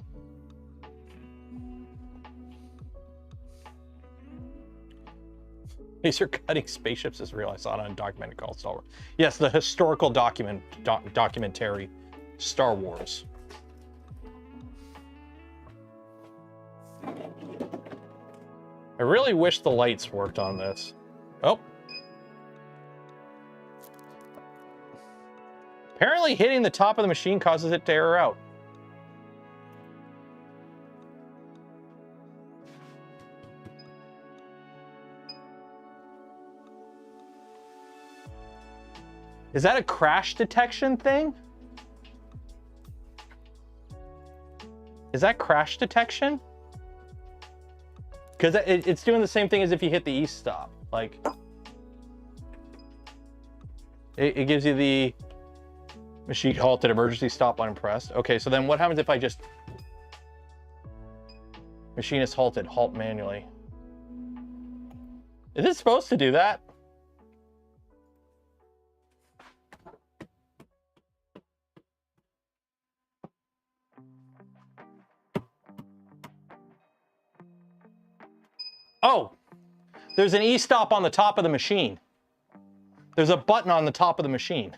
Laser cutting spaceships is real. I saw it on a documentary called Star Wars. Yes, the historical documentary Star Wars. I really wish the lights worked on this. Oh. Apparently hitting the top of the machine causes it to error out. Is that a crash detection thing? Is that crash detection? Because it's doing the same thing as if you hit the E-stop. Like, it gives you the machine halted, emergency stop when pressed. Okay, so then what happens if I just... Machine is halted, halt manually. Is it supposed to do that? Oh, there's an E-stop on the top of the machine. There's a button on the top of the machine.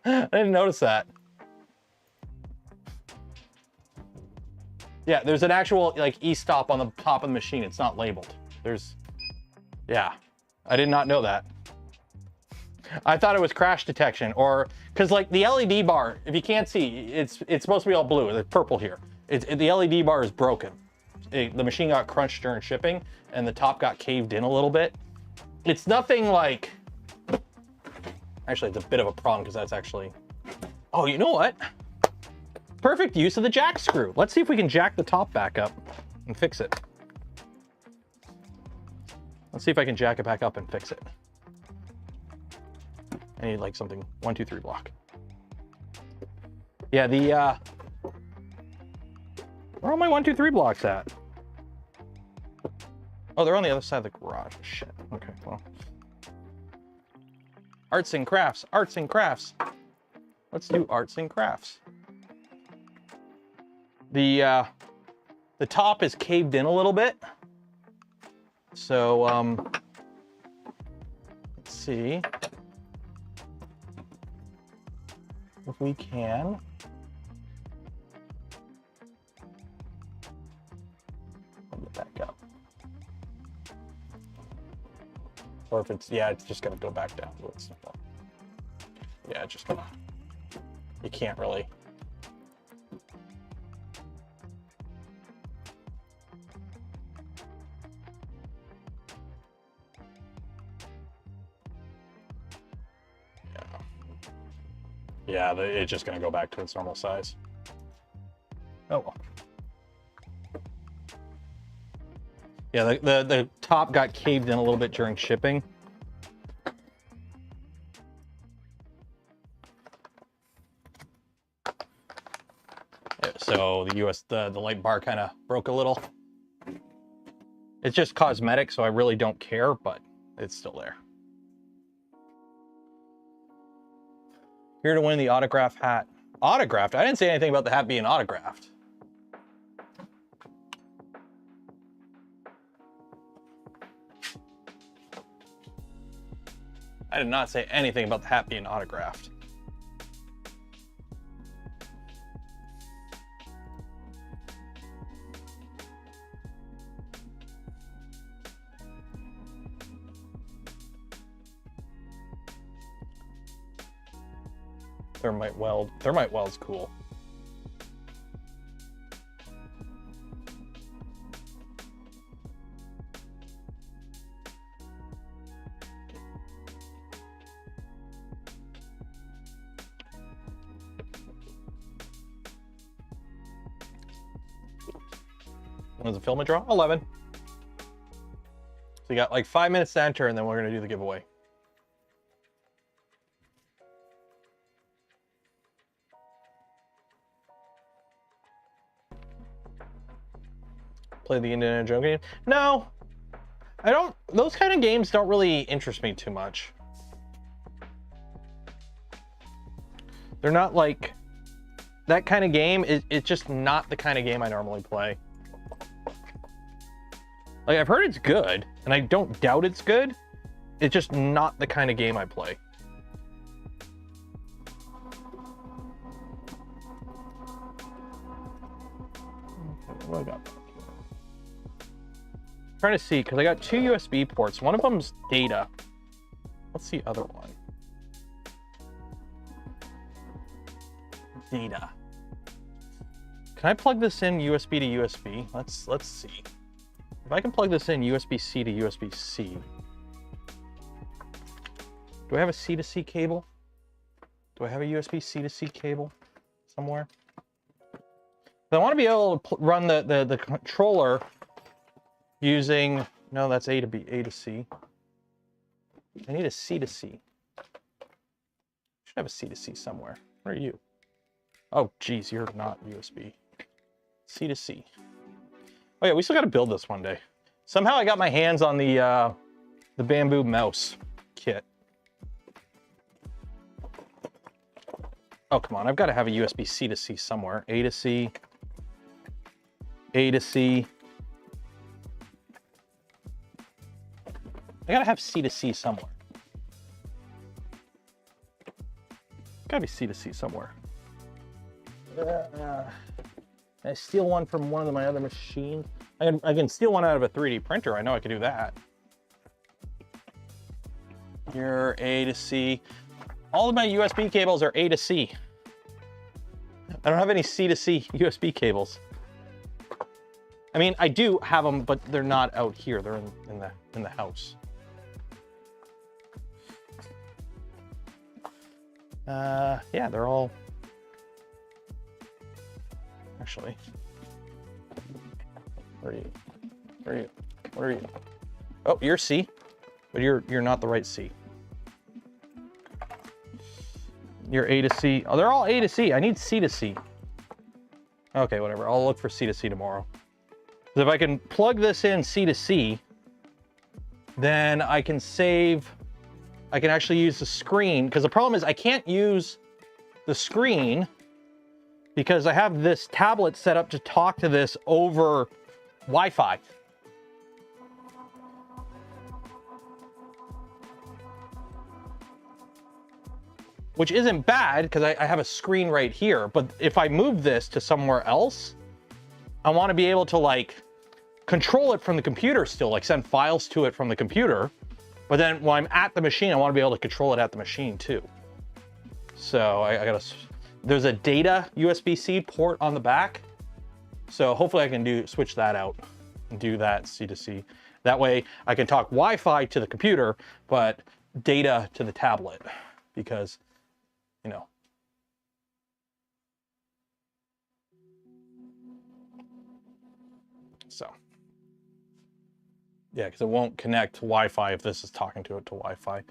I didn't notice that. Yeah, there's an actual like E-stop on the top of the machine. It's not labeled. Yeah, I did not know that. I thought it was crash detection or, cause like the LED bar, if you can't see, it's supposed to be all blue. It's purple here. The LED bar is broken. The machine got crunched during shipping and the top got caved in a little bit. It's nothing like, actually it's a bit of a problem because that's actually, oh, you know what? Perfect use of the jack screw. Let's see if we can jack the top back up and fix it. Let's see if I can jack it back up and fix it. I need like something, 1, 2, 3 block. Yeah, where are my 1, 2, 3 blocks at? Oh, they're on the other side of the garage. Shit. Okay, well. Arts and crafts, arts and crafts. Let's do arts and crafts. The top is caved in a little bit. So, let's see if we can. Get back up. Or if it's, yeah, it's just gonna go back down. Yeah, it's just gonna, you can't really. Yeah, it's just gonna go back to its normal size. Oh well. Yeah, the top got caved in a little bit during shipping. So the light bar kind of broke a little. It's just cosmetic, so I really don't care, but it's still there. Here to win the autograph hat. Autographed? I didn't say anything about the hat being autographed. I did not say anything about the hat being autographed. Thermite weld. Thermite weld's cool. When does the filament draw? 11. So you got like 5 minutes to enter, and then we're gonna do the giveaway. Play the Indiana Jones game? No, I don't. Those kind of games don't really interest me too much. They're not like that kind of game. It's just not the kind of game I normally play. Like, I've heard it's good, and I don't doubt it's good. It's just not the kind of game I play. Okay, what I got? I'm trying to see, because I got 2 USB ports. One of them's data. What's the other one? Data. Can I plug this in USB to USB? Let's see. If I can plug this in USB-C to USB-C. Do I have a C to C cable? Do I have a USB-C to C cable somewhere? I want to be able to run the controller using, no, that's A to C. I need a C to C. I should have a C to C somewhere. Where are you? Oh, geez, you're not USB. C to C. Oh yeah, we still got to build this one day. Somehow I got my hands on the bamboo mouse kit. Oh, come on, I've got to have a USB C to C somewhere. A to C. A to C. I gotta have C to C somewhere. Gotta be C to C somewhere. I steal one from one of my other machines. I can steal one out of a 3D printer. I know I can do that. Your A to C. All of my USB cables are A to C. I don't have any C to C USB cables. I mean, I do have them, but they're not out here. They're in the house. Yeah, they're all. Actually, where are you? Where are you? Where are you? Oh, you're C, but you're not the right C. You're A to C. Oh, they're all A to C. I need C to C. Okay, whatever. I'll look for C to C tomorrow. If I can plug this in C to C, then I can save. I can actually use the screen, because the problem is I can't use the screen because I have this tablet set up to talk to this over Wi-Fi. Which isn't bad because I have a screen right here, but if I move this to somewhere else, I want to be able to like control it from the computer still, like send files to it from the computer. But then when I'm at the machine, I want to be able to control it at the machine too. So I gotta, there's a data USB-C port on the back. So hopefully I can switch that out and do that C to C. That way I can talk Wi-Fi to the computer, but data to the tablet, because, you know. So. Yeah, because it won't connect to Wi-Fi if this is talking to it to Wi-Fi.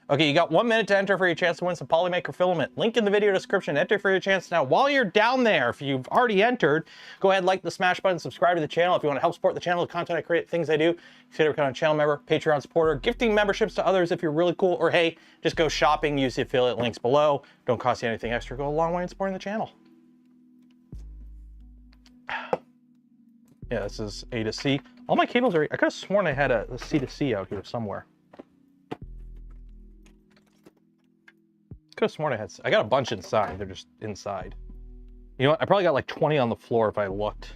Okay, you got 1 minute to enter for your chance to win some POLYMAKER filament. Link in the video description. Enter for your chance now. While you're down there, if you've already entered, go ahead, like the smash button, subscribe to the channel. If you want to help support the channel, the content I create, things I do, consider becoming a channel member, Patreon supporter, gifting memberships to others if you're really cool, or hey, just go shopping, use the affiliate links below. Don't cost you anything extra. Go a long way in supporting the channel. Yeah, this is A to C. All my cables are, I could have sworn I had a C to C out here somewhere. Could have sworn I got a bunch inside. They're just inside. You know what? I probably got like 20 on the floor if I looked.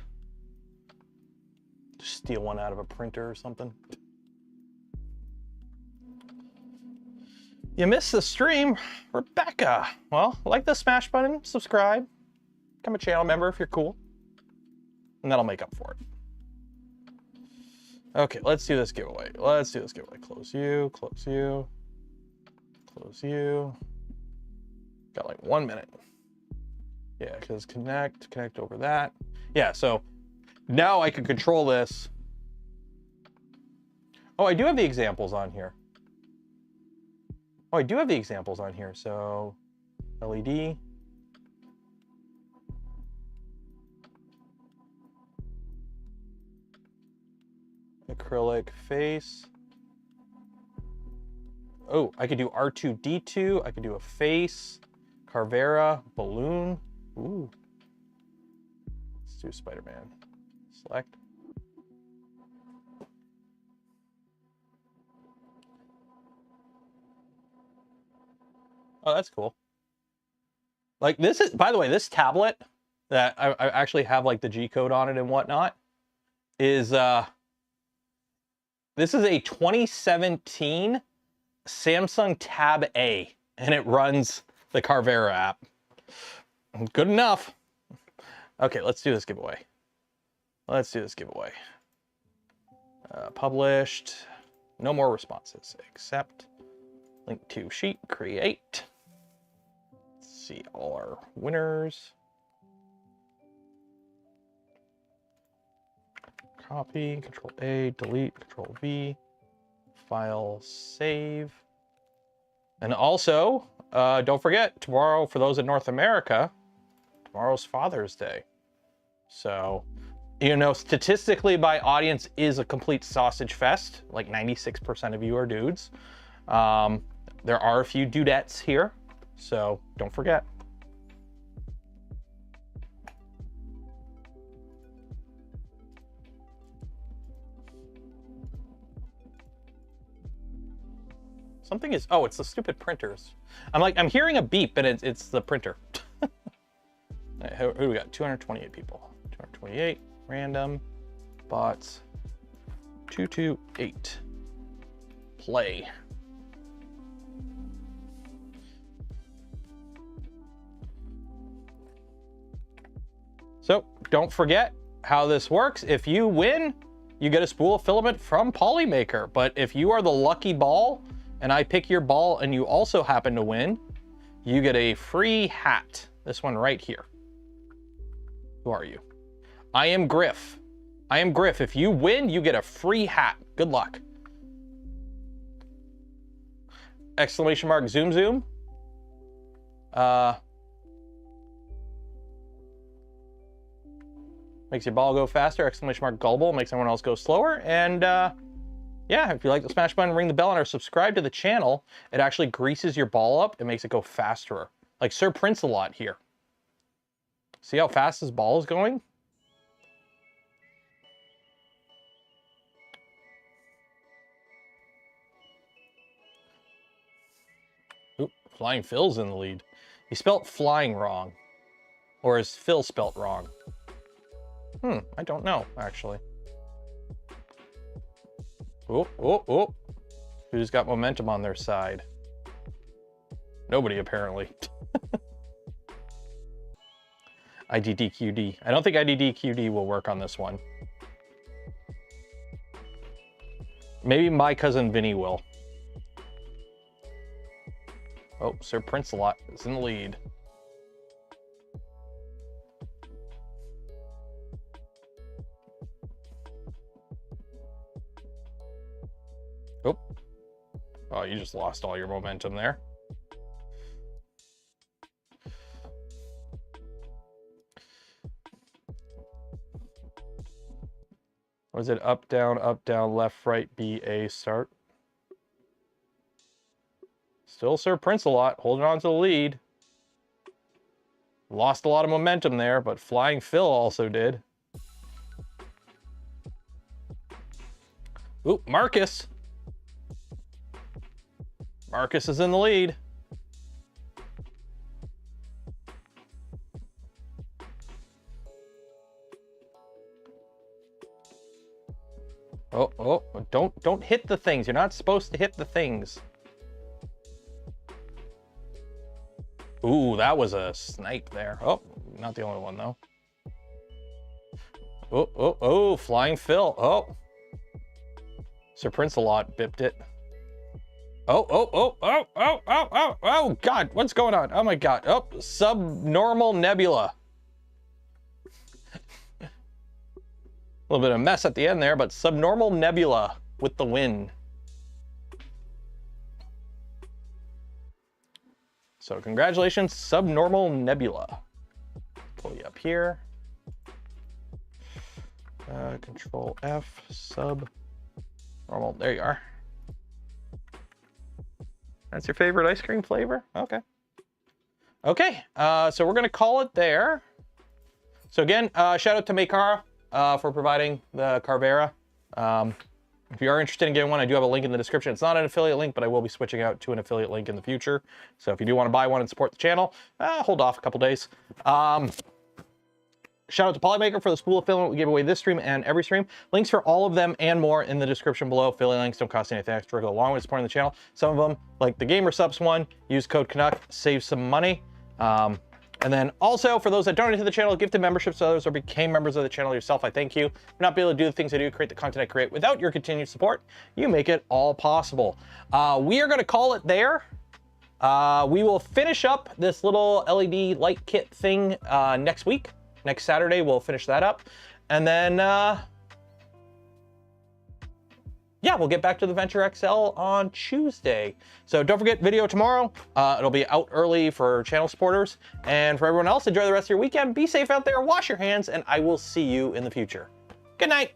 Just steal one out of a printer or something. You missed the stream, Rebecca. Well, like the smash button, subscribe, become a channel member if you're cool, and that'll make up for it. Okay, let's do this giveaway. Let's do this giveaway. Close you, close you, close you. Got like 1 minute. Yeah, because connect over that. Yeah, so Now I can control this. Oh, I do have the examples on here. Oh, I do have the examples on here. So LED. Acrylic face. Oh, I could do R2-D2. I could do a face. Carvera, balloon. Ooh. Let's do Spider-Man. Select. Oh, that's cool. Like this is, by the way, this tablet that I actually have like the G code on it and whatnot is, this is a 2017 Samsung Tab A, and it runs the Carvera app. Good enough. Okay, let's do this giveaway. Let's do this giveaway. Published. No more responses. Accept. Link to sheet. Create. Let's see all our winners. Copy. Control A. Delete. Control V. File. Save. And also, don't forget, tomorrow, for those in North America, tomorrow's Father's Day. So, you know, statistically, my audience is a complete sausage fest. Like 96% of you are dudes. There are a few dudettes here, so don't forget. Something is, oh, it's the stupid printers. I'm hearing a beep, and it's the printer. Right, who do we got? 228 people. 228, random, bots, 228, play. So don't forget how this works. If you win, you get a spool of filament from POLYMAKER. But if you are the lucky ball, and I pick your ball and you also happen to win, you get a free hat. This one right here. Who are you? I am Griff. I am Griff. If you win, you get a free hat. Good luck. Exclamation mark zoom zoom. Makes your ball go faster. Exclamation mark gullible makes everyone else go slower. And yeah, if you like the smash button, ring the bell, and or subscribe to the channel, it actually greases your ball up. It makes it go faster. Like Sir Prince-A-Lot here. See how fast his ball is going? Oop, Flying Phil's in the lead. He spelt flying wrong. Or is Phil spelt wrong? I don't know, actually. Oh, oh, oh. Who's got momentum on their side? Nobody, apparently. IDDQD. I don't think IDDQD will work on this one. Maybe my cousin Vinny will. Oh, Sir Prince-A-Lot is in the lead. Oh. Oh, you just lost all your momentum there. Was it up, down, left, right, B, A, start? Still Sir Prince-A-Lot holding on to the lead. Lost a lot of momentum there, but Flying Phil also did. Ooh, Marcus. Marcus is in the lead. Oh, oh, don't hit the things. You're not supposed to hit the things. Ooh, that was a snipe there. Oh, not the only one though. Oh, oh, oh, Flying Phil. Oh. Sir Prince-A-Lot bipped it. Oh, oh, oh, oh, oh, oh, oh, oh, God, what's going on? Oh my God. Oh, subnormal nebula. A little bit of a mess at the end there, but subnormal nebula with the win. So congratulations, subnormal nebula. Pull you up here. Control F, subnormal. There you are. That's your favorite ice cream flavor? Okay. Okay, so we're gonna call it there. So again, shout out to Makera for providing the Carvera. If you are interested in getting one, I do have a link in the description. It's not an affiliate link, but I will be switching out to an affiliate link in the future. So if you do want to buy one and support the channel, hold off a couple days. Shout out to POLYMAKER for the spool of filament we gave away this stream and every stream. Links for all of them and more in the description below. Affiliate links don't cost anything extra, go a long way to supporting the channel. Some of them, like the Gamer Subs one, use code Canuck, save some money. And then also, for those that donated to the channel, gifted memberships to others, or became members of the channel yourself, I thank you. For not being able to do the things I do, create the content I create without your continued support, you make it all possible. We are going to call it there. We will finish up this little LED light kit thing next week. Next Saturday, we'll finish that up. And then, yeah, we'll get back to the Venture XL on Tuesday. So don't forget, video tomorrow. It'll be out early for channel supporters. And for everyone else, enjoy the rest of your weekend. Be safe out there, wash your hands, and I will see you in the future. Good night.